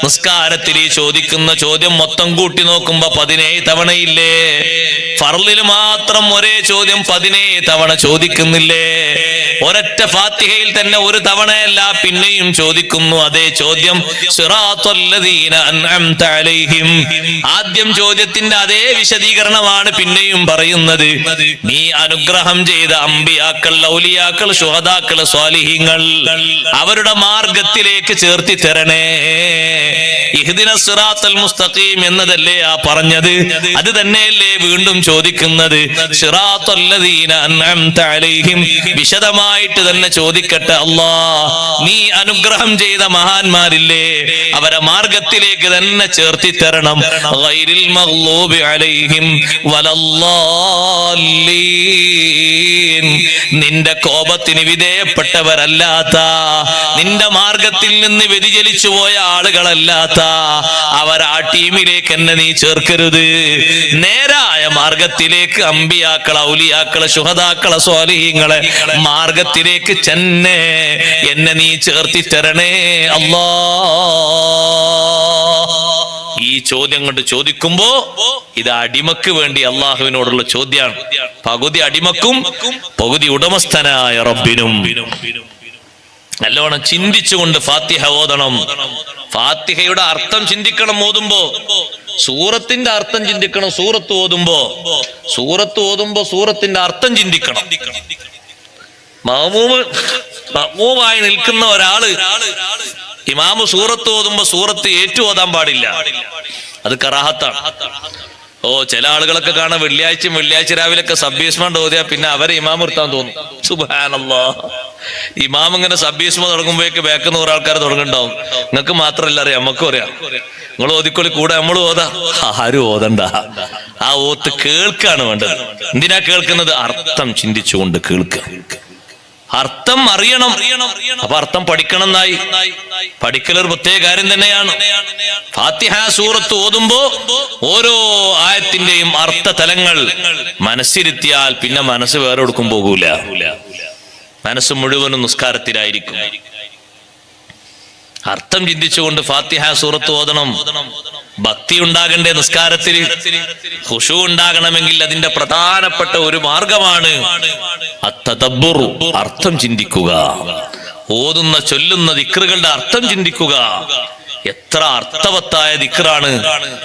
നിസ്കാരത്തിൽ ഈ ചോദിക്കുന്ന ചോദ്യം മൊത്തം കൂട്ടി നോക്കുമ്പോ 17 തവണയില്ലേ? ഫർളിൽ മാത്രം ഒരേ ചോദ്യം 17 തവണ ചോദിക്കുന്നില്ലേ? ഒരൊറ്റ ഫാത്തിഹയിൽ തന്നെ ഒരു തവണയല്ല, പിന്നെയും ചോദിക്കുന്നു അതേ ചോദ്യം, സിറാത്തുല്ലദീന അൻഅംത അലൈഹിം. ആദ്യം ചോദ്യത്തിന്റെ അതേ വിശദീകരണമാണ് പിന്നെയും പറയുന്നത്. നീ അനുഗ്രഹം ചെയ്ത അമ്പിയാക്കൾ, ഔലിയാക്കൾ, ശുഹദാക്കൾ, സ്വാലിഹീങ്ങൾ, അവരുടെ മാർഗത്തിലേക്ക് ചേർത്തി തരണേ. ഇഹ്ദിനസ് സിറാത്തുൽ മുസ്തഖീം എന്നതല്ലേ ആ പറഞ്ഞത്, അത് തന്നെയല്ലേ വീണ്ടും ചോദിക്കുന്നത്. സിറാത്തുല്ലദീന അൻഅംത അലൈഹിം വിശദമായിട്ട് തന്നെ ചോദിക്കട്ടെ. അല്ലാ, നീ അനുഗ്രഹം ചെയ്ത മഹാന്മാരില്ലേ, അവരെ മാർഗത്തിലേക്ക് തന്നെ ചേർത്തി തരണം. ഗൈറിൽ മഗ്ലൂബി അലൈഹിം വലല്ലാലീൻ, നിന്റെ കോപത്തിന് വിധേയപ്പെട്ടവരല്ലാത്ത, നിന്റെ മാർഗത്തിൽ നിന്ന് വ്യതിചലിച്ചു പോയ ആളുകളല്ലാത്ത അവർ ആ ടീമിലേക്ക് എന്നെ നീ ചേർക്കരുത്. നേരായ മാർഗത്തിലേക്ക് അമ്പിയാക്കളെ, ഔലിയാക്കളെ, ശുഹദാക്കളെ, സ്വാലിഹീങ്ങളെ മാർഗത്തിലേക്ക് ചെന്നെ എന്നെ നീ ചേർത്തി തരണേ അല്ലാ. ഈ ചോദ്യം കൊണ്ട് ചോദിക്കുമ്പോ ഇത് അടിമക്ക് വേണ്ടി അള്ളാഹുവിനോടുള്ള ചോദ്യമാണ്. പകുതി അടിമക്കും പകുതി ഉടമസ്ഥനായ റബ്ബിനും. നല്ലോണം ചിന്തിച്ചുകൊണ്ട് ഫാത്തിഹ ഓതണം. ഫാത്തിഹയുടെ അർത്ഥം ചിന്തിക്കണം ഓതുമ്പോ, സൂറത്തിന്റെ അർത്ഥം ചിന്തിക്കണം. സൂറത്ത് ഓതുമ്പോ സൂറത്തിന്റെ അർത്ഥം ചിന്തിക്കണം. മഅ്മൂമായി നിൽക്കുന്ന ഒരാള് ഇമാമ് സൂറത്ത് ഓതുമ്പോ സൂറത്ത് ഏറ്റു ഓതാൻ പാടില്ല, അത് കറാഹത്താണ്. ചില ആളുകളൊക്കെ കാണാൻ വെള്ളിയാഴ്ച രാവിലെയൊക്കെ സബ്ബീസ്മണ്ട് ഓതിയാ പിന്നെ അവരെ ഇമാം നിർത്താൻ തോന്നും. സുബ്ഹാനല്ലാഹ്, ഇമാം ഇങ്ങനെ സബ്ബീസ്മ തുടങ്ങുമ്പോഴേക്ക് ബാക്കിൽ 100 ആൾക്കാർ തുടങ്ങുന്നുണ്ടാവും. നിങ്ങൾക്ക് മാത്രമല്ല അറിയാം, നമുക്കും അറിയാം. നിങ്ങൾ ഓതിക്കൊള്ളി കൂടെ നമ്മൾ ഓതാ. ആരും ഓതണ്ട, ആ ഓത്ത് കേൾക്കാണ് വേണ്ടത്. എന്തിനാ കേൾക്കുന്നത്? അർത്ഥം ചിന്തിച്ചുകൊണ്ട് കേൾക്കുക. അർത്ഥം അറിയണം. അപ്പൊ അർത്ഥം പഠിക്കണം എന്നായി. പഠിക്കലൊരു പ്രത്യേക കാര്യം തന്നെയാണ്. ഫാത്തിഹ സൂറത്ത് ഓതുമ്പോ ഓരോ ആയത്തിന്റെയും അർത്ഥ തലങ്ങൾ മനസ്സിരുത്തിയാൽ പിന്നെ മനസ്സ് വേറെ എടുക്കും പോകൂല. മനസ്സ് മുഴുവനും നിസ്കാരത്തിലായിരിക്കും. അർത്ഥം ചിന്തിച്ചുകൊണ്ട് ഫാത്തിഹ സൂറത്ത് ഓതണം. ഭക്തി ഉണ്ടാകണ്ടേ നിസ്കാരത്തിൽ? ഖുശൂ ഉണ്ടാകണമെങ്കിൽ അതിന്റെ പ്രധാനപ്പെട്ട ഒരു മാർഗമാണ് അത്തദബ്ബുർ, അർത്ഥം ചിന്തിക്കുക. ഓതുന്ന ചൊല്ലുന്ന ദിക്റുകളുടെ അർത്ഥം ചിന്തിക്കുക. എത്ര അർത്ഥവത്തായ ദിക്റാണ്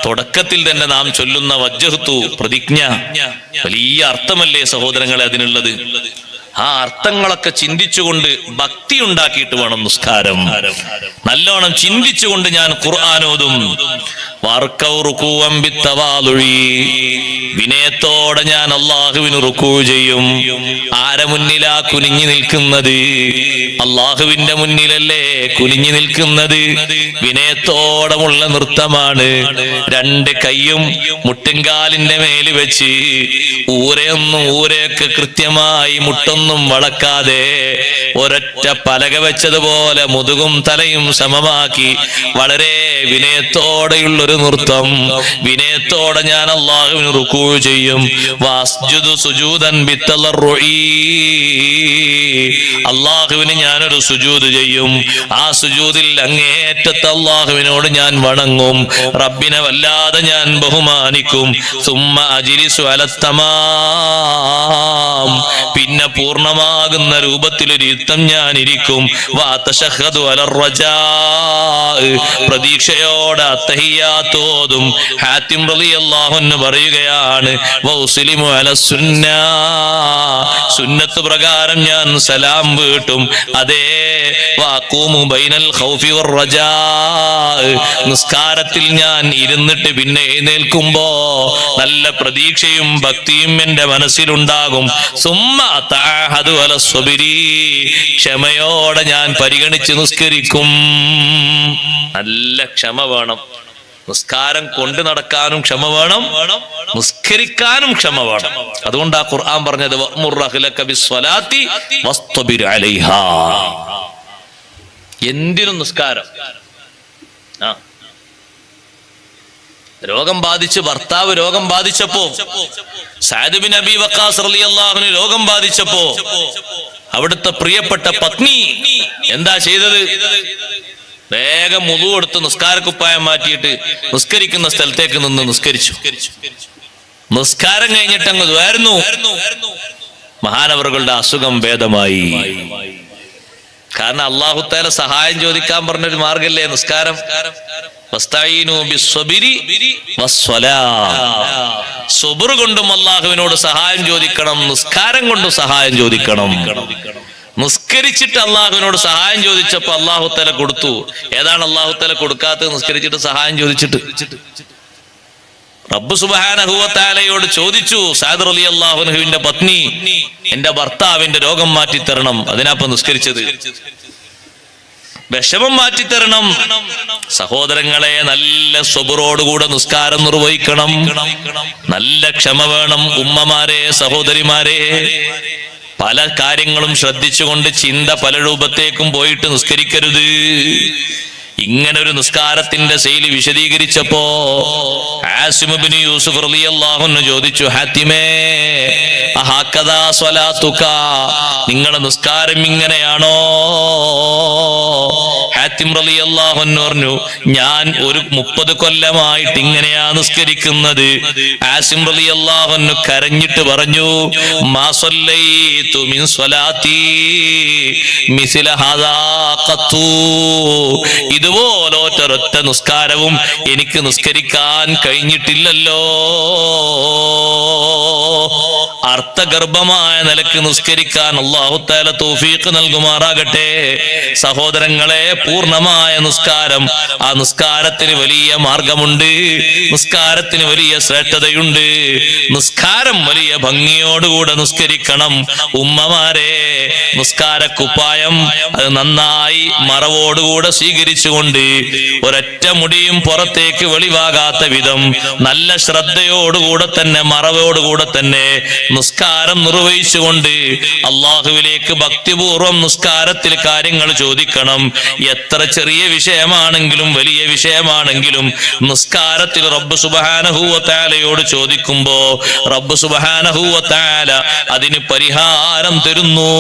തുടക്കത്തിൽ തന്നെ നാം ചൊല്ലുന്ന വജ്ജഹ്തു പ്രതിജ്ഞ. വലിയ അർത്ഥമല്ലേ സഹോദരങ്ങളെ അതിനുള്ളത്? ആ അർത്ഥങ്ങളൊക്കെ ചിന്തിച്ചുകൊണ്ട് ഭക്തി ഉണ്ടാക്കിയിട്ട് വേണം നിസ്കാരം. നല്ലോണം ചിന്തിച്ചുകൊണ്ട് ഞാൻ ഖുർആൻ ഓതും. വിനയത്തോടെ ഞാൻ അള്ളാഹുവിന് റുക്കൂ ചെയ്യും. ആരെ മുന്നിലാ കുനിഞ്ഞു നിൽക്കുന്നത്? അള്ളാഹുവിന്റെ മുന്നിലല്ലേ കുനിഞ്ഞു നിൽക്കുന്നത്. വിനയത്തോടമുള്ള നൃത്തമാണ്. രണ്ട് കൈയും മുട്ടിൻകാലിന്റെ മേല് വെച്ച് ഊരെയൊക്കെ കൃത്യമായി മുട്ടൊന്നും വളക്കാതെ ഒരൊറ്റ പലക വെച്ചതുപോലെ മുതുകും തലയും സമമാക്കി വളരെ വിനയത്തോടെയുള്ളൊരു നൃത്തം. വിനയത്തോടെ ഞാൻ അള്ളാഹുവിന് റുക്കൂ ചെയ്യും. വസ്ജുദു സുജൂദൻ ബിത്തളർറുഇ, അള്ളാഹുവിന് ഞാനൊരു സുജൂദ് ചെയ്യും. ആ സുജൂദിൽ അങ്ങേയറ്റത്തെ അള്ളാഹുവിനോട് ഞാൻ വണങ്ങും. റബ്ബിനെ വല്ലാതെ ഞാൻ ബഹുമാനിക്കും. സുമ്മ അജ്ലിസു അലത്തമാം, പിന്നെ പൂർണ്ണമാകുന്ന രൂപത്തിലൊരു ഇരുത്തം ഞാൻ ഇരിക്കും. വതശഹദു അലർറജാ, പ്രതീക്ഷയോടെ അത്തഹിയ്യാത്ത് ഓതും. ഹാത്തിം റളിയല്ലാഹു അൻഹു പറയുകയാണ്, വഉസ്ലിമു അലസ്സുന്ന, സുന്നത്ത് പ്രകാരം ഞാൻ സലാം വീട്ടും. അതേ, വഅഖൂമു ബൈനൽ ഖൗഫി വറജാ, നിസ്കാരത്തിൽ ഞാൻ ഇരുന്നിട്ട് പിന്നെ എഴുന്നേൽക്കുമ്പോ നല്ല പ്രതീക്ഷയും ഭക്തിയും എന്റെ മനസ്സിലുണ്ടാകും. സുമ്മ തഅഹദു അലസ്സബരി, ക്ഷമയോടെ ഞാൻ പരിഗണിച്ച് നിസ്കരിക്കും. നല്ല ക്ഷമ വേണം. നിസ്കാരം കൊണ്ട് നടക്കാനും ക്ഷമ വേണം, നിസ്കരിക്കാനും ക്ഷമ വേണം. അതുകൊണ്ട് ആ ഖുർആൻ പറഞ്ഞത് വഅ്മുർ റഹ്ലക ബിസ്സലാത്തി വസ്തബിർ അലൈഹാ. എന്തിനും നിസ്കാരം. രോഗം ബാധിച്ച് ഭർത്താവ് രോഗം ബാധിച്ചപ്പോ, സഅദ് ബിൻ അബീ വഖാസ് റളിയല്ലാഹു അൻഹു രോഗം ബാധിച്ചപ്പോ അവിടുത്തെ പ്രിയപ്പെട്ട പത്നി എന്താ ചെയ്തത്? വേഗം വുളു എടുത്ത് നിസ്കാരക്കുപ്പായം മാറ്റിയിട്ട് നിസ്കരിക്കുന്ന സ്ഥലത്തേക്ക് നിന്ന് നിസ്കരിച്ചു. നിസ്കാരം കഴിഞ്ഞിട്ട് അങ്ങ് ദ്വാരുന്നു. മഹാനവറുകളുടെ അസുഖം ഭേദമായി. കാരണം അല്ലാഹു തആല സഹായം ചോദിക്കാൻ പറഞ്ഞൊരു മാർഗല്ലേ നിസ്കാരം. വസ്തഈനു ബിസ്സബരി വസ്സലാ, സബർ കൊണ്ടും അല്ലാഹുവിനോട് സഹായം ചോദിക്കണം, നിസ്കാരം കൊണ്ടും സഹായം ചോദിക്കണം. നിസ്കരിച്ചിട്ട് അള്ളാഹുവിനോട് സഹായം ചോദിച്ചപ്പോ അള്ളാഹു തആല കൊടുത്തു. ഏതാണ് അള്ളാഹു തആല കൊടുക്കാത്തത്? നിസ്കരിച്ചിട്ട് സഹായം ചോദിച്ചിട്ട്. റബ്ബ് സുബ്ഹാനഹു വ തആലയോട് ചോദിച്ചു, സഅദ് റളിയല്ലാഹു അൻഹുവിന്റെ പത്നി, എന്റെ ഭർത്താവിന്റെ രോഗം മാറ്റി തരണം. അതിനാപ്പ നിസ്കരിച്ചത്. വിഷമം മാറ്റിത്തരണം. സഹോദരങ്ങളെ, നല്ല സബറോടുകൂടെ നിസ്കാരം നിർവഹിക്കണം. നല്ല ക്ഷമ വേണം. ഉമ്മമാരെ, സഹോദരിമാരെ, പല കാര്യങ്ങളും ശ്രദ്ധിച്ചുകൊണ്ട് ചിന്ത പല രൂപത്തേക്കും പോയിട്ട് നിസ്കരിക്കരുത്. ഇങ്ങനെ ഒരു നിസ്കാരത്തിന്റെ ശൈലി വിശദീകരിച്ചപ്പോ ആസിം ഇബ്നു യൂസുഫ് റളിയല്ലാഹു അൻഹു ചോദിച്ചു, ഹാത്തിമേ അഹകദാ സ്വലാത്തുക, നിങ്ങളുടെ നിസ്കാരം ഇങ്ങനെയാണോ? ഹാത്തിം റളിയല്ലാഹു അൻഹു പറഞ്ഞു, ഞാൻ ഒരു 30 കൊല്ലമായിട്ട് ഇങ്ങനെയാ നിസ്കരിക്കുന്നത്. ആസിം റളിയല്ലാഹു അൻഹു കരഞ്ഞിട്ട് പറഞ്ഞു, മാ സല്ലൈതു മിൻ സ്വലാത്തി മിസ്ല ഹാദാ ഖത്തു, ഇതുപോലൊറ്റ നിസ്കാരവും എനിക്ക് നിസ്കരിക്കാൻ കഴിഞ്ഞിട്ടില്ലല്ലോ. അർത്ഥഗർഭമായ നിലക്ക് നിസ്കരിക്കാൻ അല്ലാഹു തആല തൗഫീഖ് നൽകുമാറാകട്ടെ. സഹോദരങ്ങളെ, പൂർണ്ണമായ നിസ്കാരം, ആ നിസ്കാരത്തിന് വലിയ മാർഗമുണ്ട്, നിസ്കാരത്തിന് വലിയ ശ്രേഷ്ഠതയുണ്ട്. നിസ്കാരം വലിയ ഭംഗിയോടുകൂടെ നിസ്കരിക്കണം. ഉമ്മമാരെ, നിസ്കാരക്കുപ്പായം അത് നന്നായി മറവോടുകൂടെ സ്വീകരിച്ചുകൊണ്ട് ഒരൊറ്റ മുടിയും പുറത്തേക്ക് വെളിവാകാത്ത വിധം നല്ല ശ്രദ്ധയോടുകൂടെ തന്നെ, മറവോടുകൂടെ തന്നെ നിസ്കാരം നിർവഹിച്ചുകൊണ്ട് അള്ളാഹുവിലേക്ക് ഭക്തിപൂർവം നിസ്കാരത്തിൽ കാര്യങ്ങൾ ചോദിക്കണം. എത്ര ചെറിയ വിഷയമാണെങ്കിലും വലിയ വിഷയമാണെങ്കിലും നിസ്കാരത്തിൽ റബ്ബ് സുബ്ഹാനഹു വ തആലയോട് ചോദിക്കുമ്പോ റബ്ബ് സുബ്ഹാനഹു വ തആല അതിന് പരിഹാരം തരുന്നു.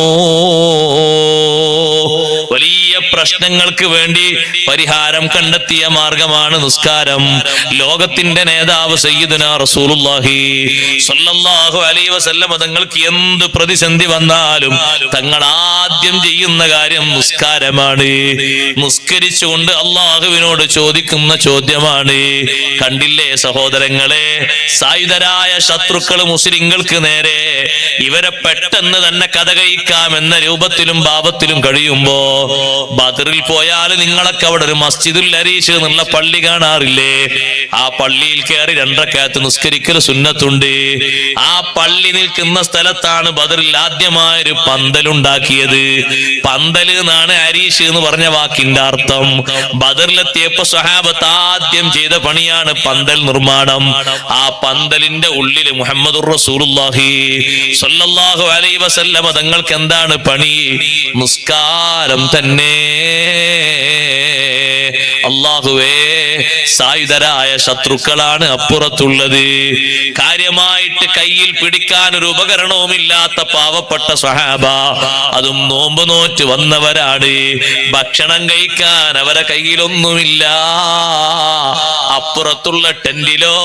വലിയ പ്രശ്നങ്ങൾക്ക് വേണ്ടി പരിഹാരം കണ്ടെത്തിയ മാർഗമാണ് നിസ്കാരം. ലോകത്തിന്റെ നേതാവ് സയ്യിദുനാ റസൂലുള്ളാഹി സ്വല്ലല്ലാഹു അലൈഹി വസല്ലം തങ്ങൾക്ക് എന്ത് പ്രതിസന്ധി വന്നാലും തങ്ങൾ ആദ്യം ചെയ്യുന്ന കാര്യം നിസ്കാരമാണ്. നിസ്കരിച്ചുകൊണ്ട് അള്ളാഹുവിനോട് ചോദിക്കുന്ന ചോദ്യമാണ്. കണ്ടില്ലേ സഹോദരങ്ങളെ, സായുധരായ ശത്രുക്കൾ മുസ്ലിങ്ങൾക്ക് നേരെ ഇവരെ പെട്ടെന്ന് തന്നെ കഥ കഴിക്കാമെന്ന രൂപത്തിലും ഭാവത്തിലും കഴിയുമ്പോ ബദറിൽ പോയാൽ നിങ്ങളൊക്കെ അവിടെ ഒരു മസ്ജിദുൽ അരീഷ് എന്നുള്ള പള്ളി കാണാറില്ലേ? ആ പള്ളിയിൽ കയറി 2 റക്അത്ത് നിസ്കരിക്കൽ സുന്നത്തുണ്ട്. ആ പള്ളി നിൽക്കുന്ന സ്ഥലത്താണ് ബദറിൽ ആദ്യമായൊരു പന്തലുണ്ടാക്കിയത്. പന്തൽ എന്നാണ് അരീഷ് എന്ന് പറഞ്ഞ വാക്കിന്റെ അർത്ഥം. ബദറിലെത്തിയപ്പോ സ്വഹാബത്ത് ആദ്യം ചെയ്ത പണിയാണ് പന്തൽ നിർമ്മാണം. ആ പന്തലിന്റെ ഉള്ളിൽ മുഹമ്മദുർ റസൂലുള്ളാഹി സ്വല്ലല്ലാഹു അലൈഹി വസല്ലം തങ്ങൾക്ക് എന്താണ് പണി? നിസ്കാരം തന്നെ. അല്ലാഹുവേ, സായുധരായ ശത്രുക്കളാണ് അപ്പുറത്തുള്ളത്. കാര്യമായിട്ട് കയ്യിൽ പിടിക്കാൻ ഒരു ഉപകരണവുമില്ലാത്ത പാവപ്പെട്ട സ്വഹാബ, അതും നോമ്പ് നോറ്റ് വന്നവരാണ്. ഭക്ഷണം കഴിക്കാൻ അവരെ കയ്യിലൊന്നുമില്ല. അപ്പുറത്തുള്ള ടെന്റിലോ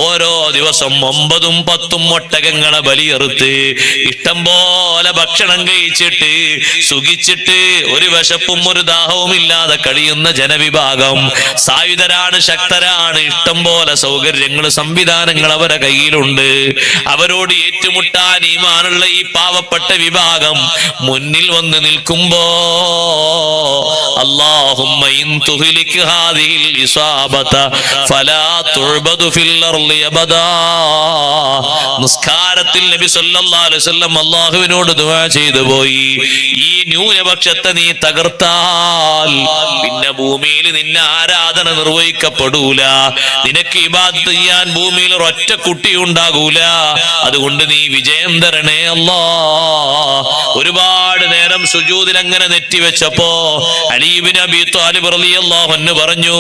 ഓരോ ദിവസം 9ഉം 10ഉം ഒട്ടകങ്ങളെ ബലിയെറുത്ത് ഇഷ്ടം പോലെ ഭക്ഷണം കഴിച്ചിട്ട് സുഖിച്ചിട്ട് ഒരു വിശപ്പും ഒരു ദാഹവും ഇല്ലാതെ കഴിയുന്ന ജനവിഭാഗം. സായുധരാണ്, ശക്തരാണ്, ഇഷ്ടം പോലെ സൗകര്യങ്ങൾ, സംവിധാനങ്ങൾ അവരെ കയ്യിലുണ്ട്. അവരോട് ഏറ്റുമുട്ടാൻ ഈമാനുള്ള ഈ പാവപ്പെട്ട വിഭാഗം മുന്നിൽ വന്ന് നിൽക്കുമ്പോ അല്ലാഹുമ്മ ഇൻ തുഹ്ലിക് ഹാദിഹിൽ ഇസാബത ഫലാ തുഅബദു ഫിൽ അർളി അബദാ. നിസ്കാരത്തിൽ നബി സല്ലല്ലാഹു അലൈഹി വസല്ലം അല്ലാഹുവിനോട് ദുആ ചെയ്തു പോയി, ഈ ന്യൂനപക്ഷത്തെ നീ തകർത്താൽ പിന്നെ ഭൂമിയിൽ നിന്നെ ആരാധന നിർവഹിക്കപ്പെടൂല, നിനക്ക് ഇബാദത്ത് ചെയ്യാൻ ഭൂമിയിൽ ഒരൊറ്റ കുട്ടി ഉണ്ടാകൂല. അതുകൊണ്ട് നീ വിജയം തരണേ അല്ലാ. ഒരുപാട് നേരം സുജൂദിൽ അങ്ങനെ നെറ്റിവെച്ചപ്പോ അലി ഇബ്നു അബീ ത്വാലിബ് റളിയല്ലാഹു അൻഹു പറഞ്ഞു,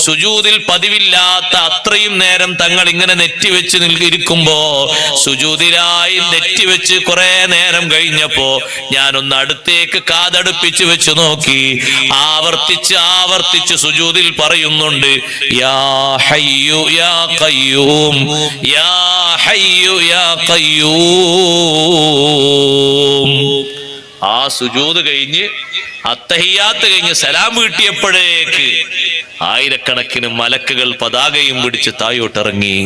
സുജൂദിൽ പതിവില്ലാത്ത അത്രയും നേരം തങ്ങൾ ഇങ്ങനെ നെറ്റിവെച്ച് ഇരിക്കുമ്പോ സുജൂദിലായി നെറ്റിവെച്ച് കുറെ നേരം കഴിഞ്ഞപ്പോ ഞാനൊന്ന് അടുത്തേക്ക് കാതടുപ്പിച്ച് വെച്ച് നോക്കി. ആവർത്തിച്ച് സുജൂദിൽ പറയുന്നുണ്ട്, യാ ഹയ്യു യാ ഖയ്യൂം, യാ ഹയ്യു യാ ഖയ്യൂം. ആ സുജൂദ് കഴിഞ്ഞ് അത്തഹിയാത്ത് കഴിഞ്ഞ് സലാം വീട്ടിയപ്പോഴേക്ക് ആയിരക്കണക്കിന് മലക്കുകൾ പതാകയും പിടിച്ച് തായോട്ടിറങ്ങി.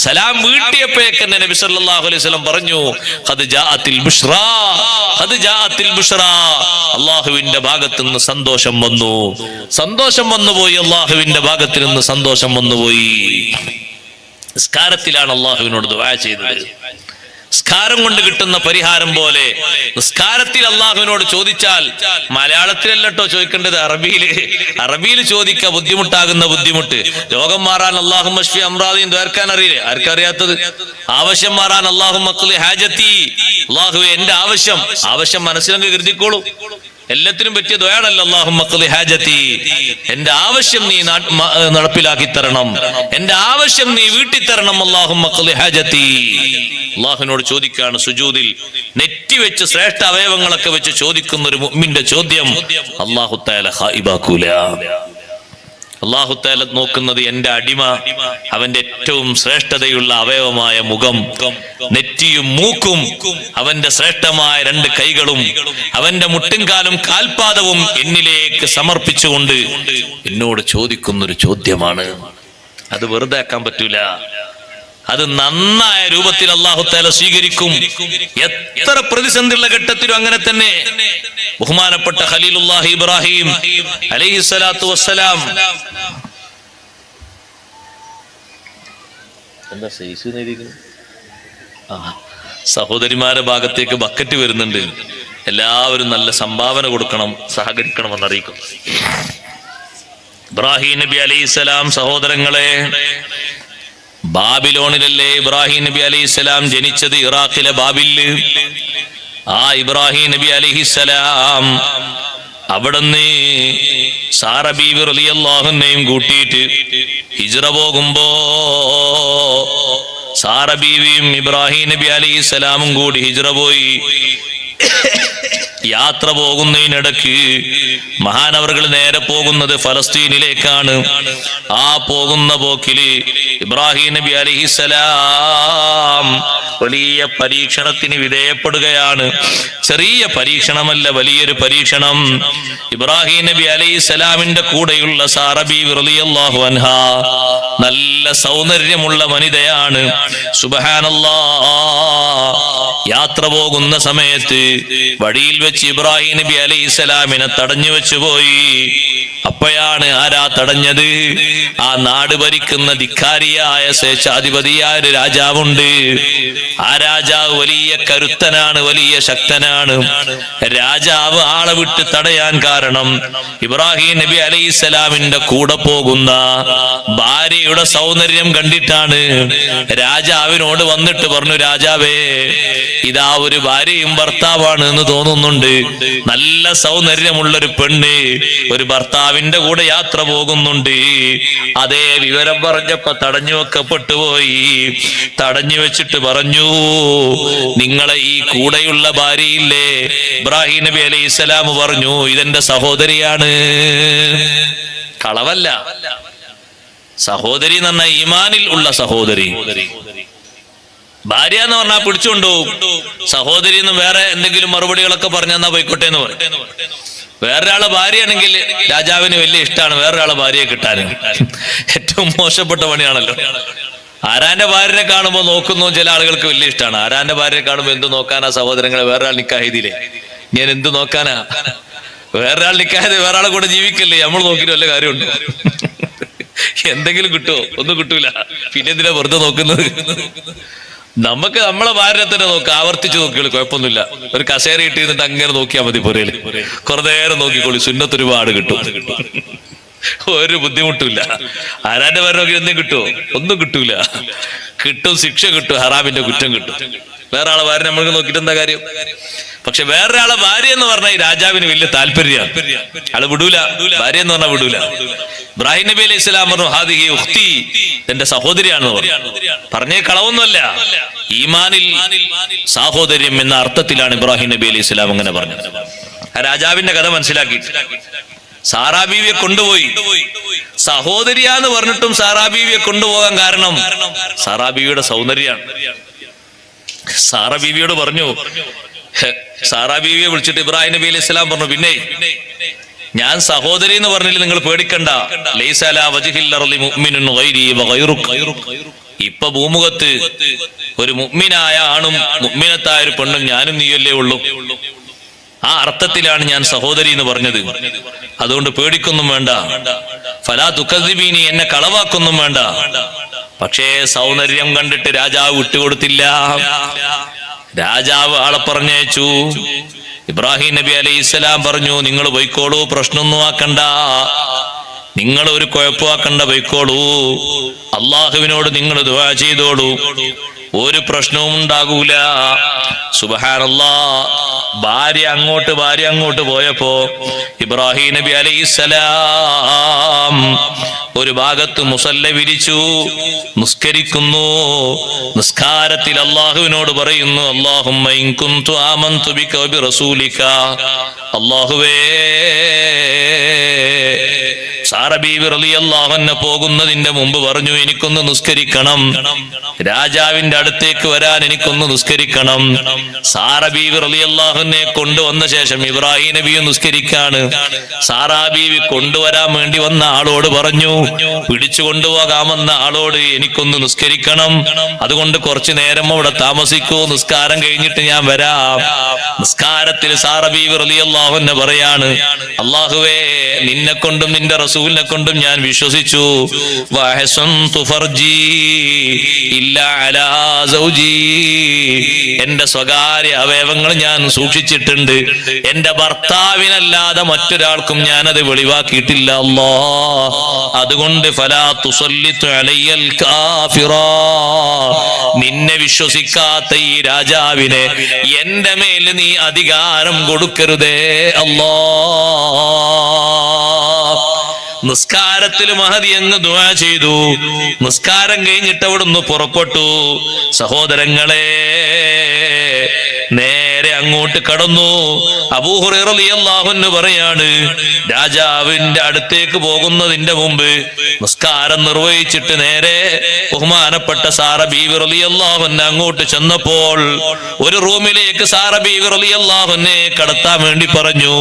സലാം വീട്ടിയപ്പോഴേക്ക് തന്നെ നബി സല്ലല്ലാഹു അലൈഹി വസല്ലം പറഞ്ഞു, ഖദ് ജാഅത്തിൽ ബുശ്റാ, ഖദ് ജാഅത്തിൽ ബുശ്റാ. അല്ലാഹുവിന്റെ ഭാഗത്തു നിന്ന് സന്തോഷം വന്നു. സന്തോഷം വന്നുപോയി. അല്ലാഹുവിന്റെ ഭാഗത്തു നിന്ന് സന്തോഷം വന്നുപോയി. നിസ്കാരത്തിലാണ് അല്ലാഹുവിനോട് ദുആ ചെയ്തത്. നിസ്കാരം കൊണ്ട് കിട്ടുന്ന പരിഹാരം പോലെ നിസ്കാരത്തിൽ അള്ളാഹുവിനോട് ചോദിച്ചാൽ, മലയാളത്തിലല്ലോ ചോദിക്കേണ്ടത്, അറബിയിൽ ചോദിക്ക. ബുദ്ധിമുട്ടാകുന്ന ബുദ്ധിമുട്ട്, രോഗം മാറാൻ അല്ലാഹുമ്മ ശ്ഫി അംറാദീൻ ദ്വാരക്കാൻ അറിയില്ലേ? ആർക്കറിയാത്തത്? ആവശ്യം മാറാൻ അല്ലാഹുമ്മ ഖ്ളി ഹാജത്തി, അല്ലാഹുവേ എന്റെ ആവശ്യം മനസ്സിലങ്ങ് കരുതിക്കോളൂ. എല്ലാത്തിനും പറ്റിയ ദുആണല്ലോ അല്ലാഹുമ്മ ഖ്ളി ഹാജത്തി, എന്റെ ആവശ്യം നീ നടപ്പിലാക്കി തരണം, എന്റെ ആവശ്യം നീ വീട്ടി തരണം. അല്ലാഹുമ്മ ഖ്ളി ഹാജത്തി. അല്ലാഹുവിനോട് ചോദിക്കാണ് സുജൂദിൽ നെറ്റിവെച്ച് ശ്രേഷ്ഠ അവയവങ്ങളൊക്കെ വെച്ച് ചോദിക്കുന്ന ഒരു മുഅ്മിന്റെ ചോദ്യം അല്ലാഹു തആല ഖായിബാക്കൂല. അല്ലാഹു തആല നോക്കുന്നത് എന്റെ അടിമ അവന്റെ ഏറ്റവും ശ്രേഷ്ഠതയുള്ള അവയവമായ മുഖം, നെറ്റിയും മൂക്കും, അവന്റെ ശ്രേഷ്ഠമായ 2 കൈകളും, അവന്റെ മുട്ടിൻകാലും കാൽപാദവും എന്നിലേക്ക് സമർപ്പിച്ചുകൊണ്ട് എന്നോട് ചോദിക്കുന്നൊരു ചോദ്യമാണ്. അത് വെറുതെ ആക്കാൻ പറ്റൂല. അത് നന്നായ രൂപത്തിൽ അല്ലാഹു തആല സ്വീകരിക്കും. എത്ര പ്രതിസന്ധിയുള്ള ഘട്ടത്തിലും അങ്ങനെ തന്നെ. ബഹുമാനപ്പെട്ട ഖലീലുല്ലാഹി ഇബ്രാഹിം അലൈഹിസ്സലാത്തു വസ്സലാം, എന്താ സഹോദരിമാരുടെ ഭാഗത്തേക്ക് ബക്കറ്റ് വരുന്നുണ്ട്. എല്ലാവരും നല്ല സംഭാവന കൊടുക്കണം, സഹകരിക്കണമെന്ന് അറിയിക്കും. ഇബ്രാഹിം നബി അലൈഹിസ്സലാം സഹോദരങ്ങളെ, ബാബിലോണിലല്ലേ ഇബ്രാഹിം നബി അലൈഹിസ്സലാം ജനിച്ചത്? ഇറാഖിലെ ബാബില്. ആ ഇബ്രാഹിം നബി അലൈഹിസ്സലാം അവിടുന്ന് സാറ ബീവി റളിയല്ലാഹു അൻഹയും കൂട്ടിയിട്ട് ഹിജ്റ പോകുമ്പോ സാറ ബീവിയും ഇബ്രാഹിം നബി അലൈഹിസ്സലാമും കൂടി ഹിജ്റ പോയി. യാത്ര പോകുന്നതിനിടക്ക് മഹാനവറുകൾ നേരെ പോകുന്നത് ഫലസ്തീനിലേക്കാണ്. ആ പോകുന്ന പോക്കില് ഇബ്രാഹിം നബി അലൈഹിസ്സലാം വലിയ പരീക്ഷണത്തിന് വിധേയപ്പെടുകയാണ്. ചെറിയ പരീക്ഷണമല്ല, വലിയൊരു പരീക്ഷണം. ഇബ്രാഹിം നബി അലൈഹിസ്സലാമിന്റെ കൂടെയുള്ള സാറ ബീവി റളിയല്ലാഹു അൻഹാ നല്ല സൗന്ദര്യമുള്ള വനിതയാണ്. സുബ്ഹാനല്ലാഹ്. യാത്ര പോകുന്ന സമയത്ത് വഴിയിൽ വെച്ച് ഇബ്രാഹിം നബി അലൈഹിസ്സലാമിനെ തടഞ്ഞു വെച്ചു പോയി. അപ്പോഴാണ് ആരാ തടഞ്ഞത്? ആ നാട് ഭരിക്കുന്ന ധിക്കാരിയായ സ്വേച്ഛാധിപതിയായ ഒരു രാജാവുണ്ട്. ആ രാജാവ് വലിയ കരുത്തനാണ്, വലിയ ശക്തനാണ്. രാജാവ് ആളെ വിട്ട് തടയാൻ കാരണം ഇബ്രാഹിം നബി അലൈഹിസ്സലാമിന്റെ കൂടെ പോകുന്ന ഭാര്യയുടെ സൗന്ദര്യം കണ്ടിട്ടാണ്. രാജാവിനോട് വന്നിട്ട് പറഞ്ഞു, രാജാവേ, ഇതാ ഒരു ഭാര്യയും ഭർത്താവാണ് എന്ന് തോന്നുന്നുണ്ട്. നല്ല സൗന്ദര്യമുള്ളൊരു പെണ്ണ് ഒരു ഭർത്താവിന്റെ കൂടെ യാത്ര പോകുന്നുണ്ട്. അതേ വിവരം പറഞ്ഞപ്പോ തടഞ്ഞു വെക്കപ്പെട്ടു പോയി. തടഞ്ഞു വെച്ചിട്ട് പറഞ്ഞു, നിങ്ങളെ ഈ കൂടെയുള്ള ഭാര്യയില്ലേ? ഇബ്രാഹിം നബി അലൈഹിസ്സലാം പറഞ്ഞു, ഇതെന്റെ സഹോദരിയാണ്. കളവല്ല, സഹോദരി എന്ന് പറഞ്ഞാൽ ഈമാനിൽ ഉള്ള സഹോദരി. ഭാര്യ എന്ന് പറഞ്ഞാൽ പിടിച്ചുകൊണ്ടുപോകും. സഹോദരി എന്ന് വേറെ എന്തെങ്കിലും മറുപടികളൊക്കെ പറഞ്ഞാ പോയിക്കോട്ടെ എന്ന് പറയും. വേറൊരാളെ ഭാര്യയാണെങ്കിൽ രാജാവിന് വലിയ ഇഷ്ടമാണ് വേറൊരാളെ ഭാര്യയെ കിട്ടാൻ. ഏറ്റവും മോശപ്പെട്ട പണിയാണല്ലോ. ആരാന്റെ ഭാര്യനെ കാണുമ്പോൾ നോക്കുന്നു ചില ആളുകൾക്ക് വലിയ ഇഷ്ടമാണ്. ആരാന്റെ ഭാര്യയെ കാണുമ്പോൾ എന്ത് നോക്കാനാ സഹോദരങ്ങളെ? വേറൊരാൾ നിക്കാഹിദില്ലേ, ഞാൻ എന്ത് നോക്കാനാ? വേറൊരാൾ നിക്കാഹിത് വേറൊരാളെ കൂടെ ജീവിക്കല്ലേ, നമ്മൾ നോക്കിയിട്ട് വല്ല കാര്യമുണ്ടോ? എന്തെങ്കിലും കിട്ടുമോ? ഒന്നും കിട്ടൂല. പിന്നെ എന്തിനാ വെറുതെ നോക്കുന്നത്? നമുക്ക് നമ്മളെ ഭാര്യനെ തന്നെ നോക്കാം, ആവർത്തിച്ച് നോക്കിയോളൂ, കുഴപ്പമൊന്നുമില്ല. ഒരു കസേര ഇട്ടിരുന്നിട്ട് അങ്ങനെ നോക്കിയാൽ മതി. പുരയില് കുറെ നേരം നോക്കിക്കോളൂ, സുന്നത്ത് ഒരുപാട് കിട്ടും, ഒരു ബുദ്ധിമുട്ടില്ല. ആരാന്റെ ഭാര്യ നോക്കി എന്തെങ്കിലും കിട്ടുമോ? ഒന്നും കിട്ടൂല. കിട്ടും, ശിക്ഷ കിട്ടും, ഹറാമിന്റെ കുറ്റം കിട്ടും. വേറെ ആളെ ഭാര്യ നമ്മൾക്ക് നോക്കിയിട്ട് എന്താ കാര്യം? പക്ഷെ വേറൊരാളെ ഭാര്യ എന്ന് പറഞ്ഞാൽ ഈ രാജാവിന് വലിയ താല്പര്യമാണ്. ആള് വിടൂല, ഭാര്യ എന്ന് പറഞ്ഞാൽ വിടൂല. ഇബ്രാഹിം നബി അലൈഹി സ്വലാം പറഞ്ഞു, ഹാദിഹി ഉഖ്തി, എന്റെ സഹോദരിയാണെന്ന് പറഞ്ഞു. പറഞ്ഞേ കളവൊന്നുമല്ല, ഈമാനിൽ സാഹോദര്യം എന്ന അർത്ഥത്തിലാണ് ഇബ്രാഹിം നബി അലൈഹി സ്വലാം അങ്ങനെ പറഞ്ഞത്. ആ രാജാവിന്റെ കഥ മനസ്സിലാക്കി സാറാ ബീവിയെ കൊണ്ടുപോയി. സഹോദരിയാന്ന് പറഞ്ഞിട്ടും സാറാ ബീവിയെ കൊണ്ടുപോകാൻ കാരണം സാറാ ബീവിയുടെ സൗന്ദര്യമാണ്. സാറാ ബീവിയോട് പറഞ്ഞു, സാറാ ബീവിയെ വിളിച്ചിട്ട് ഇബ്രാഹിം നബി അലൈഹി സ്വലാം പറഞ്ഞു, പിന്നെ ഞാൻ സഹോദരി എന്ന് പറഞ്ഞില്ല, നിങ്ങൾ പേടിക്കണ്ട. ലൈസ അലാ വജ്ഹിൽ അർളി മുഅ്മിനുൻ ഗൈരി വഗൈറുക. ഇപ്പൊ ഭൂമുഖത്ത് ഒരു മുഅ്മിനായ ആണും മുഅ്മിനത്തായ ഒരു പെണ്ണും ഞാനും നീയല്ലേ ഉള്ളൂ. ആ അർത്ഥത്തിലാണ് ഞാൻ സഹോദരി എന്ന് പറഞ്ഞത്. അതുകൊണ്ട് പേടിക്കൊന്നും വേണ്ട. ഫലാ തുകദ്ദിബീനി, എന്നെ കളവാക്കൊന്നും വേണ്ട. പക്ഷേ സൗന്ദര്യം കണ്ടിട്ട് രാജാവ് വിട്ടുകൊടുത്തില്ല. രാജാവ് ആളെ പറഞ്ഞയച്ചു. ഇബ്രാഹിം നബി അലൈഹിസ്സലാം പറഞ്ഞു, നിങ്ങൾ പോയിക്കോളൂ, പ്രശ്നമൊന്നും ആക്കണ്ട, നിങ്ങൾ ഒരു കുഴപ്പമാക്കണ്ട, പോയിക്കോളൂ. അള്ളാഹുവിനോട് നിങ്ങൾ ദുആ ചെയ്തോളൂ, ഒരു പ്രശ്നവും ഉണ്ടാകൂല. സുബ്ഹാനല്ലാഹ്. ഭാര്യ അങ്ങോട്ട് പോയപ്പോ ഇബ്രാഹിം നബി അലൈഹിസ്സലാം ഒരു ഭാഗത്ത് മുസല്ല വിരിച്ചു, നിസ്കരിക്കുന്നു. നിസ്കാരത്തിൽ അള്ളാഹുവിനോട് പറയുന്നു, അല്ലാഹുമ്മ ഇൻ കുന്തു ആമന്തു ബിക വബിറസൂലിക. അല്ലാഹുവേ, സാറ ബീവി റളിയല്ലാഹു അൻഹ പോകുന്നതിന്റെ മുമ്പ് പറഞ്ഞു, എനിക്കൊന്ന് നിസ്കരിക്കണം, രാജാവിന്റെ അടുത്തേക്ക് വരാൻ എനിക്കൊന്ന് നിസ്കരിക്കണം. സാറ ബീവി റളിയല്ലാഹു അൻഹയെ കൊണ്ടുവന്ന ശേഷം ഇബ്രാഹിം നബിയും നിസ്കരിക്കാണ്. സാറാ ബീവി കൊണ്ടുവരാൻ വേണ്ടി വന്ന ആളോട് പറഞ്ഞു, പിടിച്ചു കൊണ്ടുപോകാമെന്ന ആളോട്, എനിക്കൊന്ന് നിസ്കരിക്കണം, അതുകൊണ്ട് കുറച്ചു നേരം അവിടെ താമസിക്കൂ, നിസ്കാരം കഴിഞ്ഞിട്ട് ഞാൻ വരാം. നിസ്കാരത്തിൽ സാറ ബീവി റളിയല്ലാഹു അൻഹ പറയാണ്, അല്ലാഹുവേ, നിന്നെ കൊണ്ടും നിന്റെ റസൂലിനെ കൊണ്ടും ഞാൻ വിശ്വസിച്ചു. വഹസൻതു ഫർജി ഇല്ലാ അലാ സൗജി, എന്റെ സ്വകാര്യ അവയവങ്ങൾ ഞാൻ സൂക്ഷിച്ചിട്ടുണ്ട്, എന്റെ ഭർത്താവിനല്ലാതെ മറ്റൊരാൾക്കും ഞാനത് വെളിവാക്കിയിട്ടില്ല. അല്ലാഹ്, അതുകൊണ്ട് ഫലാ തുസല്ലിതു അലയ്യൽ കാഫിറാ, നിന്നെ വിശ്വസിക്കാത്ത ഈ രാജാവിനെ എന്റെ മേൽ നീ അധികാരം കൊടുക്കരുതേ അല്ലാഹ്. നിസ്കാരത്തിൽ മഹദി അങ്ങ് ദുആ ചെയ്തു. നിസ്കാരം കഴിഞ്ഞിട്ട് അവിടുന്ന് പുറപ്പെട്ടു. സഹോദരങ്ങളെ, നേരെ അങ്ങോട്ട് കടന്നു. അബൂ ഹുറൈറ റളിയല്ലാഹു അൻഹു പറയാണ്, രാജാവിന്റെ അടുത്തേക്ക് പോകുന്നതിന്റെ മുമ്പ് നിസ്കാരം നിർവഹിച്ചിട്ട് നേരെ ബഹുമാനപ്പെട്ട സാറ ബീവി റളിയല്ലാഹു അൻഹ അങ്ങോട്ട് ചെന്നപ്പോൾ ഒരു റൂമിലേക്ക് സാറ ബീവി റളിയല്ലാഹു അൻഹയെ കടത്താൻ വേണ്ടി പറഞ്ഞു.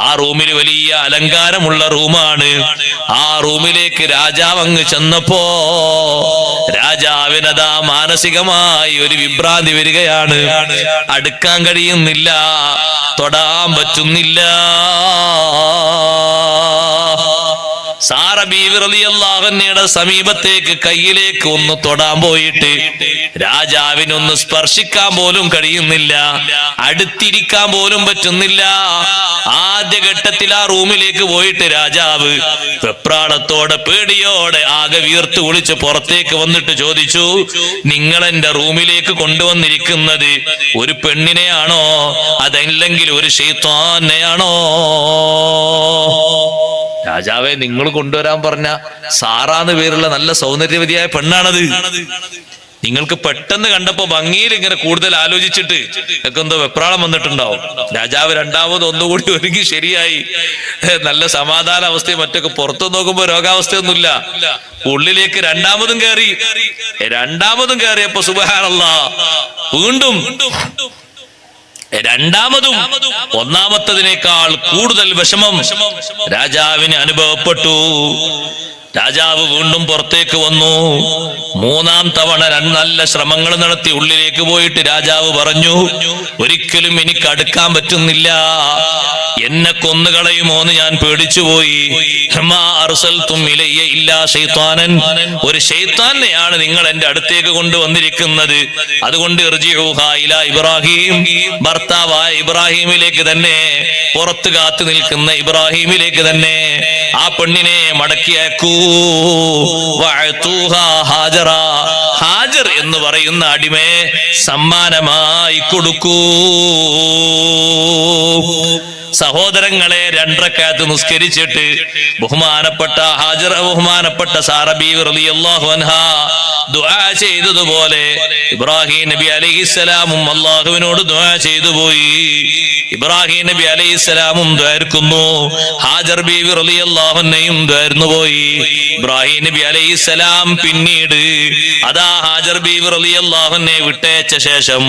ആ റൂമിൽ വലിയ അലങ്കാരമുള്ള റൂമാണ്. ആ റൂമിലേക്ക് രാജാവ് അങ്ങ് ചെന്നപ്പോ രാജാവിനതാ മാനസികമായി ഒരു വിഭ്രാന്തി വരികയാണ്. അടുക്കാൻ കഴിയുന്നില്ല, തൊടാൻ പറ്റുന്നില്ല. സാറ ബീവി റളിയല്ലാഹു അൻഹയുടെ സമീപത്തേക്ക് കയ്യിലേക്ക് ഒന്ന് തൊടാൻ പോയിട്ട് രാജാവിനൊന്ന് സ്പർശിക്കാൻ പോലും കഴിയുന്നില്ല, അടുത്തിരിക്കാൻ പോലും പറ്റുന്നില്ല. ആദ്യഘട്ടത്തിൽ ആ റൂമിലേക്ക് പോയിട്ട് രാജാവ് വെപ്രാളത്തോടെ പേടിയോടെ ആകെ വീർത്ത് കുളിച്ച് പുറത്തേക്ക് വന്നിട്ട് ചോദിച്ചു, നിങ്ങൾ എന്റെ റൂമിലേക്ക് കൊണ്ടുവന്നിരിക്കുന്നത് ഒരു പെണ്ണിനെയാണോ അതല്ലെങ്കിൽ ഒരു ശൈത്താനെയാണോ? രാജാവെ, നിങ്ങൾ കൊണ്ടുവരാൻ പറഞ്ഞ സാറാന്ന് പേരുള്ള നല്ല സൗന്ദര്യവതിയായ പെണ്ണാണത്. നിങ്ങൾക്ക് പെട്ടെന്ന് കണ്ടപ്പോ ഭംഗിയിൽ ഇങ്ങനെ കൂടുതൽ ആലോചിച്ചിട്ട് ഒക്കെ എന്തോ വെപ്രാളം വന്നിട്ടുണ്ടാവും. രാജാവ് രണ്ടാമത് ഒന്നുകൂടി ഒരുങ്ങി ശരിയായി നല്ല സമാധാന അവസ്ഥയും മറ്റൊക്കെ. പുറത്തു നോക്കുമ്പോ രോഗാവസ്ഥയൊന്നുമില്ല. ഉള്ളിലേക്ക് രണ്ടാമതും കയറിയപ്പോ സുബ്ഹാനല്ലാഹ് വീണ്ടും രണ്ടാമതും ഒന്നാമത്തതിനേക്കാൾ കൂടുതൽ വിഷമം രാജാവിന് അനുഭവപ്പെട്ടു. രാജാവ് വീണ്ടും പുറത്തേക്ക് വന്നു. മൂന്നാം തവണ നല്ല ശ്രമങ്ങൾ നടത്തി ഉള്ളിലേക്ക് പോയിട്ട് രാജാവ് പറഞ്ഞു, ഒരിക്കലും എനിക്ക് അടുക്കാൻ പറ്റുന്നില്ല, എന്നെ കൊന്നുകളയുമോ എന്ന് ഞാൻ പേടിച്ചുപോയി. ഒരു ശൈത്താനെയാണ് നിങ്ങൾ എന്റെ അടുത്തേക്ക് കൊണ്ടുവന്നിരിക്കുന്നത്. അതുകൊണ്ട് ഇബ്രാഹിം, ഭർത്താവായ ഇബ്രാഹിമിലേക്ക് തന്നെ, പുറത്ത് കാത്തു നിൽക്കുന്ന ഇബ്രാഹിമിലേക്ക് തന്നെ ആ പെണ്ണിനെ മടക്കി അയക്കൂ. ഹാജർ എന്ന് പറയുന്ന അടിമയെ സമ്മാനമായി കൊടുക്കൂ. സഹോദരങ്ങളെ, 2 റക്അത്ത് നിസ്കരിച്ചിട്ട് ബഹുമാനപ്പെട്ട സാറ ബീവി റളിയല്ലാഹു അൻഹാ ദുആ ചെയ്തതുപോലെ ഇബ്രാഹിം നബി അലൈഹിസ്സലാമും അല്ലാഹുവിനോട് ദുആ ചെയ്തു പോയി. ഇബ്രാഹിം നബി അലൈഹിസ്സലാമും ദ്വാരക്കുന്നു, ഹാജർ ബീവി റളിയല്ലാഹു അൻഹയും ദ്വാരന്നു പോയി. ഇബ്രാഹിം നബി അലൈഹിസ്സലാം പിന്നീട് അതാ ഹാജർ ബീവി റളിയല്ലാഹു അൻഹയെ വിട്ടയച്ച ശേഷം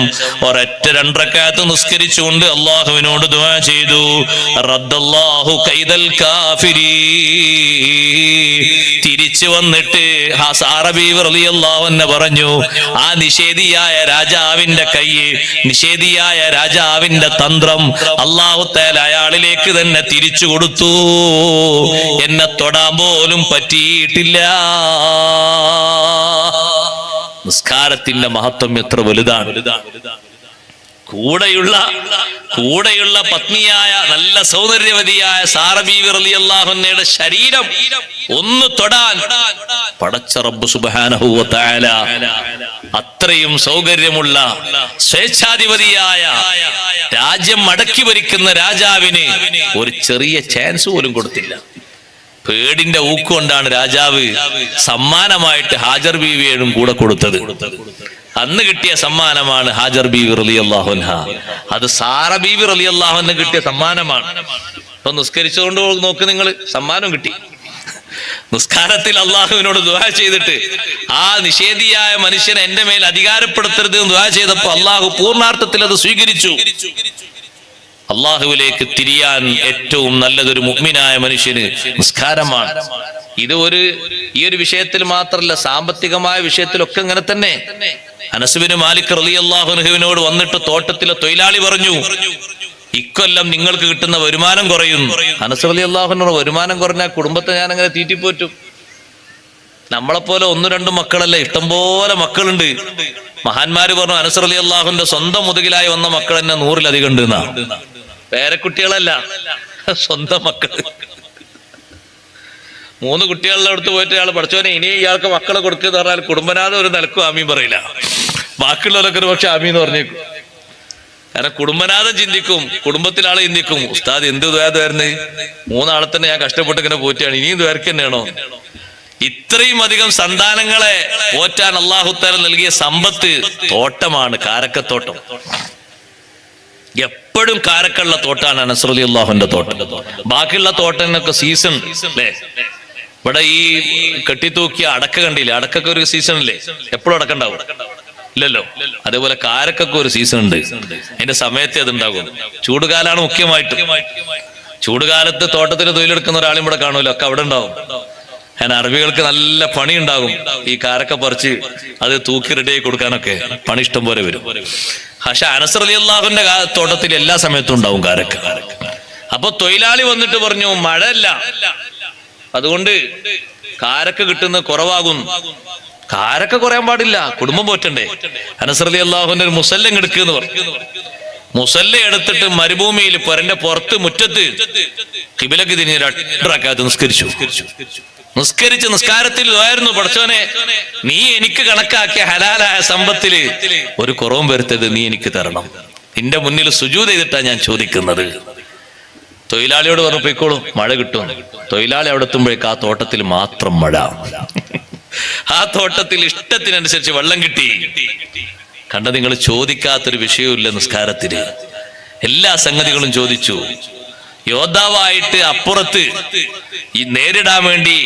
ഒരൊറ്റ 2 റക്അത്ത് നിസ്കരിച്ചുകൊണ്ട് അല്ലാഹുവിനോട് ദുആ ചെയ്തു. റദ്ദല്ലാഹു കൈദൽ കാഫിരീ. തിരിച്ചു വന്നിട്ട് സാറ ബീവി റളിയല്ലാഹു അൻഹ പറഞ്ഞു, ആ നിഷേധിയായ രാജാവിന്റെ കൈ, നിഷേധിയായ രാജാവിന്റെ തന്ത്രം അല്ലാഹു തആല അയാളിലേക്ക് തന്നെ തിരിച്ചു കൊടുത്തു. എന്നെ തൊടാൻ പോലും പറ്റിയിട്ടില്ല. നിസ്കാരത്തിന്റെ മഹത്വം എത്ര വലുതാണ്. കൂടെയുള്ള പത്നിയായ നല്ല സൗന്ദര്യവതിയായ സാറ ബീവി റളിയല്ലാഹു അൻഹയുടെ ശരീരം ഒന്ന് തൊടാൻ പടച്ച റബ്ബ് സുബ്ഹാനഹു വ തആല അത്രയും സൗകര്യമുള്ള സ്വേച്ഛാധിപതിയായ രാജ്യം അടക്കി ഭരിക്കുന്ന രാജാവിന് ഒരു ചെറിയ ചാൻസ് പോലും കൊടുത്തില്ല. പേടിന്റെ ഊക്കുകൊണ്ടാണ് രാജാവ് സമ്മാനമായിട്ട് ഹാജർ ബീവിയേയും കൂടെ കൊടുത്തത്. അന്ന് കിട്ടിയ സമ്മാനമാണ് ഹാജർ ബീവി റളിയല്ലാഹു അൻഹ. അത് സാറ ബീവി റളിയല്ലാഹു അൻഹ കിട്ടിയ സമ്മാനമാണ്. അപ്പൊ നിസ്കരിച്ചുകൊണ്ട് നോക്ക്, നിങ്ങൾ സമ്മാനം കിട്ടി. നിസ്കാരത്തിൽ അള്ളാഹുവിനോട് ദുആ ചെയ്തിട്ട് ആ നിഷേധിയായ മനുഷ്യനെ എന്റെ മേൽ അധികാരപ്പെടുത്തരുത് എന്ന് ദുആ ചെയ്തപ്പോ അള്ളാഹു പൂർണ്ണാർത്ഥത്തിൽ അത് സ്വീകരിച്ചു. അള്ളാഹുവിലേക്ക് തിരിയാൻ ഏറ്റവും നല്ലതൊരു മുഅ്മിനായ മനുഷ്യന് നിസ്കാരമാണ്. ഇത് ഈ ഒരു വിഷയത്തിൽ മാത്രമല്ല, സാമ്പത്തികമായ വിഷയത്തിലൊക്കെ ഇങ്ങനെ തന്നെ. അനസ് ബിൻ മാലിക് റളിയല്ലാഹു അൻഹുവിനോട് വന്നിട്ട് തോട്ടത്തിലെ തൊഴിലാളി പറഞ്ഞു, ഇക്കൊല്ലം നിങ്ങൾക്ക് കിട്ടുന്ന വരുമാനം കുറയുന്നു. അനസ് റളിയല്ലാഹു അൻഹു, വരുമാനം കുറഞ്ഞാൽ കുടുംബത്തെ ഞാൻ അങ്ങനെ തീറ്റിപ്പോറ്റും. നമ്മളെപ്പോലെ 1-2 മക്കളല്ല, ഇഷ്ടംപോലെ മക്കളുണ്ട്. മഹാന്മാര് പറഞ്ഞു, അനസ് റളിയല്ലാഹുവിന്റെ സ്വന്തം മുതുകിലായി വന്ന മക്കൾ തന്നെ 100-ലധികം ഉണ്ട് എന്നാ. പേരക്കുട്ടികളല്ല, സ്വന്തം മക്കള്. 3 കുട്ടികളുടെ അടുത്ത് പോയിട്ട് ഇയാൾ പഠിച്ചോനെ ഇനി ഇയാൾക്ക് മക്കളെ കൊടുക്കുന്ന പറഞ്ഞാൽ കുടുംബനാഥം ഒരു നിലക്കും ആമീൻ പറയില്ല. ബാക്കിയുള്ളവരൊക്കെ ഒരു പക്ഷെ ആമീന്ന് പറഞ്ഞേക്കും. കാരണം കുടുംബനാഥം ചിന്തിക്കും, കുടുംബത്തിലാളെ ചിന്തിക്കും, ഉസ്താദ് എന്ത് ദ്വാരന്ന്, 3 ആളെ തന്നെ ഞാൻ കഷ്ടപ്പെട്ട് ഇങ്ങനെ പോറ്റാണ്, ഇനിയും ദ്വാരക്ക് തന്നെയാണോ? ഇത്രയും അധികം സന്താനങ്ങളെ പോറ്റാൻ അല്ലാഹു തആല നൽകിയ സമ്പത്ത് തോട്ടമാണ്, കാരക്കത്തോട്ടം. എപ്പോഴും കാരക്കുള്ള തോട്ടാണ് അനസ് റളിയല്ലാഹുവിന്റെ തോട്ടം. ബാക്കിയുള്ള തോട്ടത്തിനൊക്കെ സീസൺ അല്ലേ? ഇവിടെ ഈ കെട്ടിത്തൂക്കിയ അടക്ക കണ്ടില്ലേ? അടക്കൊക്കെ ഒരു സീസൺ അല്ലേ? എപ്പോഴും അടക്ക ഉണ്ടാവും? ഇല്ലല്ലോ. അതേപോലെ കാരക്കൊക്കെ ഒരു സീസൺ ഉണ്ട്, അതിന്റെ സമയത്തെ അതുണ്ടാകും. ചൂടുകാലാണ് മുഖ്യമായിട്ട്. ചൂടുകാലത്ത് തോട്ടത്തിൽ തൊഴിലെടുക്കുന്ന ഒരാളും ഇവിടെ കാണുമല്ലോ, ഒക്കെ അവിടെ ഉണ്ടാവും. അങ്ങനെ അറബികൾക്ക് നല്ല പണി ഉണ്ടാകും. ഈ കാരക്ക പറിച്ച് അത് തൂക്കി റെഡിയായി കൊടുക്കാനൊക്കെ പണി ഇഷ്ടം പോലെ വരും. പക്ഷെ അനസ് റളിയല്ലാഹുവിന്റെ തോട്ടത്തിൽ എല്ലാ സമയത്തും ഉണ്ടാവും കാരക്ക. അപ്പൊ തൊഴിലാളി വന്നിട്ട് പറഞ്ഞു, മഴയല്ല, അതുകൊണ്ട് കാരക്ക കിട്ടുന്ന കുറവാകും. കാരക്ക കുറയാൻ പാടില്ല, കുടുംബം പോറ്റണ്ടേ. അനസ് റളിയല്ലാഹുവിന്റെ ഒരു മുസല്ലം എടുക്കുന്ന് പറഞ്ഞു. മുസല്ല എടുത്തിട്ട് മരുഭൂമിയിൽ പൊരന്റെ പുറത്ത് മുറ്റത്ത് ഖിബിലക്ക് തിരിഞ്ഞ് 2 റക്അത്ത് നിസ്കരിച്ചു. നിസ്കാരത്തിൽ ആയിരുന്നു, പടച്ചോനെ നീ എനിക്ക് കണക്കാക്കിയ ഹലാലായ സമ്പത്തില് ഒരു കുറവും വരുത്തത് നീ എനിക്ക് തരണം. നിന്റെ മുന്നിൽ സുജൂദ് ചെയ്തിട്ടാ ഞാൻ ചോദിക്കുന്നത്. തൊഴിലാളിയോട് പറഞ്ഞു, പോയിക്കോളും, മഴ കിട്ടും. തൊഴിലാളി അവിടെ എത്തുമ്പോഴേക്ക് ആ തോട്ടത്തിൽ മാത്രം മഴ. ആ തോട്ടത്തിൽ ഇഷ്ടത്തിനനുസരിച്ച് വെള്ളം കിട്ടി. കണ്ട, നിങ്ങൾ ചോദിക്കാത്തൊരു വിഷയമില്ല നിസ്കാരത്തിന്. എല്ലാ സംഗതികളും ചോദിച്ചു. യോദ്ധാവായിട്ട് അപ്പുറത്ത് ഈ നേരിടാൻ വേണ്ടി,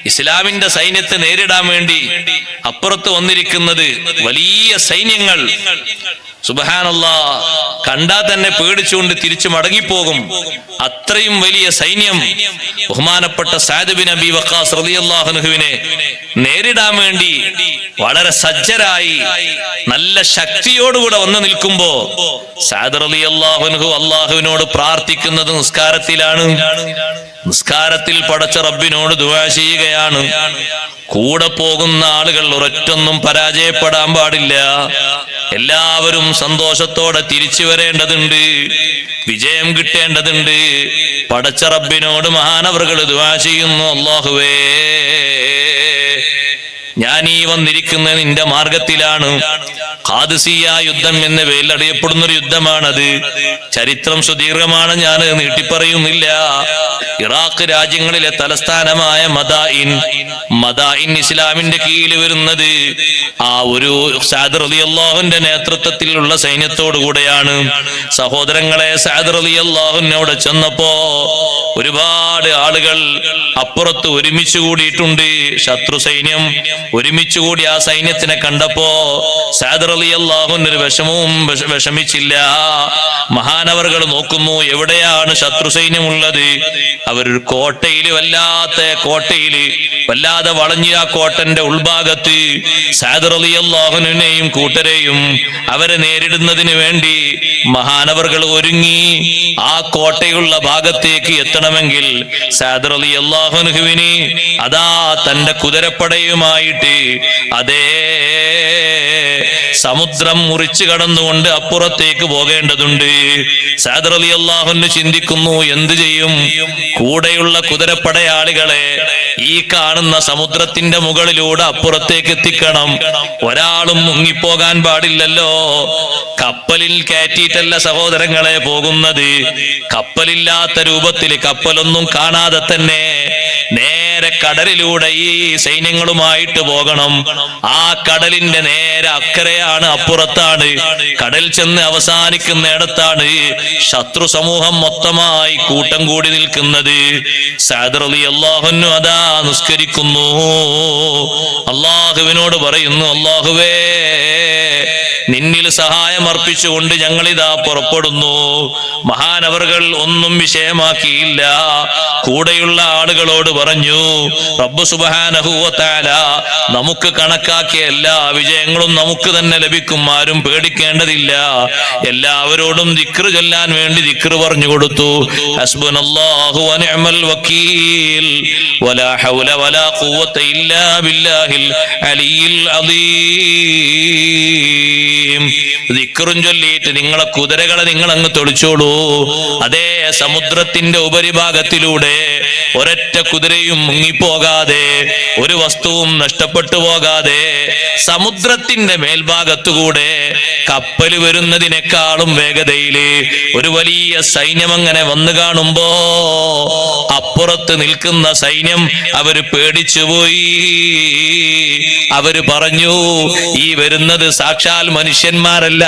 ഇസ്ലാമിന്റെ സൈന്യത്തെ നേരിടാൻ വേണ്ടി അപ്പുറത്ത് വന്നിരിക്കുന്നത് വലിയ സൈന്യങ്ങൾ. സുബ്ഹാനല്ലാഹ്, കണ്ടാ തന്നെ പേടിച്ചുകൊണ്ട് തിരിച്ചു മടങ്ങിപ്പോകും. അത്രയും വലിയ സൈന്യം ബഹുമാനപ്പെട്ട സഅദ് ബിൻ അബി വഖാസ് റളിയല്ലാഹു അൻഹുവിനെ നേരിടാൻ വേണ്ടി വളരെ സജ്ജരായി നല്ല ശക്തിയോടുകൂടെ വന്നു നിൽക്കുമ്പോ സഅദ് റളിയല്ലാഹു അൻഹു അല്ലാഹുവിനോട് പ്രാർത്ഥിക്കുന്നത് നിസ്കാരത്തിലാണ്. നിസ്കാരത്തിൽ പടച്ച റബ്ബിനോട് ദുആ ചെയ്യുകയാണ്. കൂടെ പോകുന്ന ആളുകൾ ഒരൊറ്റൊന്നും പരാജയപ്പെടാൻ പാടില്ല. എല്ലാവരും സന്തോഷത്തോടെ തിരിച്ചു വരേണ്ടതുണ്ട്, വിജയം കിട്ടേണ്ടതുണ്ട്. പടച്ച റബ്ബിനോട് മഹാനവറുകൾ ദുആ ചെയ്യുന്നു, അല്ലാഹുവേ ഞാൻ ഈ വന്നിരിക്കുന്നത് നിന്റെ മാർഗത്തിലാണ്. ഖാദിസിയ യുദ്ധം എന്ന പേരിൽ അറിയപ്പെടുന്ന ഒരു യുദ്ധമാണത്. ചരിത്രം സുദീർഘമാണ്, ഞാൻ നീട്ടിപ്പറയുന്നില്ല. ഇറാഖ് രാജ്യങ്ങളിലെ തലസ്ഥാനമായ മദായിൻ ഇസ്ലാമിന്റെ കീഴിൽ വരുന്നത് ആ ഒരു സഅദ് റളിയല്ലാഹുവിന്റെ നേതൃത്വത്തിലുള്ള സൈന്യത്തോടു കൂടെയാണ്. സഹോദരങ്ങളെ, സഅദ് റളിയല്ലാഹുവിനോട് ചെന്നപ്പോ ഒരുപാട് ആളുകൾ അപ്പുറത്ത് ഒരുമിച്ച് കൂടിയിട്ടുണ്ട്. ശത്രു സൈന്യം ഒരുമിച്ച് കൂടി ആ സൈന്യത്തിനെ കണ്ടപ്പോ സഅദ് റളിയല്ലാഹു അൻഹു ഒരു വിഷമിച്ചില്ല. മഹാനവറുകൾ നോക്കുന്നു, എവിടെയാണ് ശത്രു സൈന്യം ഉള്ളത്? അവരൊരു കോട്ടയില്, വല്ലാതെ വളഞ്ഞ ആ കോട്ടന്റെ ഉൾഭാഗത്ത് സഅദ് റളിയല്ലാഹു അൻഹുവിനെയും കൂട്ടരെയും അവരെ നേരിടുന്നതിന് വേണ്ടി മഹാനവറുകൾ ഒരുങ്ങി. ആ കോട്ടയുള്ള ഭാഗത്തേക്ക് എത്തണമെങ്കിൽ സഅദ് റളിയല്ലാഹു അൻഹുവിന് അതാ തന്റെ കുതിരപ്പടയുമായിട്ട് അതേ സമുദ്രം മുറിച്ചു കടന്നുകൊണ്ട് അപ്പുറത്തേക്ക് പോകേണ്ടതുണ്ട്. സഅദ് റളിയല്ലാഹു അൻഹു ചിന്തിക്കുന്നു, എന്ത് ചെയ്യും? കൂടെയുള്ള കുതിരപ്പടയാളികളെ ഈ കാണുന്ന സമുദ്രത്തിന്റെ മുകളിലൂടെ അപ്പുറത്തേക്ക് എത്തിക്കണം. ഒരാളും മുങ്ങിപ്പോകാൻ പാടില്ലല്ലോ. കപ്പലിൽ കയറ്റിയിട്ടല്ല സഹോദരങ്ങളെ പോകുന്നത്. കപ്പലില്ലാത്ത രൂപത്തിൽ, കപ്പലൊന്നും കാണാതെ തന്നെ നേരെ കടലിലൂടെ ഈ സൈന്യങ്ങളുമായിട്ട് പോകണം. ആ കടലിന്റെ നേരെ അക്കരെയാണ്, അപ്പുറത്താണ്. കടൽ ചെന്ന് അവസാനിക്കുന്നിടത്താണ് ശത്രു സമൂഹം മൊത്തമായി കൂട്ടം കൂടി നിൽക്കുന്നത്. സഅദ് റളിയല്ലാഹു അൻഹു അതാ നിസ്കരിക്കുന്നു. അല്ലാഹുവിനോട് പറയുന്നു, അല്ലാഹുവേ നിന്നിൽ സഹായം അർപ്പിച്ചുകൊണ്ട് ഞങ്ങളിതാ പുറപ്പെടുന്നു. മഹാനവറുകൾ ഒന്നും വിഷയമാക്കിയില്ല. കൂടെയുള്ള ആളുകളോട് പറഞ്ഞു, റബ്ബ് സുബ്ഹാനഹു വ തആല നമുക്ക് കണക്കാക്കിയ എല്ലാ വിജയങ്ങളും നമുക്ക് തന്നെ ലഭിക്കും, ആരും പേടിക്കേണ്ടതില്ല. എല്ലാവരോടും ദിക്ർ ചൊല്ലാൻ വേണ്ടി ദിക്ർ പറഞ്ഞു കൊടുത്തു. ഹസ്ബുനല്ലാഹു വ നിഅമൽ വകീൽ വലാ ഹൗല വലാ ഖുവത ഇല്ലാ ബില്ലാഹിൽ അലിയിൽ അദീം. ദിക്റും ചൊല്ലിയിട്ട് നിങ്ങളെ കുതിരകളെ നിങ്ങൾ അങ്ങ് തെളിച്ചോളൂ. അതേ സമുദ്രത്തിന്റെ ഉപരിഭാഗത്തിലൂടെ ഒരൊറ്റ കുതിരയും മുങ്ങിപ്പോകാതെ, ഒരു വസ്തുവും നഷ്ടപ്പെട്ടു പോകാതെ സമുദ്രത്തിന്റെ മേൽഭാഗത്തുകൂടെ കപ്പൽ വരുന്നതിനേക്കാളും വേഗതയില് ഒരു വലിയ സൈന്യം അങ്ങനെ വന്നു കാണുമ്പോ അപ്പുറത്ത് നിൽക്കുന്ന സൈന്യം അവര് പേടിച്ചുപോയി. അവര് പറഞ്ഞു, ഈ വരുന്നത് സാക്ഷാൽ മനുഷ്യന്മാരല്ല, ഇവരല്ല,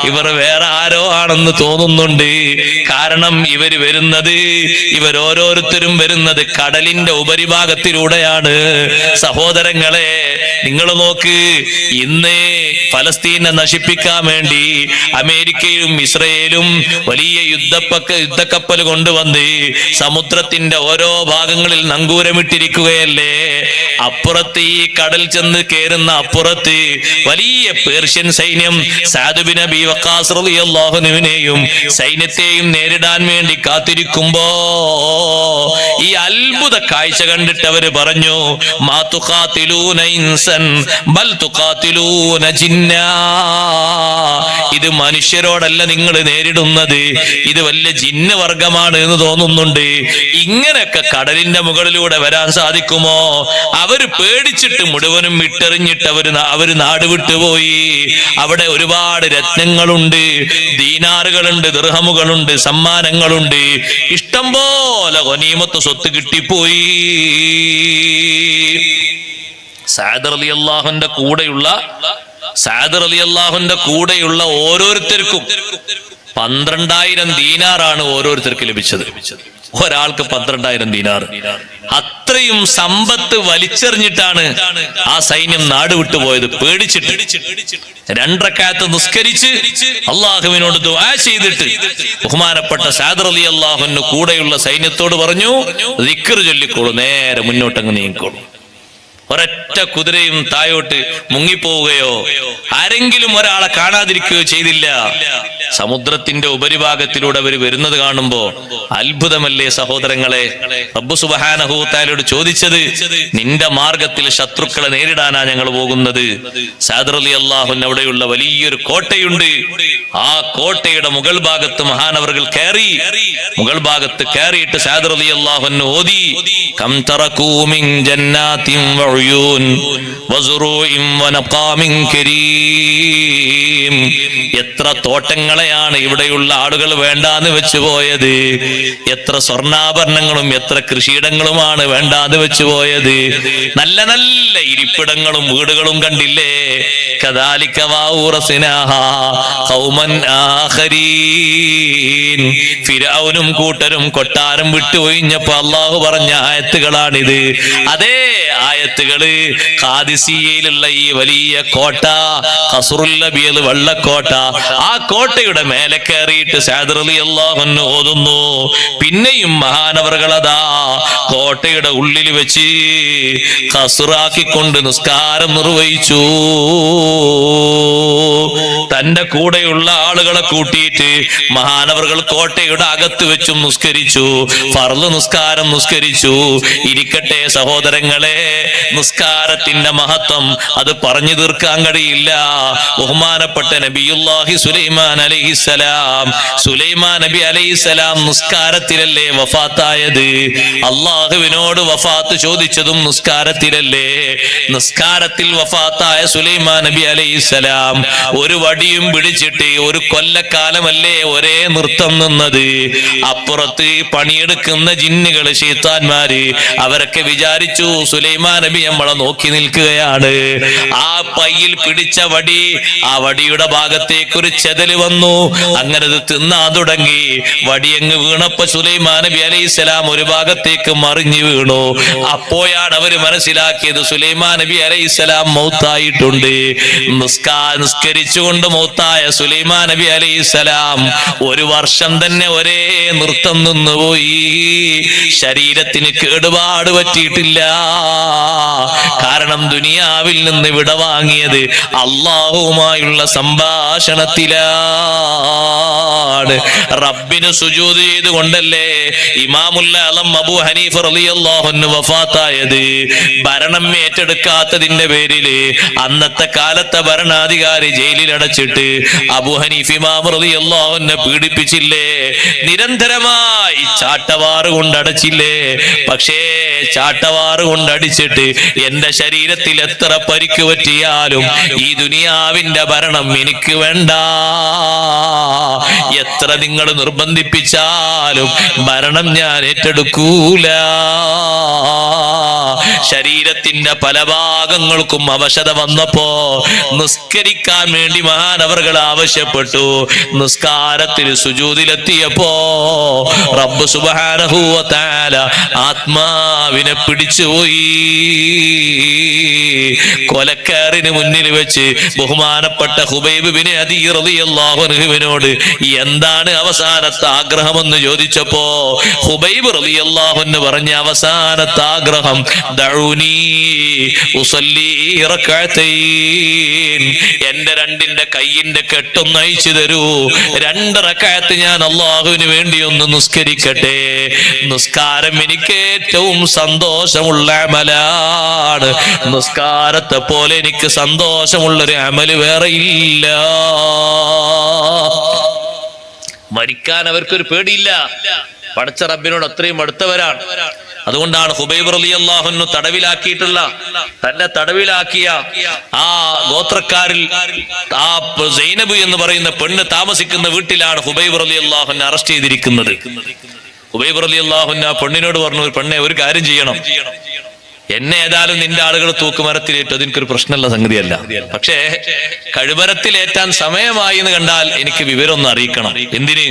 ഇവർ വേറെ ആരോ ആണെന്ന് തോന്നുന്നുണ്ട്. കാരണം ഇവരോരോരുത്തരും വരുന്നത് കടലിന്റെ ഉപരിഭാഗത്തിലൂടെയാണ്. സഹോദരങ്ങളെ, നിങ്ങൾ നോക്ക്, ഇന്ന് ഫലസ്തീനെ നശിപ്പിക്കാൻ വേണ്ടി അമേരിക്കയും ഇസ്രയേലും വലിയ യുദ്ധക്കപ്പൽ കൊണ്ടുവന്ന് സമുദ്രത്തിന്റെ ഓരോ ഭാഗങ്ങളിൽ നങ്കൂരമിട്ടിരിക്കുകയല്ലേ. അപ്പുറത്ത് ഈ കടൽ ചെന്ന് കേറുന്ന അപ്പുറത്ത് വലിയ പേർഷ്യൻ സൈന്യം സഅദ് ബിൻ അബീ വഖാസ് റളിയല്ലാഹു അൻഹുവിനെയും സൈന്യത്തെയും നേരിടാൻ വേണ്ടി കാത്തിരിക്കുമ്പോ ഈ അത്ഭുത കാഴ്ച കണ്ടിട്ട് അവര് പറഞ്ഞു, മാ തുഖാതിലൂന ഇൻസൻ ബൽ തുഖാതിലൂന ജിന്നാ. ഇത് മനുഷ്യരോടല്ല നിങ്ങൾ നേരിടുന്നത്, ഇത് വലിയ ജിന്ന് വർഗമാണ് എന്ന് തോന്നുന്നുണ്ട്. ഇങ്ങനെയൊക്കെ കടലിന്റെ മുകളിലൂടെ വരാൻ സാധിക്കുമോ? അവര് പേടിച്ചിട്ട് മുഴുവനും വിട്ടെറിഞ്ഞിട്ട് അവര് നാട് വിട്ടുപോയി. അവിടെ ഒരുപാട് രത്നങ്ങളുണ്ട്, ദീനാറുകളുണ്ട്, ദിർഹമുകളുണ്ട്, സമ്മാനങ്ങളുണ്ട്, ഇഷ്ടം പോലെ ഗനീമത്ത് സ്വത്ത് കിട്ടിപ്പോയി. സഅദ് റളിയല്ലാഹുവിന്റെ കൂടെയുള്ള ഓരോരുത്തർക്കും 12,000 ദീനാറാണ് ഓരോരുത്തർക്ക് ലഭിച്ചത്. ഒരാൾക്ക് 12,000 ദീനാർ. അത്രയും സമ്പത്ത് വലിച്ചെറിഞ്ഞിട്ടാണ് ആ സൈന്യം നാട് വിട്ടുപോയത്, പേടിച്ചിട്ട്. 2 റക്അത്ത് നിസ്കരിച്ച് അള്ളാഹുവിനോട് ദുആ ചെയ്തിട്ട് ബഹുമാനപ്പെട്ട സഅദ് റളിയല്ലാഹു അൻഹു കൂടെയുള്ള സൈന്യത്തോട് പറഞ്ഞു, ദിക്ർ ചൊല്ലിക്കോളൂ, നേരെ മുന്നോട്ടങ്ങ് നീങ്ങിക്കോളൂ. ഒരൊറ്റ കുതിരയും തായോട്ട് മുങ്ങിപ്പോവുകയോ ആരെങ്കിലും ഒരാളെ കാണാതിരിക്കുകയോ ചെയ്തില്ല. സമുദ്രത്തിന്റെ ഉപരിഭാഗത്തിലൂടെ അവർ വരുന്നത് കാണുമ്പോ അത്ഭുതമല്ലേ സഹോദരങ്ങളെ. റബ്ബ് സുബ്ഹാനഹു വ തആലയോട് ചോദിച്ചത്, നിന്റെ മാർഗത്തിൽ ശത്രുക്കളെ നേരിടാനാ ഞങ്ങൾ പോകുന്നത്. സഅദ് റളിയല്ലാഹു അൻഹു അവിടെയുള്ള വലിയൊരു കോട്ടയുണ്ട്. ആ കോട്ടയുടെ മുകൾ ഭാഗത്ത് മഹാനവറുകൾ കയറി. മുകൾ ഭാഗത്ത് കയറിയിട്ട് സഅദ് റളിയല്ലാഹു അൻഹു ഓതി, കം തറകൂ മിൻ ജന്നാത്തിൻ വഉയൂൻ വസുറൂഇൻ വനഖാമിൻ കരീം. എത്ര തോട്ടങ്ങളെയാണ് ഇവിടെയുള്ള ആളുകൾ വേണ്ടാന്ന് വെച്ചു പോയത്. എത്ര സ്വർണ്ണാഭരണങ്ങളും എത്ര കൃഷിയിടങ്ങളുമാണ് വേണ്ടാന്ന് വെച്ചു പോയത്. നല്ല നല്ല ഇരിപ്പിടങ്ങളും വീടുകളും കണ്ടില്ലേ. കദാലിക വൗറസ്നാഹാ ഖൗമൻ ആഖരീൻ. ഫിർഔനും കൂട്ടരും കൊട്ടാരം വിട്ടുപോയിഞ്ഞപ്പോ അല്ലാഹു പറഞ്ഞ ആയത്തുകളാണിത്. അതേ ആയത്തുകള് ഖാദിസിയയിലുള്ള ഈ വലിയ കോട്ട, ഖസ്റുൽ അബീദ് വെള്ളക്കോട്ട, ആ കോട്ടയുടെ മേലെ കയറിയിട്ട് സഅദ് റളിയല്ലാഹു അൻഹു ഓതുന്നു. പിന്നെയും മഹാനവറുകളതാ കോട്ടയുടെ ഉള്ളിൽ വെച്ച് ഖസ്റാക്കിക്കൊണ്ട് നിസ്കാരം നിർവഹിച്ചു. തന്റെ കൂടെയുള്ള ആളുകളെ കൂട്ടിയിട്ട് മഹാനവറുകൾ കോട്ടയുടെ അകത്ത് വെച്ചും നിസ്കരിച്ചു. ഫർള് നിസ്കാരം നിസ്കരിച്ചു. ഇരിക്കട്ടെ സഹോദരങ്ങളെ, നിസ്കാരത്തിന്റെ മഹത്വം അത് പറഞ്ഞു തീർക്കാൻ കഴിയില്ല. ബഹുമാനപ്പെട്ട നബിയുല്ലാഹി സുലൈമാൻ അലൈഹിസ്സലാം, സുലൈമാൻ നബി അലൈഹിസ്സലാം നിസ്കാരത്തിലല്ലേ വഫാത്തായത്. അള്ളാഹുവിനോട് വഫാത്ത് ചോദിച്ചതും നിസ്കാരത്തിലല്ലേ. നിസ്കാരത്തിൽ വഫാത്തായ സുലൈമാൻ നബി അലൈഹിസ്സലാം ഒരു വടിയും പിടിച്ചിട്ട് ഒരു കൊല്ലക്കാലമല്ലേ ഒരേ നൃത്തം നിന്നത്. അപ്പുറത്ത് പണിയെടുക്കുന്ന ജിന്നുകള്, ശൈത്താന്മാര്, അവരൊക്കെ വിചാരിച്ചു സുലൈമാൻ നബി നമ്മളെ നോക്കി നിൽക്കുകയാണ്. ആ പയ്യിൽ പിടിച്ച വടി, ആ വടിയുടെ ഭാഗത്തേക്ക് ഒരു ചെതല് വന്നു. അങ്ങനെ അത് തിന്നാൻ തുടങ്ങി. വടിയങ്ങ് വീണപ്പോ സുലൈമാൻ നബി അലൈഹിസ്സലാം ഒരു ഭാഗത്തേക്ക് മറിഞ്ഞു വീണു. അപ്പോഴാണ് അവര് മനസ്സിലാക്കിയത് സുലൈമാൻ നബി അലൈഹിസ്സലാം മൗത്തായിട്ടുണ്ട്. നിസ്കരിച്ചുകൊണ്ട് മൗത്തായ സുലൈമാൻ നബി അലൈഹിസ്സലാം 1 വർഷം തന്നെ ഒരേ നൃത്തം നിന്നുപോയി. ശരീരത്തിന് കേടുപാട് പറ്റിയിട്ടില്ല. കാരണം ദുനിയാവിൽ നിന്ന് വിട വാങ്ങിയത് അള്ളാഹുവുമായുള്ള സംഭാഷണത്തിലാണ്. റബ്ബിന് സുജൂദ് ചെയ്തുകൊണ്ടല്ലേ ഇമാമുൽ ആലം അബൂ ഹനീഫ റളിയല്ലാഹു അൻഹു വഫാത്തായത്. ഭരണം ഏറ്റെടുക്കാത്തതിന്റെ പേരില് അന്നത്തെ കാലത്തെ ഭരണാധികാരി ജയിലിൽ അടച്ചിട്ട് അബൂ ഹനീഫ ഇമാം റളിയല്ലാഹു അൻഹു പീഡിപ്പിച്ചില്ലേ. നിരന്തരമായി ചാട്ടവാറ് കൊണ്ടടച്ചില്ലേ. പക്ഷേ ചാട്ടവാറ് കൊണ്ടടിച്ചിട്ട് എന്റെ ശരീരത്തിൽ എത്ര പരിക്ക് പറ്റിയാലും ഈ ദുനിയാവിന്റെ ഭരണം എനിക്ക് വേണ്ട. എത്ര നിങ്ങൾ നിർബന്ധിപ്പിച്ചാലും ഭരണം ഞാൻ ഏറ്റെടുക്കൂല. ശരീര ശരീരത്തിന്റെ പല ഭാഗങ്ങൾക്കും അവശത വന്നപ്പോ നിസ്കരിക്കാൻ വേണ്ടി മഹാനവർകൾ ആവശ്യപ്പെട്ടു. നിസ്കാരത്തിൽ സുജൂദിലെത്തിയപ്പോ റബ്ബ് സുബ്ഹാനഹു വ തആല ആത്മാവിനെ പിടിച്ചുപോയി. കൊലക്കാരന് മുന്നിൽ വെച്ച് ബഹുമാനപ്പെട്ട ഹുബൈബ് ബിൻ അദീ റളിയല്ലാഹു അൻഹുവിനോട് എന്താണ് അവസാനത്തെ ആഗ്രഹമെന്ന് ചോദിച്ചപ്പോ ഹുബൈബ് റളിയല്ലാഹു അൻഹു പറഞ്ഞ അവസാനത്തെ ആഗ്രഹം ദഊനി ഉസല്ലി റകഅതൈൻ, എന്റെ രണ്ടിന്റെ കയ്യിന്റെ കെട്ടൊന്ന് അഴിച്ചു തരൂ, 2 റകഅത്ത് ഞാൻ അല്ലാഹുവിന് വേണ്ടി ഒന്ന് നിസ്കരിക്കട്ടെ. നിസ്കാരം എനിക്ക് ഏറ്റവും സന്തോഷമുള്ള അമലാണ്. നിസ്കാരത്തെ പോലെ എനിക്ക് സന്തോഷമുള്ളൊരു അമല് വേറെ ഇല്ല. മരിക്കാൻ അവർക്കൊരു പേടിയില്ല. പടച്ച റബ്ബിനോട് അത്രയും അടുത്തവരാണ്. അതുകൊണ്ടാണ് ഹുബൈബ് റളിയല്ലാഹു അൻഹു തന്നെ തടവിലാക്കിയ ആ ഗോത്രക്കാരിൽ ആ സൈനബ് എന്ന് പറയുന്ന പെണ്ണ് താമസിക്കുന്ന വീട്ടിലാണ് ഹുബൈബ് റളിയല്ലാഹു അൻഹു അറസ്റ്റ് ചെയ്തിരിക്കുന്നത്. ഹുബൈബ് റളിയല്ലാഹു അൻഹു ആ പെണ്ണിനോട് പറഞ്ഞു, പെണ്ണെ ഒരു കാര്യം ചെയ്യണം, എന്നെ ഏതായാലും നിന്റെ ആളുകൾ തൂക്കുമരത്തിലേറ്റു, അതെനിക്കൊരു പ്രശ്നമുള്ള സംഗതിയല്ല. പക്ഷേ കഴുമരത്തിലേറ്റാൻ സമയമായി എന്ന് കണ്ടാൽ എനിക്ക് വിവരം ഒന്ന് അറിയിക്കണം. എന്തിന്?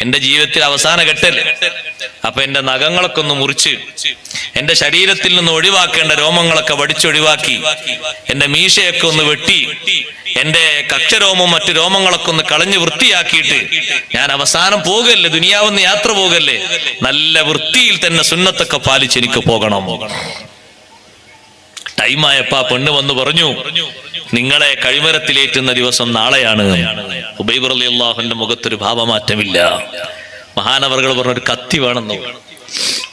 എന്റെ ജീവിതത്തിൽ അവസാന ഘട്ടൽ. അപ്പൊ എന്റെ നഖങ്ങളൊക്കെ ഒന്ന് മുറിച്ച് എന്റെ ശരീരത്തിൽ നിന്ന് ഒഴിവാക്കേണ്ട രോമങ്ങളൊക്കെ വടിച്ചൊഴിവാക്കി എന്റെ മീശയൊക്കെ ഒന്ന് വെട്ടി എന്റെ കക്ഷരോമവും മറ്റു രോമങ്ങളൊക്കെ ഒന്ന് കളഞ്ഞ് വൃത്തിയാക്കിയിട്ട് ഞാൻ അവസാനം പോകല്ലേ, ദുനിയാവെന്ന് യാത്ര പോകല്ലേ, നല്ല വൃത്തിയിൽ തന്നെ സുന്നത്തൊക്കെ പാലിച്ച് എനിക്ക് പോകണം. ടൈമായപ്പോ പെണ്ണ് വന്ന് പറഞ്ഞു, നിങ്ങളെ കഴിമരത്തിലേറ്റുന്ന ദിവസം നാളെയാണ്. ഹുബൈബ് റളിയല്ലാഹുവിന്റെ മുഖത്തൊരു ഭാവമാറ്റമില്ല. മഹാനവർകൾ പറഞ്ഞു, ഒരു കത്തി വേണമെന്നോ,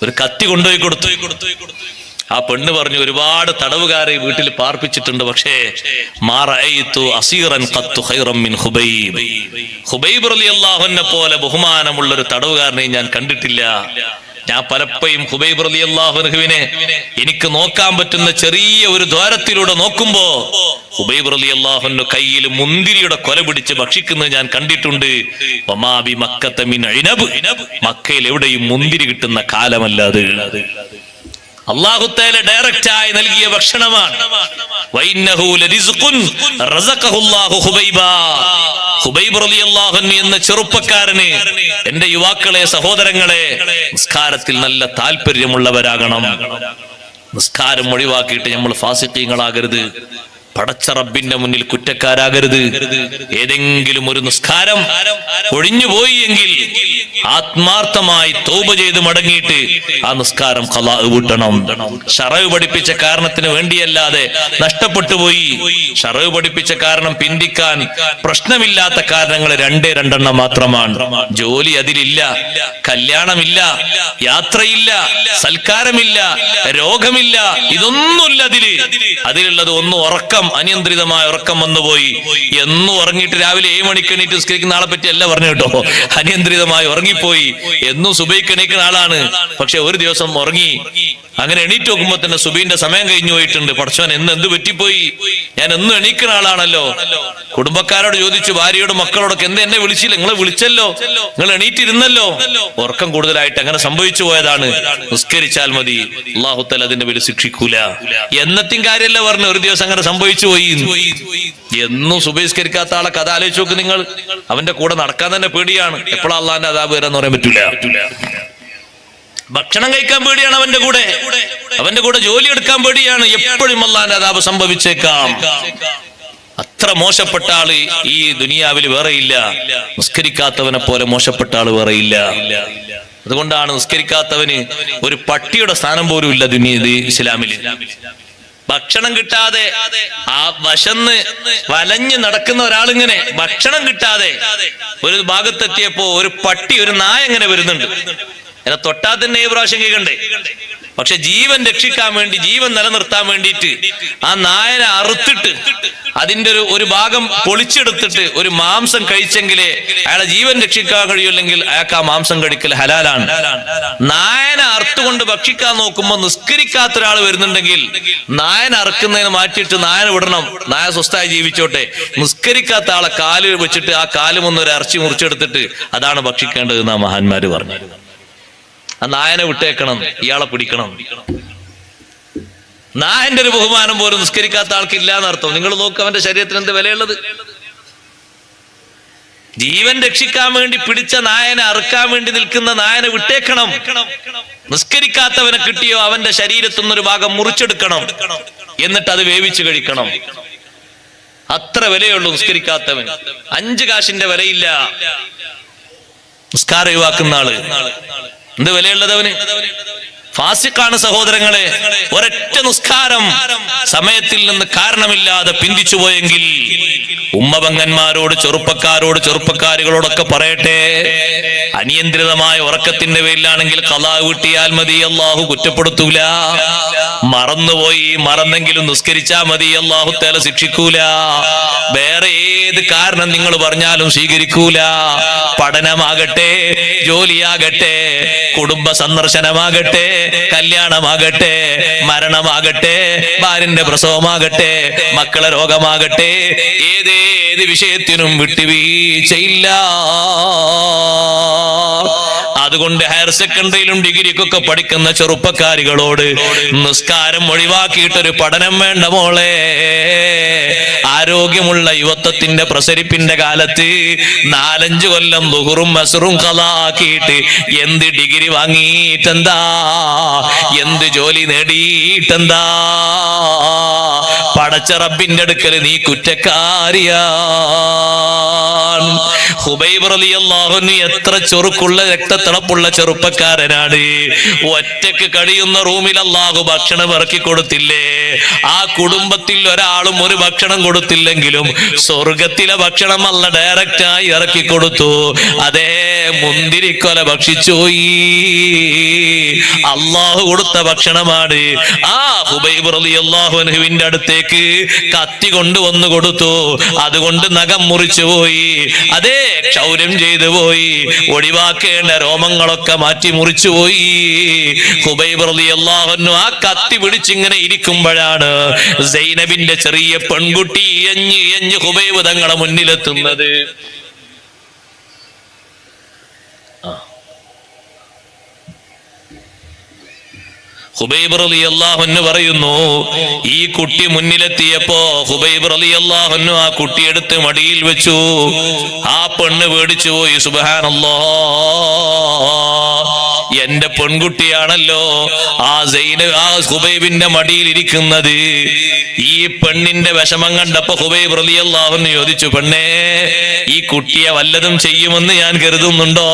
ഒരു കത്തി കൊണ്ടുപോയി കൊടുത്തു. ആ പെണ്ണ് പറഞ്ഞു, ഒരുപാട് തടവുകാരെ വീട്ടിൽ പാർപ്പിച്ചിട്ടുണ്ട്, പക്ഷേ ഹുബൈബ് റളിയല്ലാഹുവിനെ പോലെ ബഹുമാനമുള്ള ഒരു തടവുകാരനെ ഞാൻ കണ്ടിട്ടില്ല. ഞാൻ പലപ്പോഴും ഹുബൈബ് റളിയല്ലാഹു അൻഹുവിനെ എനിക്ക് നോക്കാൻ പറ്റുന്ന ചെറിയ ഒരു ദ്വാരത്തിലൂടെ നോക്കുമ്പോ ഹുബൈബ് റളിയല്ലാഹു അൻഹു കയ്യിൽ മുന്തിരിയുടെ കൊല പിടിച്ച് ഭക്ഷിക്കുന്നത് ഞാൻ കണ്ടിട്ടുണ്ട്. വമാബി മക്കത മിൻ ഇനബ്, മക്കയിൽ എവിടെയും മുന്തിരി കിട്ടുന്ന കാലമല്ലാതെ അല്ലാഹു തആല ഡയറക്റ്റ് ആയി നൽകിയ ഭക്ഷണമാണ്. വഇന്നഹു ലരിസ്ഖുൻ റസഖഹുല്ലാഹു ഹുബൈബാ. ഹുബൈബ് റളിയല്ലാഹു അൻഹു എന്ന ചെറുപ്പക്കാരന്, എന്റെ യുവാക്കളെ, സഹോദരങ്ങളെ, നിസ്കാരത്തിൽ നല്ല താല്പര്യമുള്ളവരാകണം. നിസ്കാരം ഒഴിവാക്കിയിട്ട് നമ്മൾ ഫാസിഖീങ്ങളാകരുത്. പടച്ച റബ്ബിന്റെ മുന്നിൽ കുറ്റക്കാരാകരുത്. ഏതെങ്കിലും ഒരു നിസ്കാരം ഒഴിഞ്ഞുപോയി എങ്കിൽ ആത്മാർത്ഥമായി തൗബ ചെയ്ത് മടങ്ങിയിട്ട് ആ നിസ്കാരം ഖളാ വീട്ടണം. ശറഅ് പഠിപ്പിച്ച കാരണത്തിന് വേണ്ടിയല്ലാതെ നഷ്ടപ്പെട്ടു പോയി. ശറഅ് പഠിപ്പിച്ച കാരണം പിന്തിക്കാൻ പ്രശ്നമില്ലാത്ത കാരണങ്ങൾ 2 മാത്രമാണ്. ജോലി അതിലില്ല, കല്യാണമില്ല, യാത്രയില്ല, സൽക്കാരമില്ല, രോഗമില്ല, ഇതൊന്നുമില്ല അതിലുള്ളത് ഒന്ന് ഉറക്കം, അനിയന്ത്രിതമായ ഉറക്കം വന്നുപോയി. എന്നും ഉറങ്ങിയിട്ട് രാവിലെ 7 മണിക്ക് എണീറ്റ് നിസ്കരിക്കുന്ന ആളെ പറ്റി അല്ല പറഞ്ഞു കേട്ടോ. അനിയന്ത്രിതമായി ഉറങ്ങിപ്പോയി. എന്നും സുബഹിക്ക് എണീക്കുന്ന ആളാണ്, പക്ഷെ ഒരു ദിവസം ഉറങ്ങി. അങ്ങനെ എണീറ്റ് നോക്കുമ്പോ തന്നെ സുബഹിന്റെ സമയം കഴിഞ്ഞു പോയിട്ടുണ്ട്. പടച്ചോൻ എന്ത് പറ്റിപ്പോയി? ഞാൻ എന്നും എണീക്കുന്ന ആളാണല്ലോ. കുടുംബക്കാരോട് ചോദിച്ചു, ഭാര്യയോടും മക്കളോടൊക്കെ എന്നെ വിളിച്ചില്ല? നിങ്ങളെ വിളിച്ചല്ലോ, നിങ്ങൾ എണീറ്റിരുന്നല്ലോ. ഉറക്കം കൂടുതലായിട്ട് അങ്ങനെ സംഭവിച്ചു പോയതാണ്. നിസ്കരിച്ചാൽ മതി, അല്ലാഹു തആല അതിന്റെ പേര് ശിക്ഷിക്കൂല. എന്നത്തെയും കാര്യമല്ല പറഞ്ഞു, ഒരു ദിവസം അങ്ങനെ സംഭവിച്ചു പോയി. എന്നും സുബഹിസ്കരിക്കാത്ത ആളെ കഥ ആലോചിച്ച് നോക്ക് നിങ്ങൾ. അവന്റെ കൂടെ നടക്കാൻ തന്നെ പേടിയാണ്. എപ്പോഴാ അള്ളാന്റെ അദാബ് വരാന്ന് പറയാൻ പറ്റൂല. ഭക്ഷണം കഴിക്കാൻ പേടിയാണ് അവന്റെ കൂടെ ജോലി എടുക്കാൻ പേടിയാണ്. എപ്പോഴും അള്ളാന്റെ അദാബ് സംഭവിച്ചേക്കാം. അത്ര മോശപ്പെട്ട ആള് ഈ ദുനിയാവിൽ വേറെയില്ല. നിസ്കരിക്കാത്തവനെ പോലെ മോശപ്പെട്ട ആള് വേറെയില്ല. അതുകൊണ്ടാണ് നിസ്കരിക്കാത്തവന് ഒരു പട്ടിയുടെ സ്ഥാനം പോലും ഇല്ല ഇസ്ലാമിൽ. ഭക്ഷണം കിട്ടാതെ ആ വശന്ന് വലഞ്ഞ് നടക്കുന്ന ഒരാളിങ്ങനെ ഭക്ഷണം കിട്ടാതെ ഒരു ഭാഗത്തെത്തിയപ്പോ ഒരു പട്ടി, ഒരു നായ എങ്ങനെ വരുന്നുണ്ട്. എന്നെ തൊട്ടാൽ തന്നെ ഈ പ്രാവശ്യം കേൾക്കണ്ടേ. പക്ഷെ ജീവൻ രക്ഷിക്കാൻ വേണ്ടി, ജീവൻ നിലനിർത്താൻ വേണ്ടിയിട്ട് ആ നായനെ അറുത്തിട്ട് അതിന്റെ ഒരു ഭാഗം പൊളിച്ചെടുത്തിട്ട് ഒരു മാംസം കഴിച്ചെങ്കിലേ അയാളെ ജീവൻ രക്ഷിക്കാൻ കഴിയുമെങ്കിൽ അയാൾക്ക് ആ മാംസം കഴിക്കൽ ഹലാലാണ്. നായനെ അറുത്തുകൊണ്ട് ഭക്ഷിക്കാൻ നോക്കുമ്പോ നിസ്കരിക്കാത്ത ഒരാൾ വരുന്നുണ്ടെങ്കിൽ നായനെ അറുക്കുന്നതിന് മാറ്റിയിട്ട് നായനെ വിടണം, നായ സ്വസ്ഥായി ജീവിച്ചോട്ടെ. നിസ്കരിക്കാത്ത ആളെ കാല് വെച്ചിട്ട് ആ കാലുമൊന്നൊരു ഇറച്ചി മുറിച്ചെടുത്തിട്ട് അതാണ് ഭക്ഷിക്കേണ്ടത് എന്നാ മഹാന്മാര് പറഞ്ഞു. ആ നായനെ വിട്ടേക്കണം, ഇയാളെ പിടിക്കണം. നായന്റെ ഒരു ബഹുമാനം പോലും നിസ്കരിക്കാത്ത ആൾക്കില്ല എന്നർത്ഥം. നിങ്ങൾ നോക്കുക അവന്റെ ശരീരത്തിന് എന്ത് വിലയുള്ളത്. ജീവൻ രക്ഷിക്കാൻ വേണ്ടി പിടിച്ച നായനെ അറുക്കാൻ വേണ്ടി നിൽക്കുന്ന നായനെ വിട്ടേക്കണം. നിസ്കരിക്കാത്തവനെ കിട്ടിയോ അവന്റെ ശരീരത്തിൽ നിന്നൊരു ഭാഗം മുറിച്ചെടുക്കണം, എന്നിട്ട് അത് വേവിച്ച് കഴിക്കണം. അത്ര വിലയുള്ളൂ നിസ്കരിക്കാത്തവൻ. 5 കാശിന്റെ വിലയില്ല നിസ്കാരം ഒഴിവാക്കുന്ന ആള്. എന്ത് വിലയുള്ളത് അവന്? ഫാസിഖാണ് സഹോദരങ്ങളെ. ഒരൊറ്റ നിസ്കാരം സമയത്തിൽ നിന്ന് കാരണമില്ലാതെ പിന്തിച്ചു പോയെങ്കിൽ ഉമ്മപങ്കന്മാരോട്, ചെറുപ്പക്കാരോട്, ചെറുപ്പക്കാരികളോടൊക്കെ പറയട്ടെ, അനിയന്ത്രിതമായ ഉറക്കത്തിന്റെ പേരിലാണെങ്കിൽ ഖളാ വീട്ടിയാൽ മതി, അല്ലാഹു കുറ്റപ്പെടുത്തൂല. മറന്നുപോയി, മറന്നെങ്കിലും നിസ്കരിച്ചാ മതി, അല്ലാഹു തആല ശിക്ഷിക്കൂല. വേറെ ഏത് കാരണം നിങ്ങൾ പറഞ്ഞാലും സ്വീകരിക്കൂല. പഠനമാകട്ടെ, ജോലിയാകട്ടെ, കുടുംബ സന്ദർശനമാകട്ടെ, കല്യാണമാകട്ടെ, മരണമാകട്ടെ, ഭാര്യന്റെ പ്രസവമാകട്ടെ, മക്കളെ രോഗമാകട്ടെ, ഏതേത് വിഷയത്തിനും വിട്ടുവീഴ്ചയില്ല. അതുകൊണ്ട് ഹയർ സെക്കൻഡറിയിലും ഡിഗ്രിക്കൊക്കെ പഠിക്കുന്ന ചെറുപ്പക്കാരികളോട് നിസ്കാരം ഒഴിവാക്കിയിട്ടൊരു പഠനം വേണ്ട മോളെ. ആരോഗ്യമുള്ള യുവത്വത്തിന്റെ പ്രസരിപ്പിന്റെ കാലത്ത് 4-5 കൊല്ലം ദുഹറും അസ്റും ഖളാക്കിയിട്ട് എന്ത് ഡിഗ്രി വാങ്ങിയിട്ടെന്താ, എന്ത് ജോലി നേടിയിട്ടെന്താ? പടച്ച റബ്ബിന്റെ അടുക്കൽ നീ കുറ്റക്കാരിയാണ്. ഹുബൈബ് റളിയല്ലാഹു അൻഹു എത്ര ചൊറുക്കുള്ള രക്തത്തിളപ്പുള്ള ചെറുപ്പക്കാരനാണ്. ഒറ്റക്ക് കഴിയുന്ന റൂമിൽ അല്ലാഹു ഭക്ഷണം ഇറക്കി കൊടുത്തില്ലേ? ആ കുടുംബത്തിൽ ഒരാളും ഒരു ഭക്ഷണം കൊടുത്തില്ലെങ്കിലും സ്വർഗത്തിലെ ഭക്ഷണം അല്ല ഡയറക്റ്റായി ഇറക്കി കൊടുത്തു. അതേ മുന്തിരിക്കൊല ഭക്ഷിച്ചുപോയി. അല്ലാഹു കൊടുത്ത ഭക്ഷണമാണ്. ആ ഹുബൈബ് റളിയല്ലാഹു അൻഹുവിന്റെ അടുത്തേക്ക് കത്തി കൊണ്ടുവന്നു കൊടുത്തു. അതുകൊണ്ട് നഖം മുറിച്ചു പോയി. അതേ ക്ഷൗരം ചെയ്തു പോയി. ഒഴിവാക്കേണ്ട രോമങ്ങളൊക്കെ മാറ്റി മുറിച്ചു പോയി. ഹുബൈബ് റളിയല്ലാഹു അൻഹു ആ കത്തി പിടിച്ചിങ്ങനെ ഇരിക്കുമ്പോഴാണ് സൈനബിന്റെ ചെറിയ പെൺകുട്ടി എഞ്ഞ് ഹുബൈബ് തങ്ങളെ മുന്നിലെത്തുന്നത്. ഹുബൈബ് റളിയല്ലാഹു അൻഹു പറയുന്നു, ഈ കുട്ടി മുന്നിലെത്തിയപ്പോ ഹുബൈബ് റളിയല്ലാഹു അൻഹു ആ കുട്ടി എടുത്ത് മടിയിൽ വെച്ചു. ആ പെണ്ണ് പേടിച്ചു പോയി. സുബ്ഹാനല്ലാഹ്, എന്റെ പെൺകുട്ടിയാണല്ലോ ആ ഹുബൈബിന്റെ മടിയിൽ ഇരിക്കുന്നത്. ഈ പെണ്ണിന്റെ വിഷമം കണ്ടപ്പോ ഹുബൈബ് റളിയല്ലാഹു അൻഹു ചോദിച്ചു, പെണ്ണേ, ഈ കുട്ടിയെ വല്ലതും ചെയ്യുമെന്ന് ഞാൻ കരുതുന്നുണ്ടോ?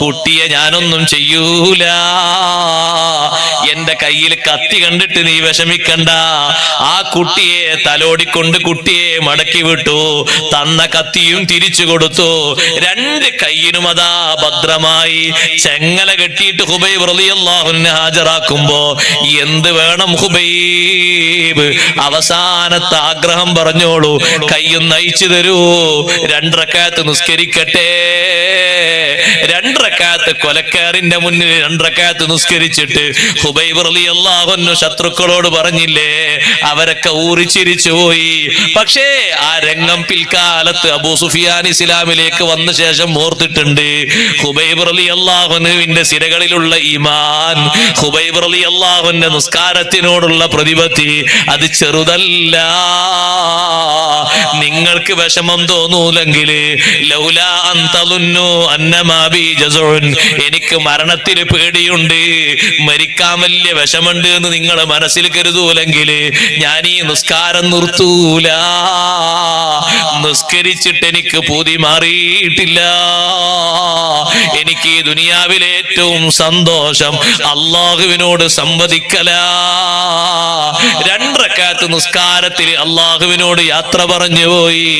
കുട്ടിയെ ഞാനൊന്നും ചെയ്യൂല. എന്റെ കയ്യിൽ കത്തി കണ്ടിട്ട് നീ വിഷമിക്കണ്ട. ആ കുട്ടിയെ തലോടിക്കൊണ്ട് കുട്ടിയെ മടക്കി വിട്ടു. തന്ന കത്തിയും തിരിച്ചു കൊടുത്തു. 2 കയ്യിനും അതാ ഭദ്രമായി ചെങ്ങല കെട്ടിയിട്ട് ഹുബൈബ് റളിയല്ലാഹു അൻഹു ഹാജരാക്കുമ്പോ എന്ത് വേണം ഹുബൈബ്? അവസാനത്തെ ആഗ്രഹം പറഞ്ഞോളൂ. കയ്യും നയിച്ചു തരൂ. 2 റക്അത്ത് നിസ്കരിക്കട്ടെ. 2 റക്അത്ത് കൊലക്കാരന്റെ മുന്നിൽ 2 റക്അത്ത് നിസ്കരിച്ചിട്ട് ഹുബൈബ് റളിയല്ലാഹു അൻഹു ശത്രുക്കളോട് പറഞ്ഞില്ലേ, അവരൊക്കെ ഊറിച്ചിരിച്ചു പോയി. പക്ഷേ ആ രംഗം പിൽക്കാലത്ത് അബൂ സുഫിയാൻ ഇസ്ലാമിലേക്ക് വന്ന ശേഷം ഓർത്തിട്ടുണ്ട്. ഹുബൈബ് റളിയല്ലാഹു അൻഹുവിന്റെ സിരകളിലുള്ള ഈമാൻ, ഹുബൈബ് റളിയല്ലാഹു അൻഹു നിസ്കാരത്തിനോടുള്ള പ്രതിപത്തി അത് ചെറുതല്ല. നിങ്ങൾക്ക് വിഷമം തോന്നൂലെങ്കിൽ ലൗലാ അൻ തളുന്നു അന്നമാ ബി ജസുൻ, എനിക്ക് മരണത്തിന് പേടിയുണ്ട്, മരിക്കാൻ വലിയ വിഷമുണ്ട് എന്ന് നിങ്ങൾ മനസ്സിൽ കരുതൂലെങ്കിൽ ഞാൻ ഈ നിസ്കാരം നിർത്തൂല. നിസ്കരിച്ചിട്ട് എനിക്ക് പൂതി മാറിയിട്ടില്ല. എനിക്ക് ഈ ദുനിയാവിലെ ഏറ്റവും സന്തോഷം അള്ളാഹുവിനോട് സംവദിക്കല. 2 റക്അത്ത് നിസ്കാരത്തിൽ അള്ളാഹുവിനോട് യാത്ര പറഞ്ഞു പോയി.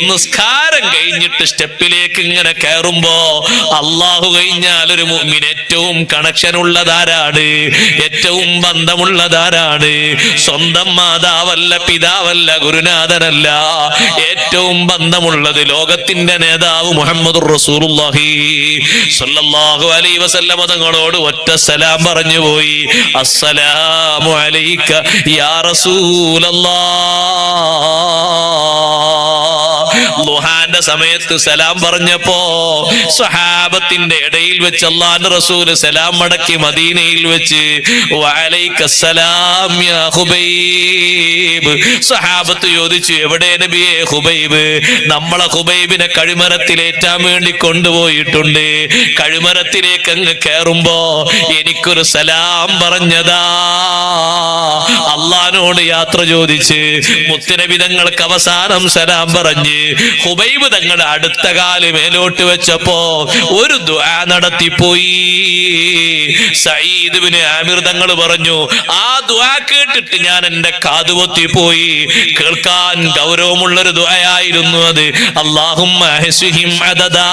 നിസ്കാരം കഴിഞ്ഞിട്ട് സ്റ്റെപ്പിലേക്ക് ഇങ്ങനെ കയറുമ്പോ അള്ളാഹു കഴിഞ്ഞാൽ ഒരു മുഅ്മിൻ ഏറ്റവും കണക്ഷൻ ഉള്ളതാരാണ്? ഏറ്റവും ബന്ധമുള്ളതാരാണ്? സ്വന്തം മാതാവല്ല, പിതാവല്ല, ഗുരുനാഥനല്ല. ഏറ്റവും ബന്ധമുള്ളത് ലോകത്തിന്റെ നേതാവ് മുഹമ്മദുർ റസൂലുള്ളാഹി സ്വല്ലല്ലാഹു അലൈഹി വസല്ലം തങ്ങളോട് ഒറ്റ സലാം പറഞ്ഞു പോയി. അസ്സലാമു അലൈക യാ റസൂലല്ലാഹ്. ളുഹാന്റെ ദുആന്റെ സമയത്ത് സലാം പറഞ്ഞപ്പോ സ്വഹാബത്തിന്റെ ഇടയിൽ വെച്ച് അല്ലാഹുവിന്റെ റസൂൽ സലാം മടക്കി മദീനയിൽ വെച്ച് വഅലൈക്കസ്സലാം യാ ഖുബൈബ്. സ്വഹാബത്ത് ചോദിച്ചു, എവിടെ നബിയെ ഖുബൈബ്? നമ്മളെ ഖുബൈബിനെ കഴുമരത്തിലേറ്റാൻ വേണ്ടി കൊണ്ടുപോയിട്ടുണ്ട്. കഴുമരത്തിലേക്ക് അങ്ങ് കയറുമ്പോ എനിക്കൊരു സലാം പറഞ്ഞതാ. അള്ളാനോട് യാത്ര ചോദിച്ച് മുത്തുനബി തങ്ങൾക്ക് അവസാനം സലാം പറഞ്ഞ് ഖുബൈബ് തങ്ങളുടെ അടുത്ത കാല് മേലോട്ട് വെച്ചപ്പോ ഒരു ദുആ നടത്തിപ്പോയി. സഈദ് ഇബ്നു ആമിർ തങ്ങൾ പറഞ്ഞു, ആ ദുആ കേട്ടിട്ട് ഞാൻ എന്റെ കാതുപൊത്തിപ്പോയി. കേൾക്കാൻ ഗൗരവമുള്ളൊരു ദുആയായിരുന്നു അത്. അല്ലാഹുമ്മ ഹസ്ഹിം അദദാ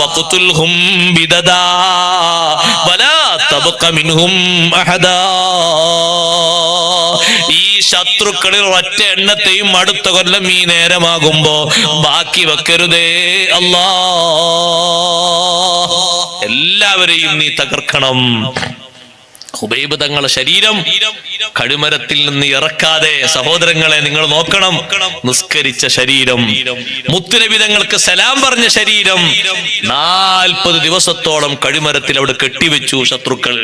വഖ്തുൽഹും ബിദദാ വലാ തബ്ഖ മിൻഹും അഹദാ. ഈ ശത്രുക്കളിൽ ഒറ്റ എണ്ണത്തെയും അടുത്ത കൊല്ലം ഈ നേരമാകുമ്പോ ബാക്കി വെക്കരുതേ അല്ലാ. എല്ലാവരെയും നീ തകർക്കണം. ഖുബൈബ് തങ്ങളുടെ ശരീരം കഴുമരത്തിൽ നിന്ന് ഇറക്കാതെ, സഹോദരങ്ങളെ നിങ്ങൾ നോക്കണം, നിസ്കരിച്ച ശരീരം, മുത്തുനബി തങ്ങൾക്ക് സലാം പറഞ്ഞ ശരീരം 40 ദിവസത്തോളം കഴുമരത്തിൽ അവിടെ കെട്ടിവെച്ചു ശത്രുക്കൾ.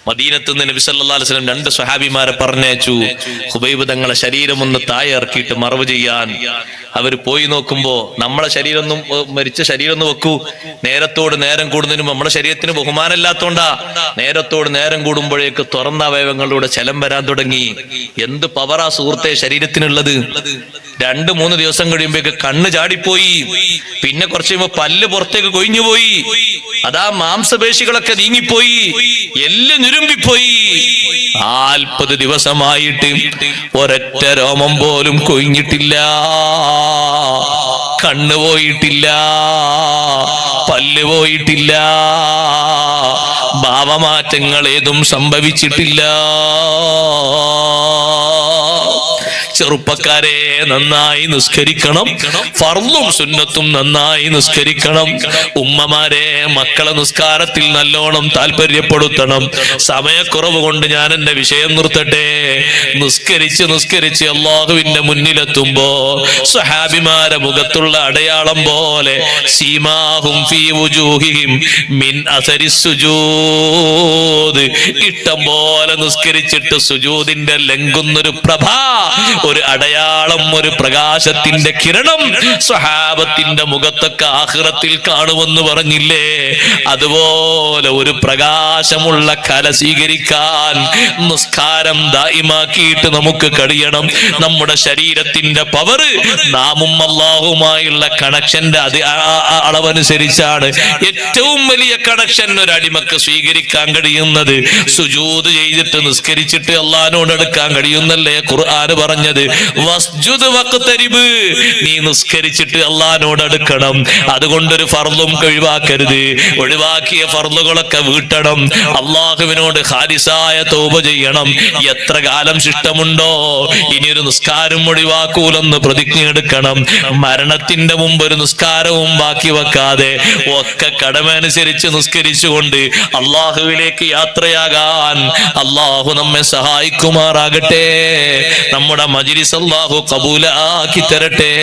മദീനത്ത് നിന്ന് നബി സല്ലല്ലാഹു അലൈഹി വസല്ലം 2 സ്വഹാബിമാരെ പറഞ്ഞയച്ചു, ഖുബൈബ് തങ്ങളെ ശരീരം ഒന്ന് താഴെ ഇറക്കിയിട്ട് മറവ് ചെയ്യാൻ. അവർ പോയി നോക്കുമ്പോ നമ്മളെ ശരീരം മരിച്ച ശരീരം ഒന്ന് വെക്കൂ. നേരത്തോട് നേരം കൂടുന്നതിന് നമ്മുടെ ശരീരത്തിന് ബഹുമാനമില്ലാത്തോണ്ടാ. നേരത്തോട് നേരം കൂടുമ്പോഴേക്ക് തുറന്ന അവയവങ്ങളിലൂടെ ചലം വരാൻ തുടങ്ങി. എന്ത് പവറാ സുഹൃത്തെ ശരീരത്തിനുള്ളത്. 2-3 ദിവസം കഴിയുമ്പോഴേക്ക് കണ്ണ് ചാടിപ്പോയി. പിന്നെ കുറച്ച് കഴിയുമ്പോ പല്ല് പുറത്തേക്ക് കൊഴിഞ്ഞുപോയി. അതാ മാംസപേശികളൊക്കെ നീങ്ങിപ്പോയി, എല്ല് ഞുരുമ്പിപ്പോയി. 40 ദിവസമായിട്ട് ഒരൊറ്റ രോമം പോലും കൊഴിഞ്ഞിട്ടില്ല, കണ്ണ് പോയിട്ടില്ല, പല്ല് പോയിട്ടില്ല, ഭാവമാറ്റങ്ങൾ ഏതും സംഭവിച്ചിട്ടില്ല. ചെറുപ്പക്കാരെ, നന്നായി നിസ്കരിക്കണം. ഫർളും സുന്നത്തും നന്നായി നിസ്കരിക്കണം. ഉമ്മമാരെ, മക്കളെ നിസ്കാരത്തിൽ നല്ലോണം താല്പര്യപ്പെടുത്തണം. സമയക്കുറവ് കൊണ്ട് ഞാൻ എന്റെ വിഷയം നിർത്തട്ടെ. നിസ്കരിച്ച് അള്ളാഹുവിന്റെ മുന്നിലെത്തുമ്പോ സ്വഹാബിമാരെ മുഖത്തുള്ള അടയാളം പോലെ സീമാഹും ഫീ വുജൂഹിഹിം മിൻ അസരി സുജൂദ്. ഇഷ്ടം പോലെ നിസ്കരിച്ചിട്ട് സുജൂദിന്റെ ലംഘുന്നൊരു പ്രഭ, ഒരു അടയാളം, ഒരു പ്രകാശത്തിന്റെ കിരണം സ്വഹാബത്തിന്റെ മുഖത്തൊക്കെ ആഖിറത്തിൽ കാണുമെന്ന് പറഞ്ഞില്ലേ? അതുപോലെ ഒരു പ്രകാശമുള്ള കല സ്വീകരിക്കാൻ നിസ്കാരം ദായിമാക്കിയിട്ട് നമുക്ക് കഴിയണം. നമ്മുടെ ശരീരത്തിന്റെ പവർ നാമും അല്ലാഹുമായുള്ള കണക്ഷന്റെ അളവനുസരിച്ചാണ്. ഏറ്റവും വലിയ കണക്ഷൻ ഒരു അടിമക്ക് സ്വീകരിക്കാൻ കഴിയുന്നത് സുജൂദ് ചെയ്തിട്ട് നിസ്കരിച്ചിട്ട് അല്ലാഹുവിനോട് അടുക്കാൻ കഴിയുന്നല്ലേ ഖുർആൻ പറഞ്ഞത്. വസ്ജുദ് വഖ്തരിബ്, നീ നിസ്കരിച്ചിട്ട് അല്ലാഹുവിനോട് അടുക്കണം. അതുകൊണ്ടൊരു ഫർളും ഒഴിവാക്കരുത്. ഒഴിവാക്കിയ ഫർളുകളൊക്കെ വീട്ടണം. അല്ലാഹുവിനോട് ഖാലിസായ തൗബ ചെയ്യണം. എത്ര കാലം ശിഷ്ടമുണ്ടോ ഇനിയൊരു നിസ്കാരം ഒഴിവാക്കൂലെന്ന് പ്രതിജ്ഞ എടുക്കണം. മരണത്തിന്റെ മുമ്പ് ഒരു നിസ്കാരവും ബാക്കി വെക്കാതെ ഒക്കെ കടമനുസരിച്ച് നിസ്കരിച്ചുകൊണ്ട് അല്ലാഹുവിലേക്ക് യാത്രയാകാൻ അല്ലാഹു നമ്മെ സഹായിക്കുമാറാകട്ടെ. നമ്മുടെ മജ്‌ലിസ് അല്ലാഹു ഖബൂലാക്കി തരട്ടെ.